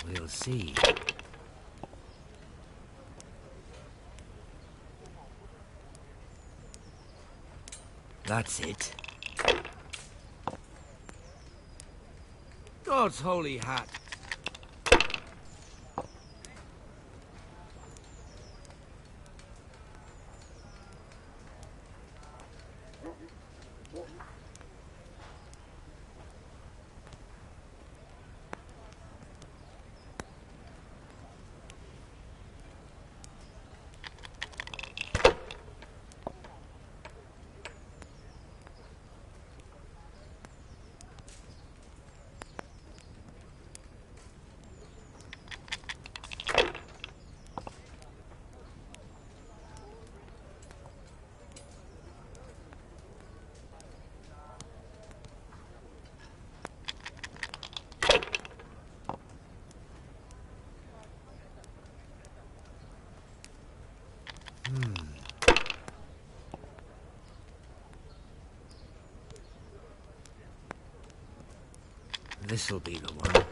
We'll see. That's it. God's holy hat. This'll be the one.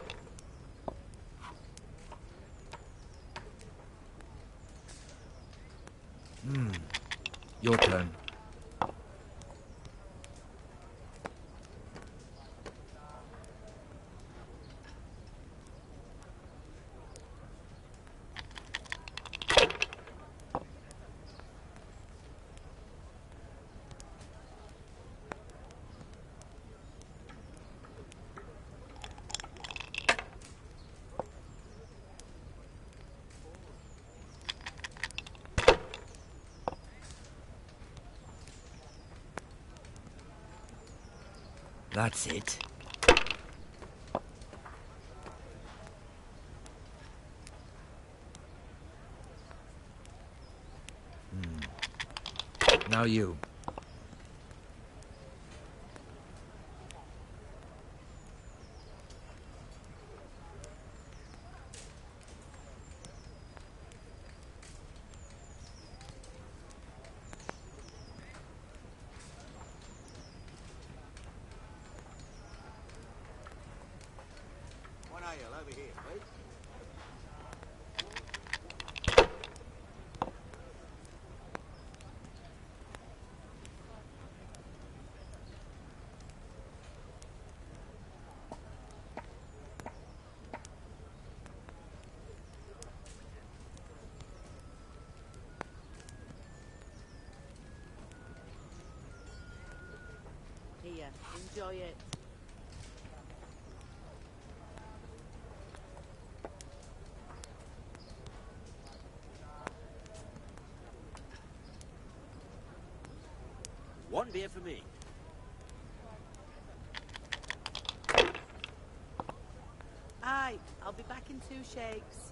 Your turn. That's it. Now you. Over here, please. beer. Enjoy it. One beer for me. Aye, I'll be back in 2 shakes.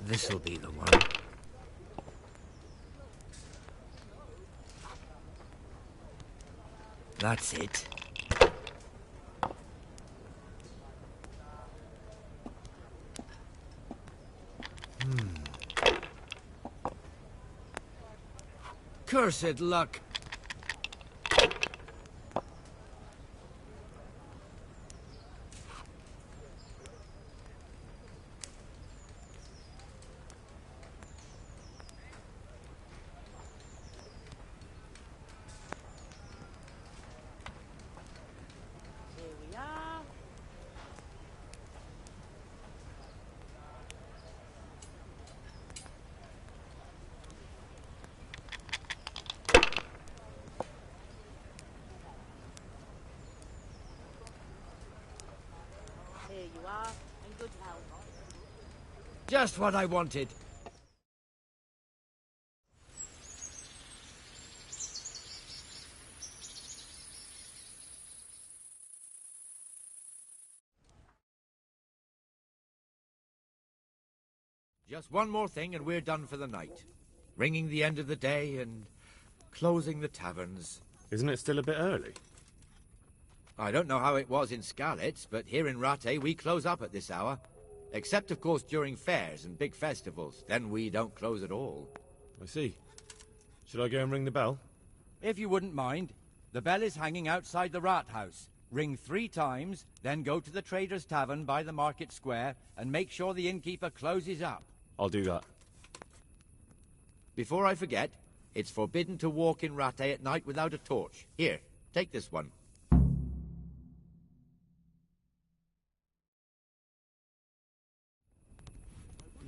This'll be the one. That's it. Cursed luck. Here we are. Here you are, in good health. Just what I wanted. Just one more thing and we're done for the night. Ringing the end of the day and closing the taverns. Isn't it still a bit early? I don't know how it was in Skalitz, but here in Rattay we close up at this hour. Except, of course, during fairs and big festivals. Then we don't close at all. I see. Should I go and ring the bell? If you wouldn't mind, the bell is hanging outside the rat house. Ring 3 times, then go to the Trader's Tavern by the market square and make sure the innkeeper closes up. I'll do that. Before I forget, it's forbidden to walk in Rattay at night without a torch. Here, take this one.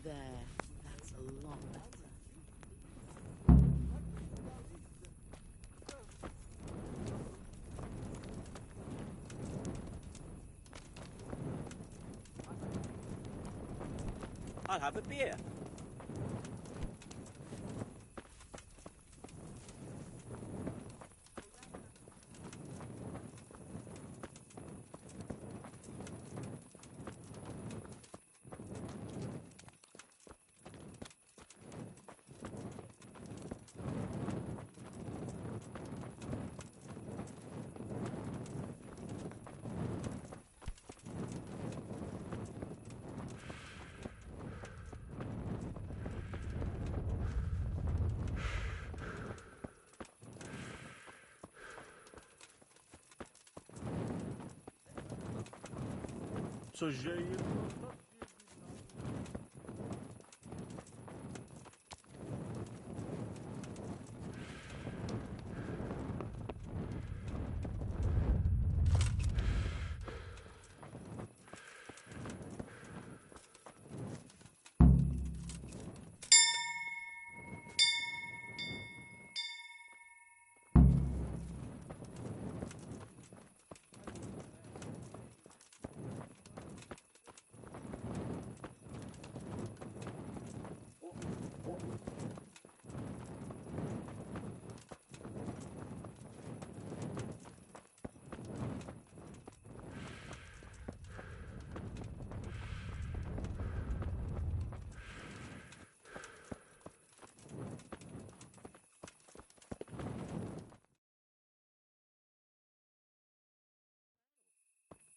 There, that's a lot better. I'll have a beer. Co dzieje?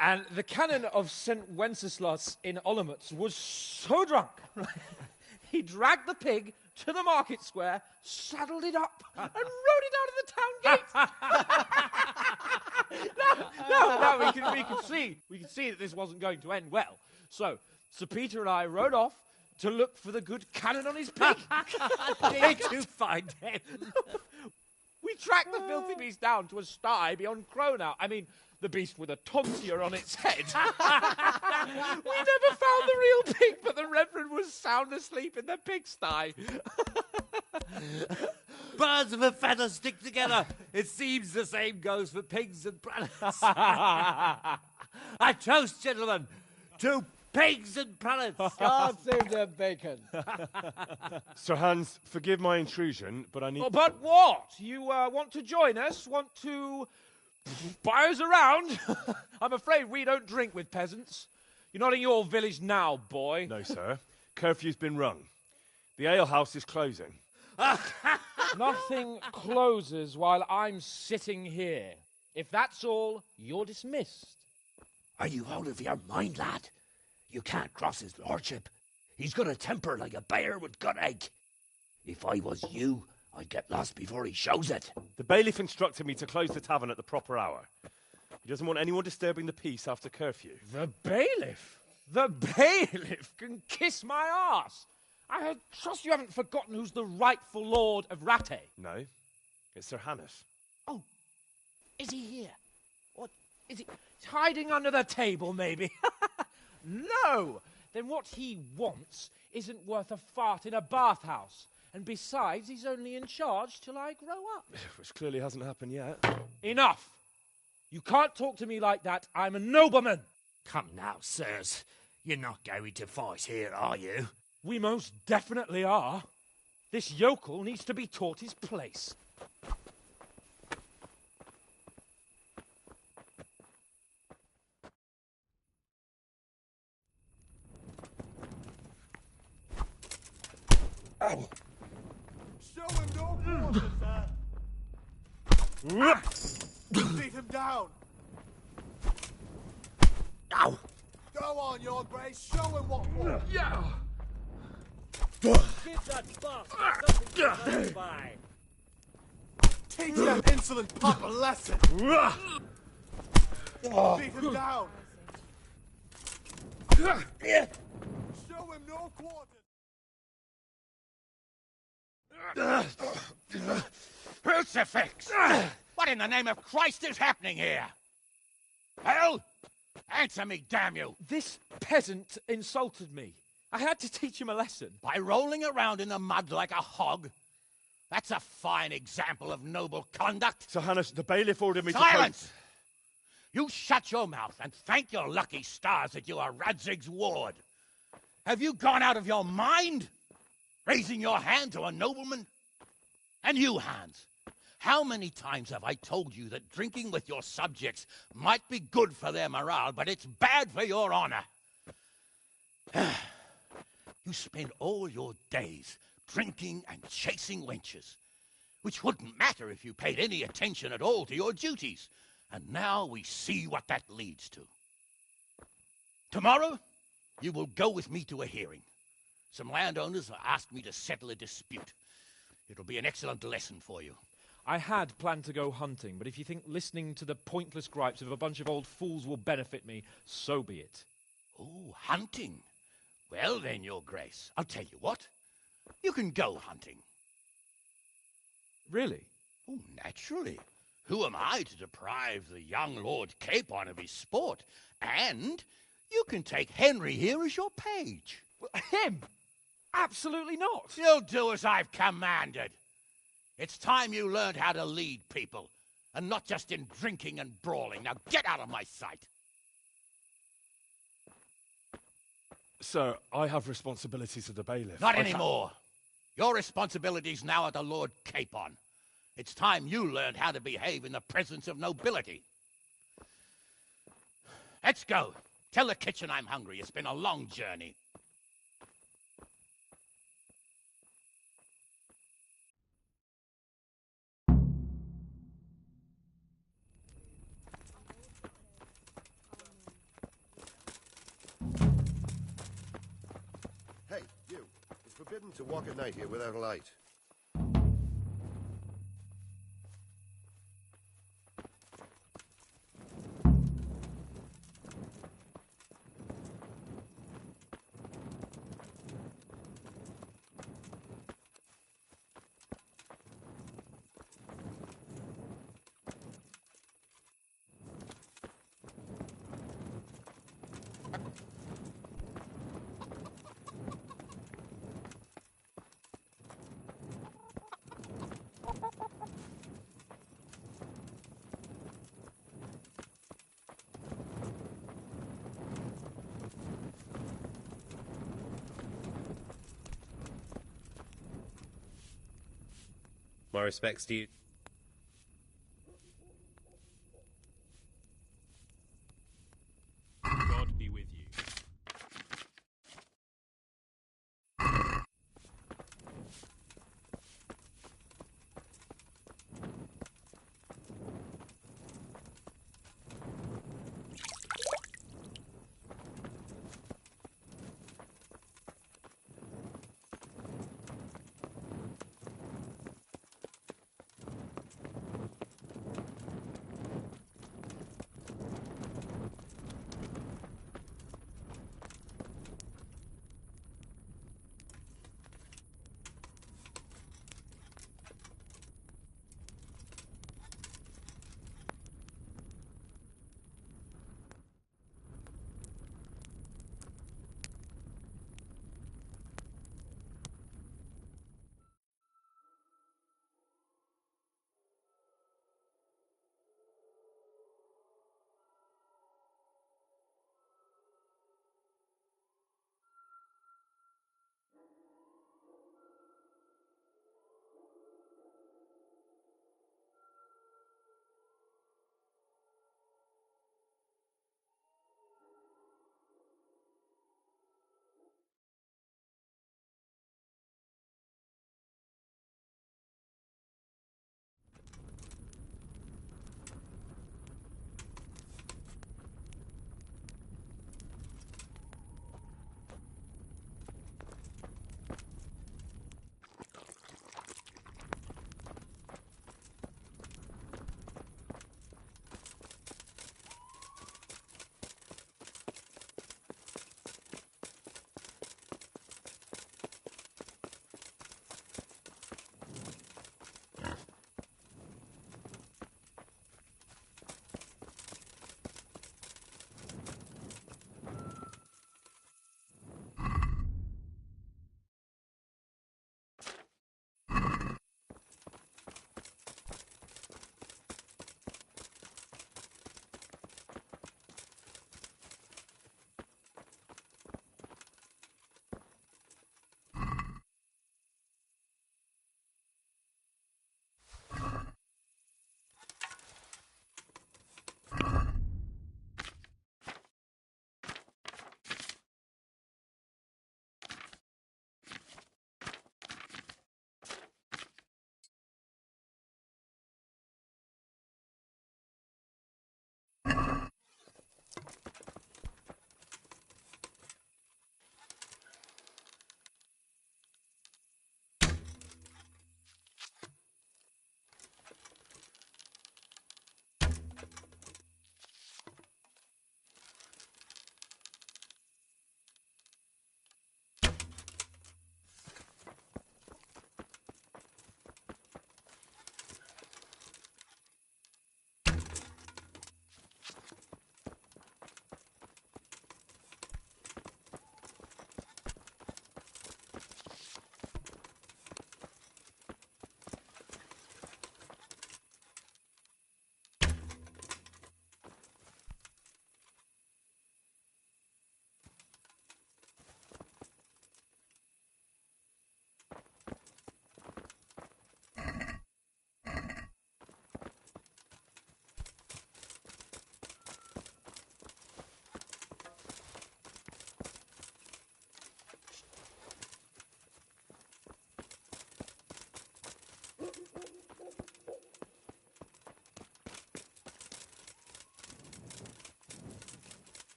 And the canon of St. Wenceslas in Olomouc was so drunk, he dragged the pig to the market square, saddled it up, and rode it out of the town gate. No, we can see that this wasn't going to end well. So, Sir Peter and I rode off to look for the good canon on his pig. Did you find him? We tracked the filthy beast down to a sty beyond Cronau. I mean, The beast with a tonsure on its head. We never found the real pig, but the Reverend was sound asleep in the pigsty. Birds of a feather stick together. It seems the same goes for pigs and prelates. I toast, gentlemen, to pigs and prelates. God save the bacon. Sir Hans, forgive my intrusion, but I need... Oh, but what? You want to join us? Want to buy us around? I'm afraid we don't drink with peasants. You're not in your village now, boy. No, sir. Curfew's been rung. The alehouse is closing. Nothing closes while I'm sitting here. If that's all, you're dismissed. Are you out of your mind, lad? You can't cross his lordship. He's got a temper like a bear with gut ache. If I was you, I'd get lost before he shows it. The bailiff instructed me to close the tavern at the proper hour. He doesn't want anyone disturbing the peace after curfew. The bailiff? The bailiff can kiss my arse. I trust you haven't forgotten who's the rightful lord of Rattay. No, it's Sir Hannes. Oh, is he here? What, is he hiding under the table, maybe? No! Then what he wants isn't worth a fart in a bathhouse. And besides, he's only in charge till I grow up. Which clearly hasn't happened yet. Enough! You can't talk to me like that. I'm a nobleman. Come now, sirs. You're not going to fight here, are you? We most definitely are. This yokel needs to be taught his place. Ow. Show him no quarter, sir. Beat him down. Ow. Go on, your grace. Show him what for. Yeah. Give that bastard something to live by. Teach that insolent pup a lesson. Beat him down. Show him no quarter. Crucifix! What in the name of Christ is happening here? Hell? Answer me, damn you! This peasant insulted me. I had to teach him a lesson. By rolling around in the mud like a hog? That's a fine example of noble conduct. Sir Hannes, the bailiff ordered me Silence! You shut your mouth and thank your lucky stars that you are Radzig's ward. Have you gone out of your mind? Raising your hand to a nobleman? And you, Hans, how many times have I told you that drinking with your subjects might be good for their morale, but it's bad for your honor? You spend all your days drinking and chasing wenches, which wouldn't matter if you paid any attention at all to your duties. And now we see what that leads to. Tomorrow, you will go with me to a hearing. Some landowners have asked me to settle a dispute. It'll be an excellent lesson for you. I had planned to go hunting, but if you think listening to the pointless gripes of a bunch of old fools will benefit me, so be it. Oh, hunting. Well then, your grace, I'll tell you what. You can go hunting. Really? Oh, naturally. Who am I to deprive the young Lord Capon of his sport? And you can take Henry here as your page. Him? Absolutely not. You'll do as I've commanded. It's time you learned how to lead people, and not just in drinking and brawling. Now get out of my sight. Sir, I have responsibilities as the bailiff. Not anymore. Your responsibilities now are the Lord Capon. It's time you learned how to behave in the presence of nobility. Let's go. Tell the kitchen I'm hungry. It's been a long journey. Hey, you. It's forbidden to walk at night here without a light. My respects to you. God be with you.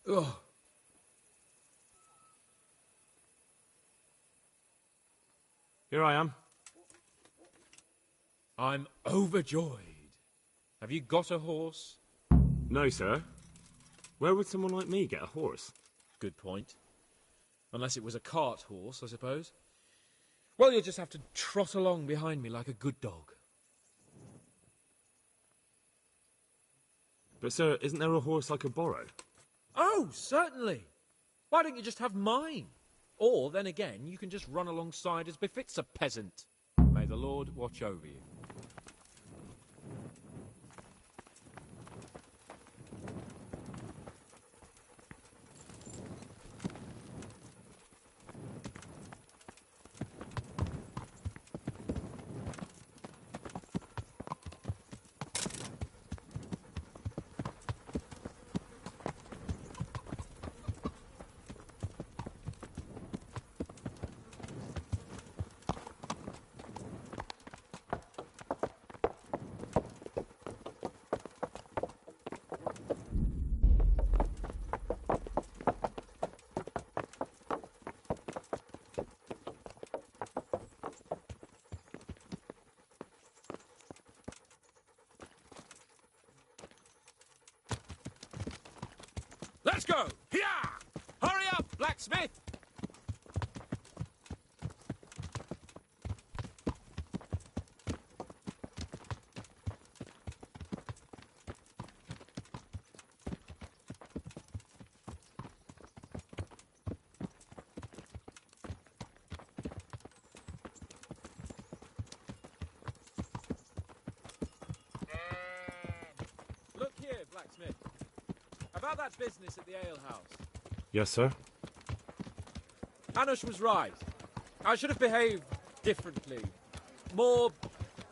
Oh. Here I am. I'm overjoyed. Have you got a horse? No, sir. Where would someone like me get a horse? Good point. Unless it was a cart horse, I suppose. Well, you'll just have to trot along behind me like a good dog. But, sir, isn't there a horse I could borrow? Oh, certainly. Why don't you just have mine? Or, then again, you can just run alongside as befits a peasant. May the Lord watch over you. Let's go! Here! Hurry up, blacksmith! Look here, blacksmith. About that business at the alehouse. Yes, sir. Hanush was right. I should have behaved differently. More,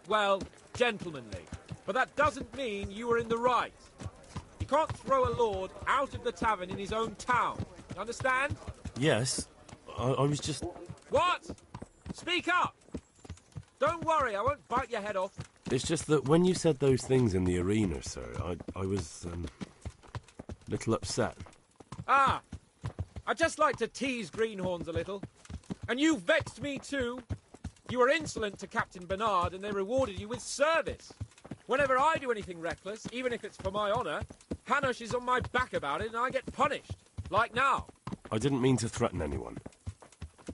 well, gentlemanly. But that doesn't mean you were in the right. You can't throw a lord out of the tavern in his own town. You understand? Yes. I was just... What? Speak up! Don't worry, I won't bite your head off. It's just that when you said those things in the arena, sir, I was, little upset. Ah! I just like to tease greenhorns a little. And you vexed me too. You were insolent to Captain Bernard and they rewarded you with service. Whenever I do anything reckless, even if it's for my honour, Hanush is on my back about it and I get punished. Like now. I didn't mean to threaten anyone.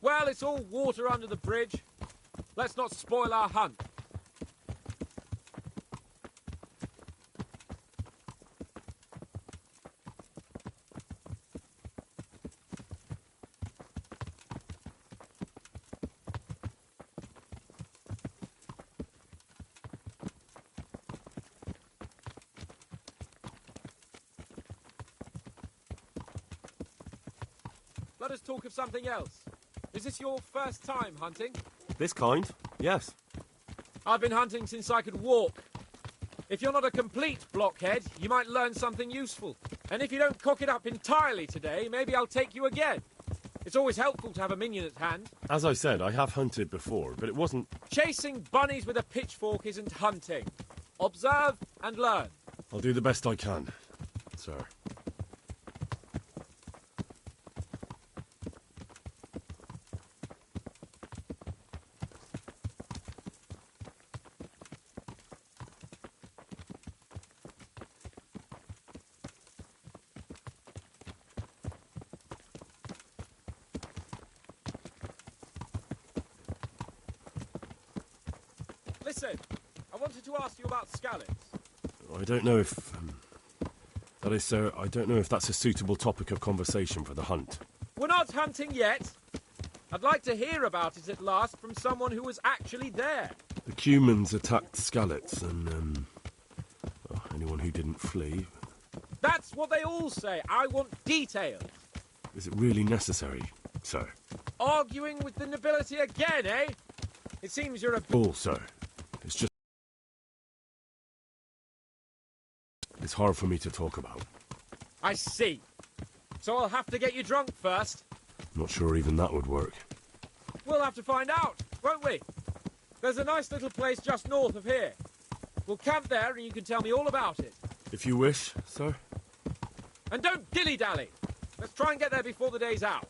Well, it's all water under the bridge. Let's not spoil our hunt. Let us talk of something else. Is this your first time hunting? This kind? Yes. I've been hunting since I could walk. If you're not a complete blockhead, you might learn something useful. And if you don't cock it up entirely today, maybe I'll take you again. It's always helpful to have a minion at hand. As I said, I have hunted before, but it wasn't... Chasing bunnies with a pitchfork isn't hunting. Observe and learn. I'll do the best I can, sir. Listen, I wanted to ask you about scallops. I don't know if... that is, sir, I don't know if that's a suitable topic of conversation for the hunt. We're not hunting yet. I'd like to hear about it at last from someone who was actually there. The Cumans attacked Skalitz and, well, anyone who didn't flee. That's what they all say. I want details. Is it really necessary, sir? Arguing with the nobility again, eh? It seems you're a... All, sir. It's just... it's hard for me to talk about. I see. So I'll have to get you drunk first. Not sure even that would work. We'll have to find out, won't we? There's a nice little place just north of here. We'll camp there and you can tell me all about it. If you wish, sir. And don't dilly-dally. Let's try and get there before the day's out.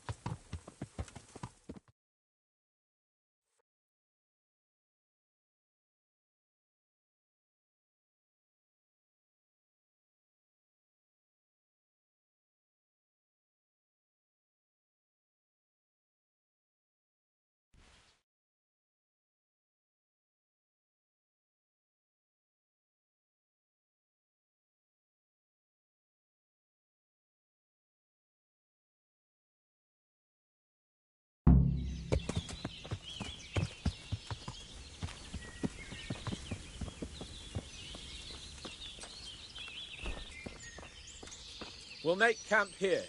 We'll make camp here.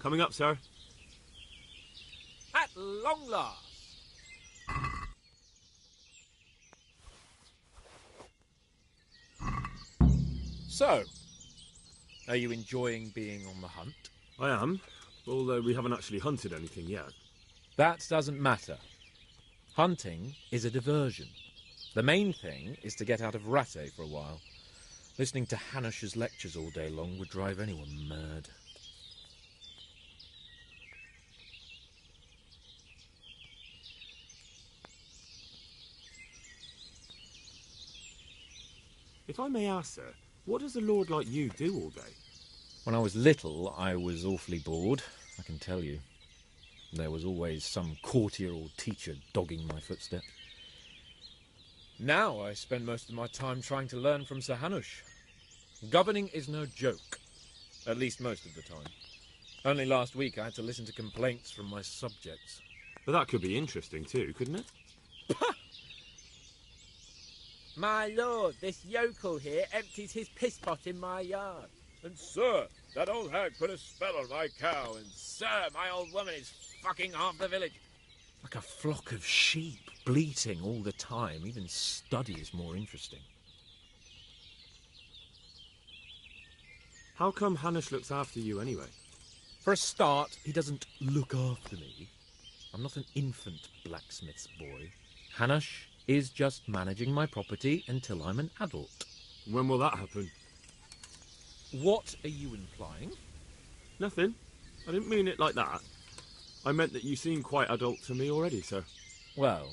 Coming up, sir. At long last. So, are you enjoying being on the hunt? I am, although we haven't actually hunted anything yet. That doesn't matter. Hunting is a diversion. The main thing is to get out of Rattay for a while. Listening to Hanush's lectures all day long would drive anyone mad. If I may ask, sir, what does a lord like you do all day? When I was little, I was awfully bored, I can tell you. There was always some courtier or teacher dogging my footsteps. Now I spend most of my time trying to learn from Sir Hanush. Governing is no joke, at least most of the time. Only last week I had to listen to complaints from my subjects. But that could be interesting too, couldn't it? My lord, this yokel here empties his piss pot in my yard. And sir, that old hag put a spell on my cow, and Sir, my old woman is fucking half the village. Like a flock of sheep, bleating all the time. Even study is more interesting. How come Hanush looks after you anyway? For a start, he doesn't look after me. I'm not an infant blacksmith's boy. Hanush is just managing my property until I'm an adult. When will that happen? What are you implying? Nothing. I didn't mean it like that. I meant that you seem quite adult to me already, sir. Well,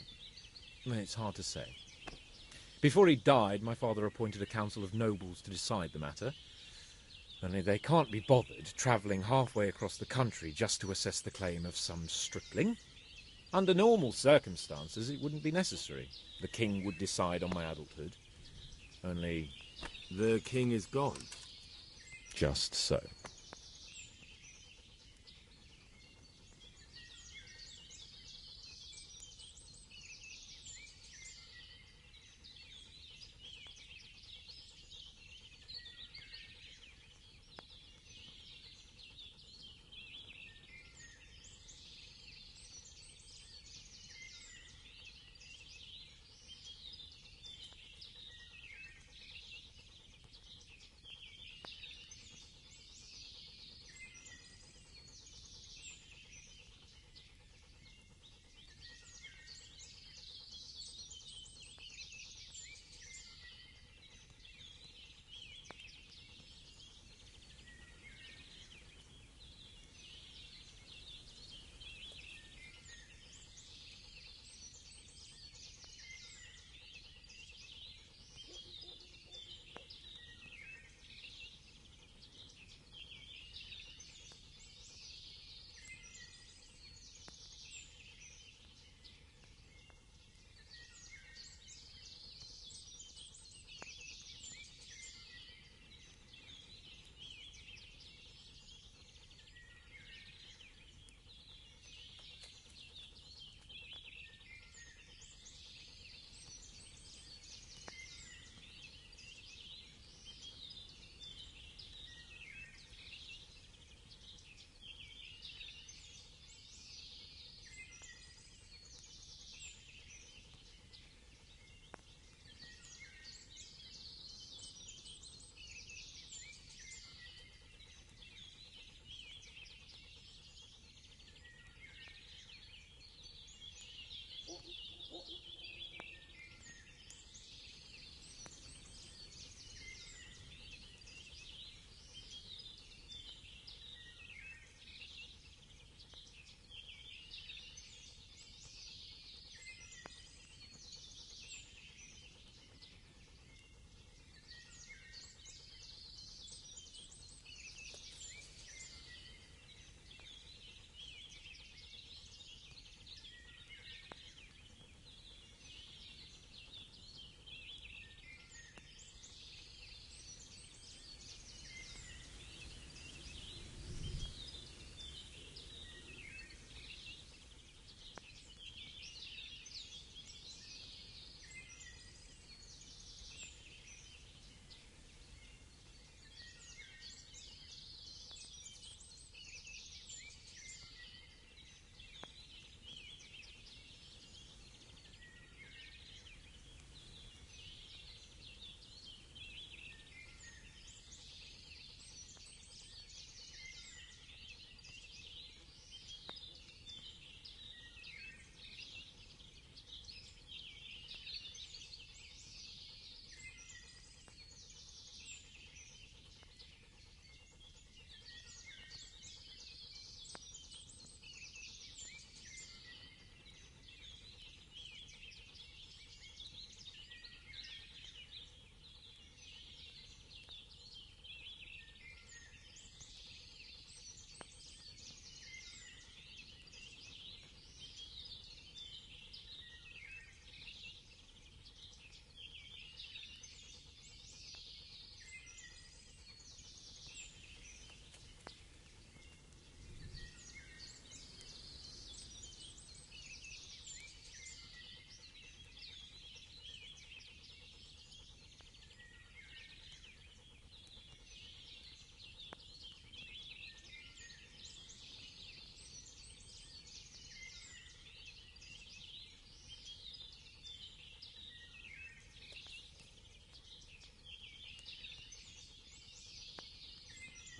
it's hard to say. Before he died, my father appointed a council of nobles to decide the matter. Only they can't be bothered travelling halfway across the country just to assess the claim of some stripling. Under normal circumstances, it wouldn't be necessary. The king would decide on my adulthood. Only... The king is gone. Just so.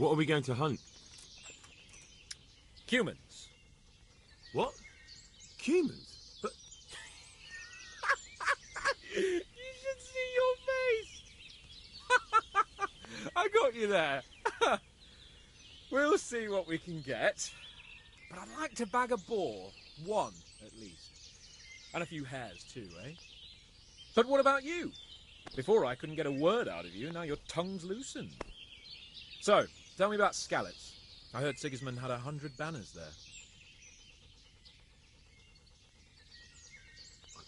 What are we going to hunt? Humans. What? Humans? But... You should see your face! I got you there. We'll see what we can get. But I'd like to bag a boar. One, at least. And a few hares, too, eh? But what about you? Before I couldn't get a word out of you, now your tongue's loosened. So, tell me about Skalitz. I heard Sigismund had 100 banners there.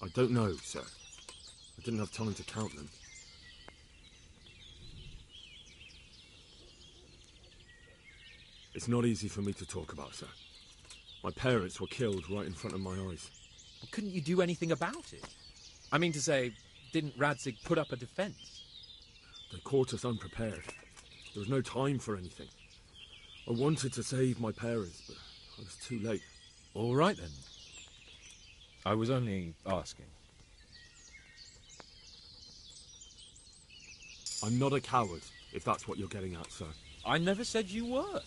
I don't know, sir. I didn't have time to count them. It's not easy for me to talk about, sir. My parents were killed right in front of my eyes. Well, couldn't you do anything about it? I mean to say, didn't Radzig put up a defence? They caught us unprepared. There was no time for anything. I wanted to save my parents, but I was too late. All right, then. I was only asking. I'm not a coward, if that's what you're getting at, sir. I never said you were.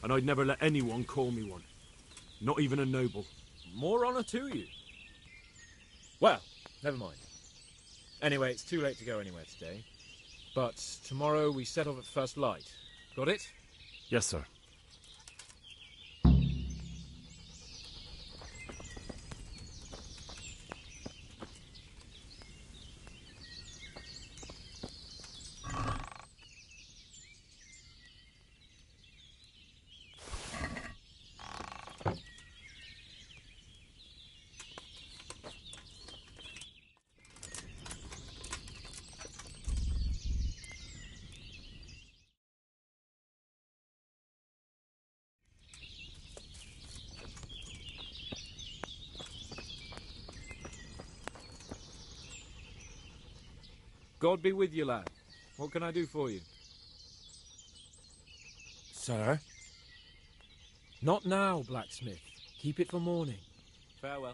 And I'd never let anyone call me one. Not even a noble. More honour to you. Well, never mind. Anyway, it's too late to go anywhere today. But tomorrow we set off at first light. Got it? Yes, sir. God be with you, lad. What can I do for you? Sir? Not now, blacksmith. Keep it for morning. Farewell.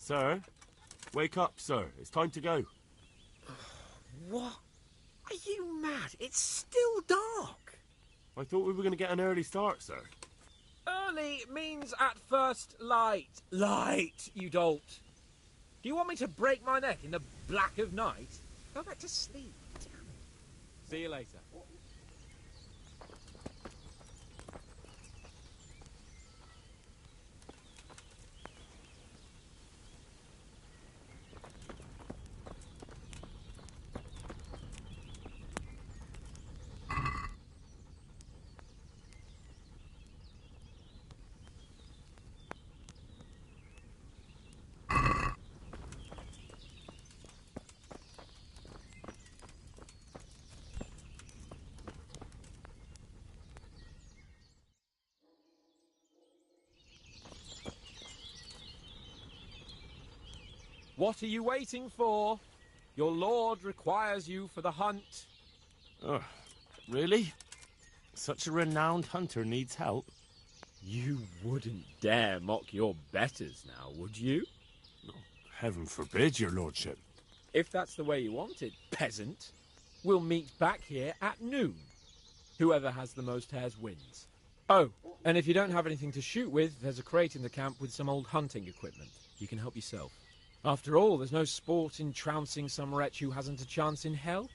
Sir? Wake up, sir. It's time to go. What? Are you mad? It's still dark. I thought we were going to get an early start, sir. Early means at first light. Light, you dolt. Do you want me to break my neck in the black of night? Go back to sleep. Damn it. See you later. What are you waiting for? Your lord requires you for the hunt. Oh, really? Such a renowned hunter needs help? You wouldn't dare mock your betters now, would you? No, heaven forbid, your lordship. If that's the way you want it, peasant, we'll meet back here at noon. Whoever has the most hares wins. Oh, and if you don't have anything to shoot with, there's a crate in the camp with some old hunting equipment. You can help yourself. After all, there's no sport in trouncing some wretch who hasn't a chance in hell.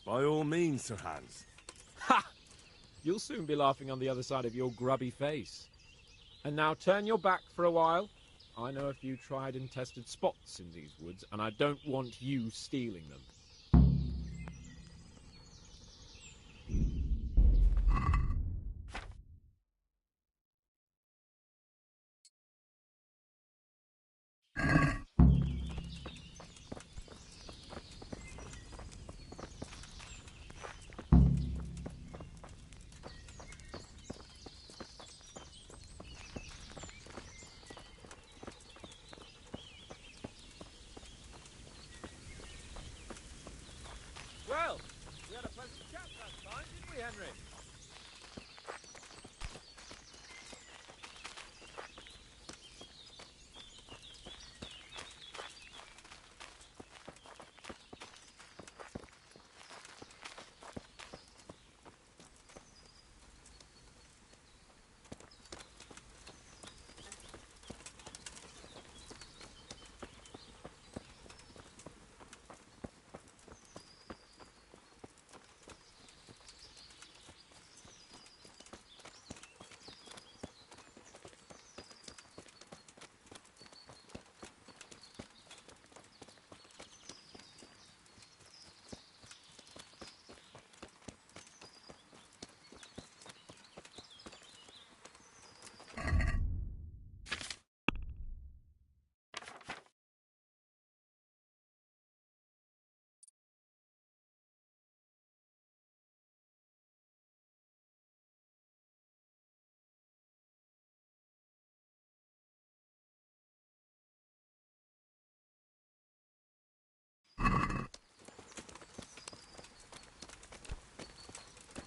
By all means, Sir Hans. Ha! You'll soon be laughing on the other side of your grubby face. And now turn your back for a while. I know a few tried and tested spots in these woods, and I don't want you stealing them. Well, we had a pleasant chat last time, didn't we, Henry?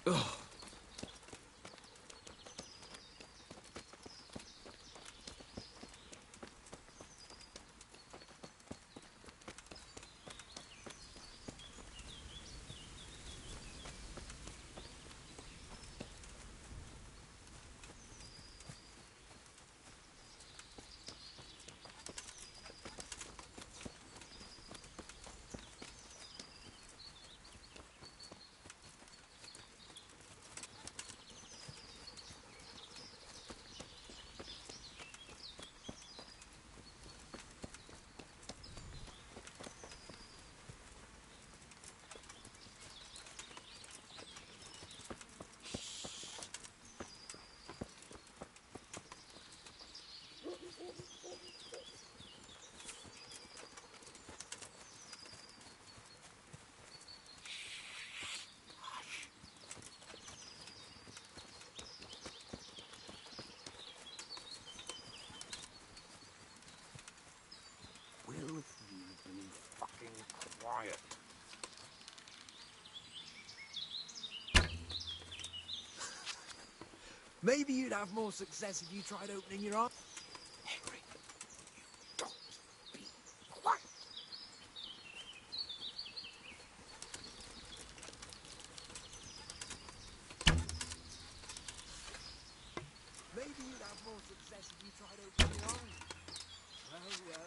Ugh. Will you be fucking quiet? Maybe you'd have more success if you tried opening your eyes. Henry, you don't be quiet. Maybe you'd have more success if you tried opening your eyes. Well.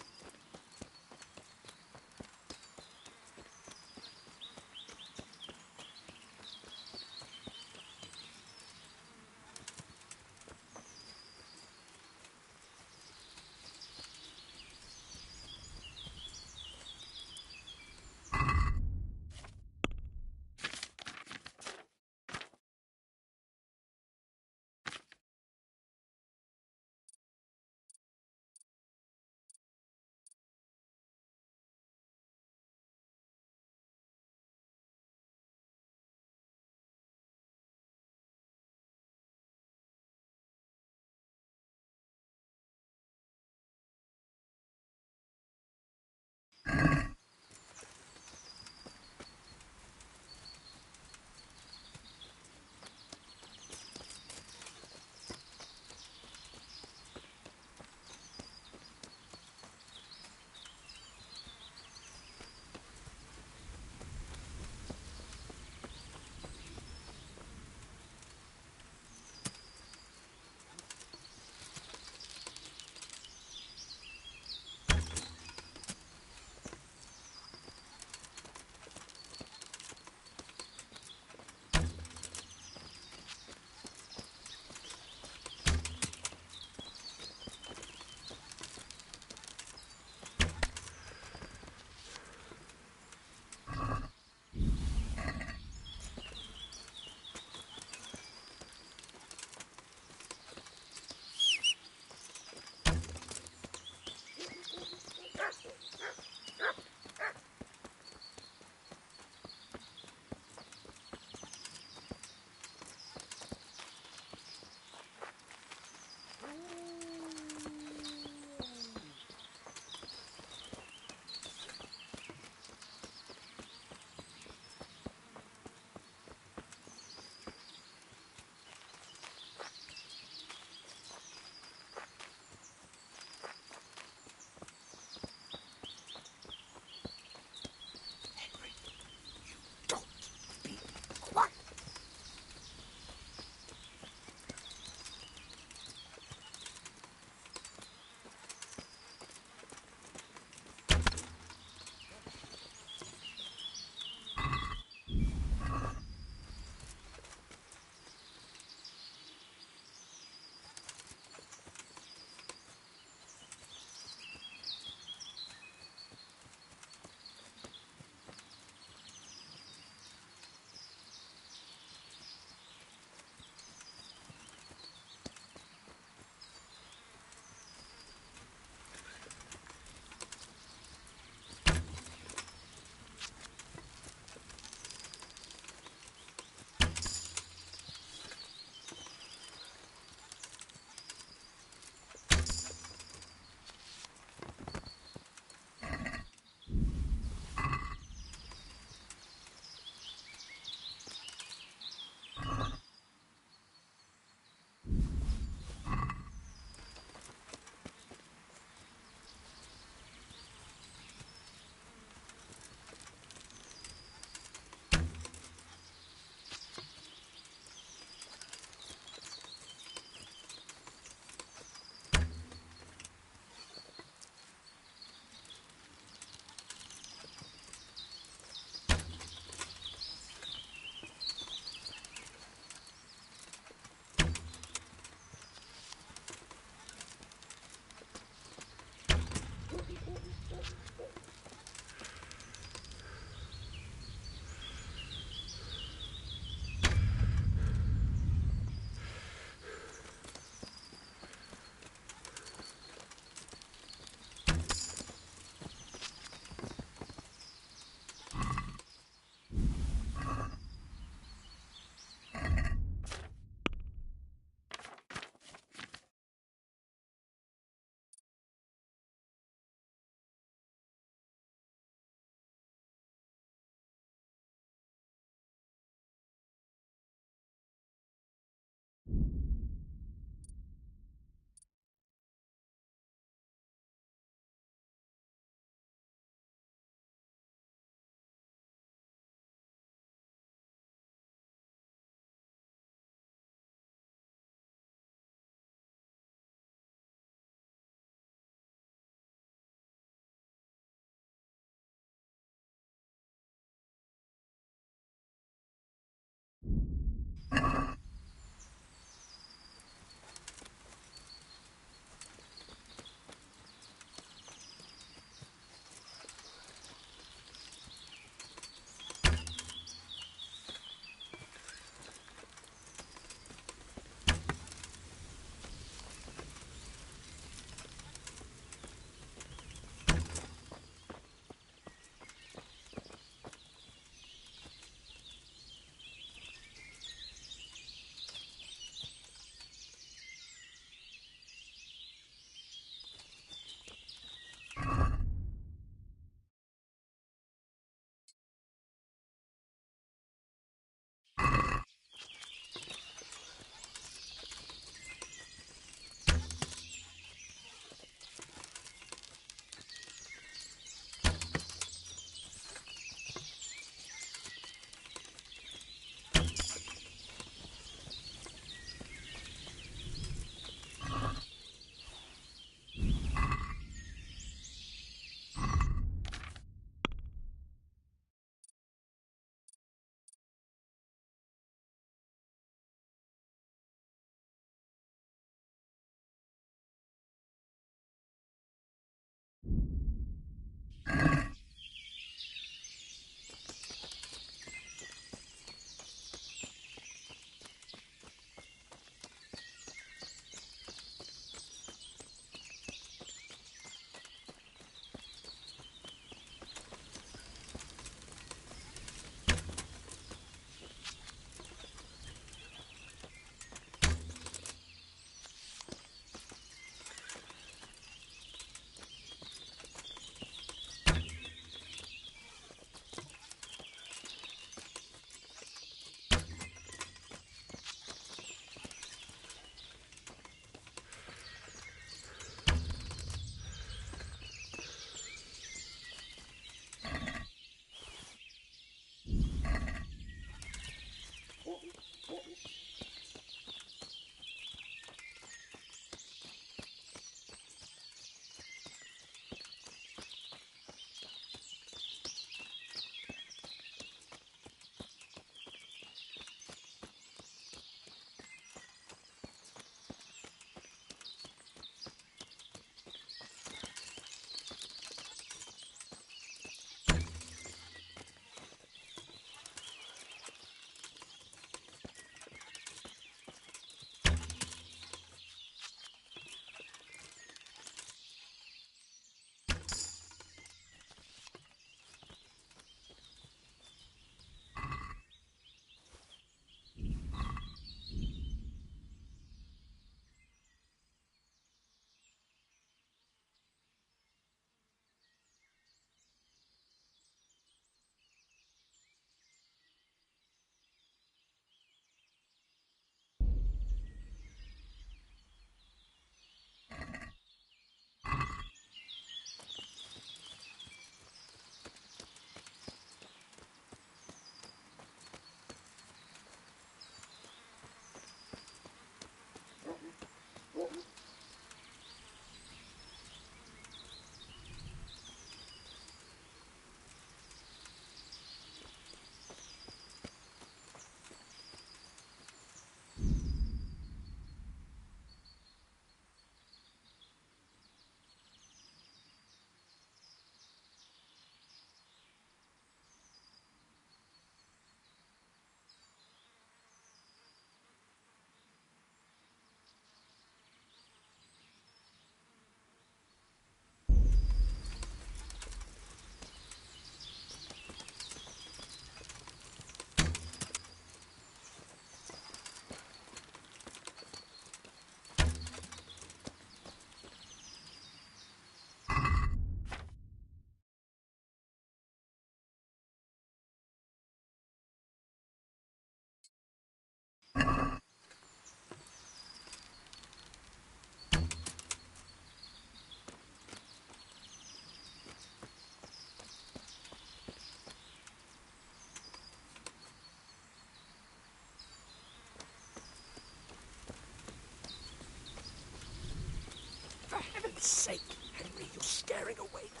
For heaven's sake, Henry, you're scaring away the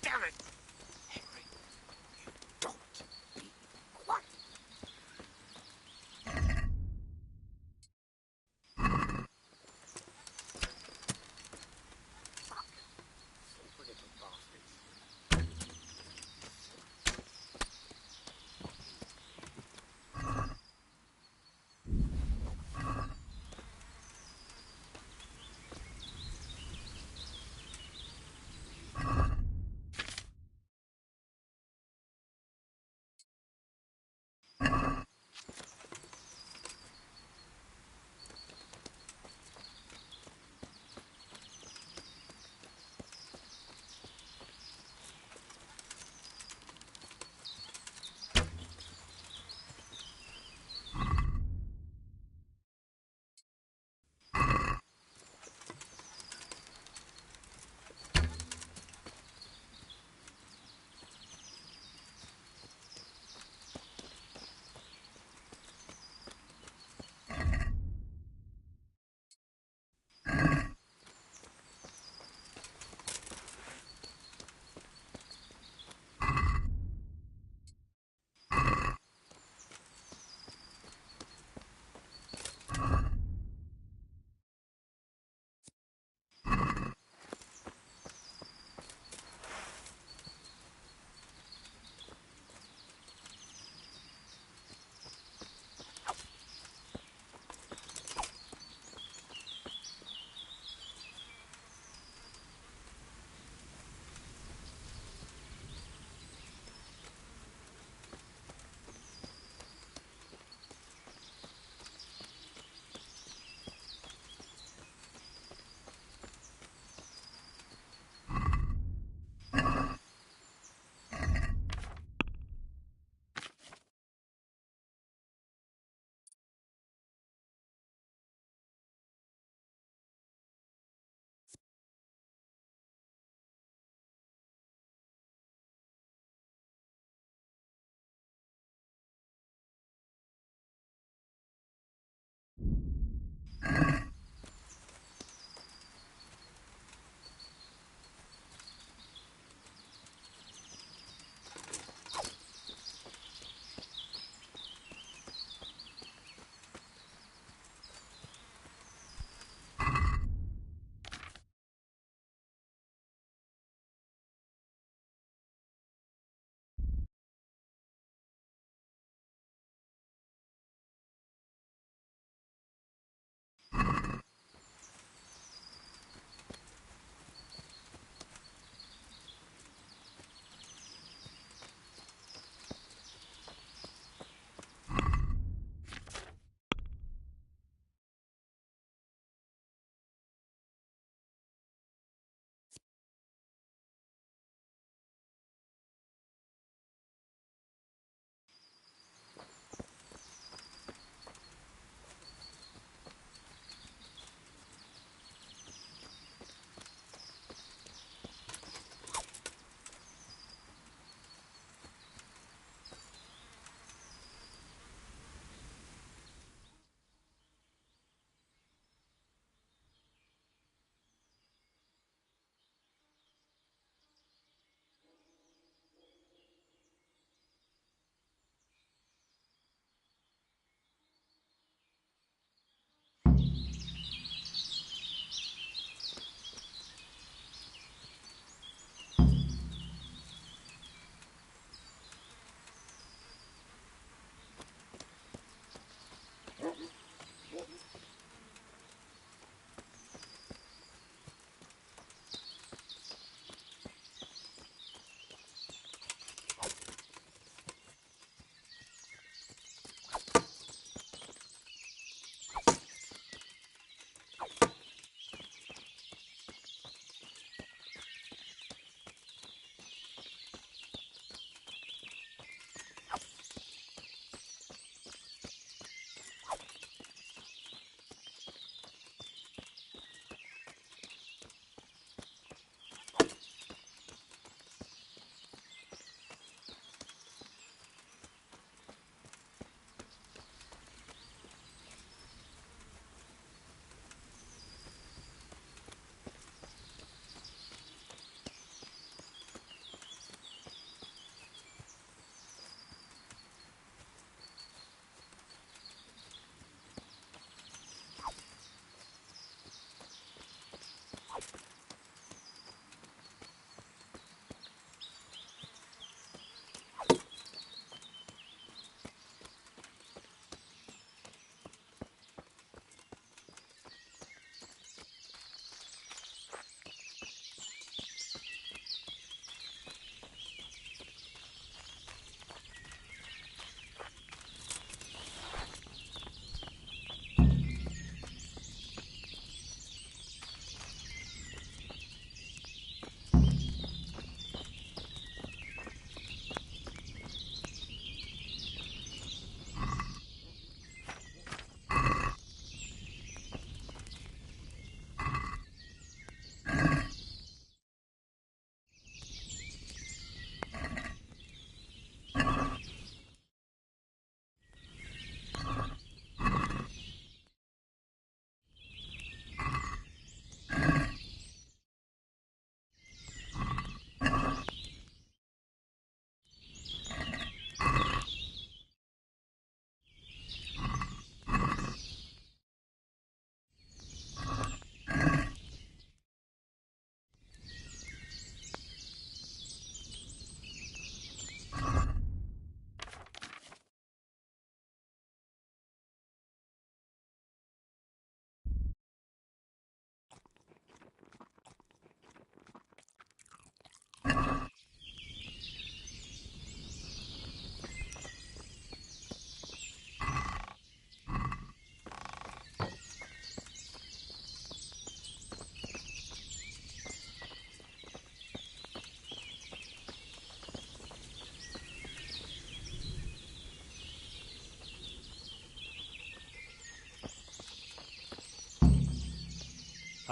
Damn it! Henry, you don't be quiet. Fuck. Silver little bastards.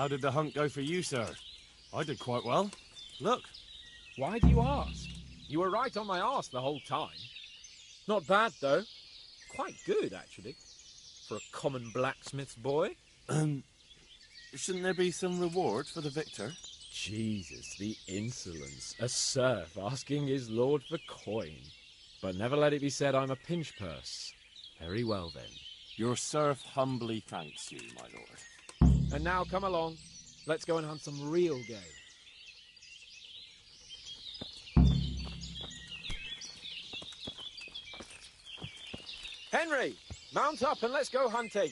How did the hunt go for you, sir? I did quite well. Look. Why do you ask? You were right on my arse the whole time. Not bad, though. Quite good, actually, for a common blacksmith's boy. Shouldn't there be some reward for the victor? Jesus, the insolence. A serf asking his lord for coin. But never let it be said I'm a pinch purse. Very well, then. Your serf humbly thanks you, my lord. And now come along. Let's go and hunt some real game. Henry, mount up and let's go hunting.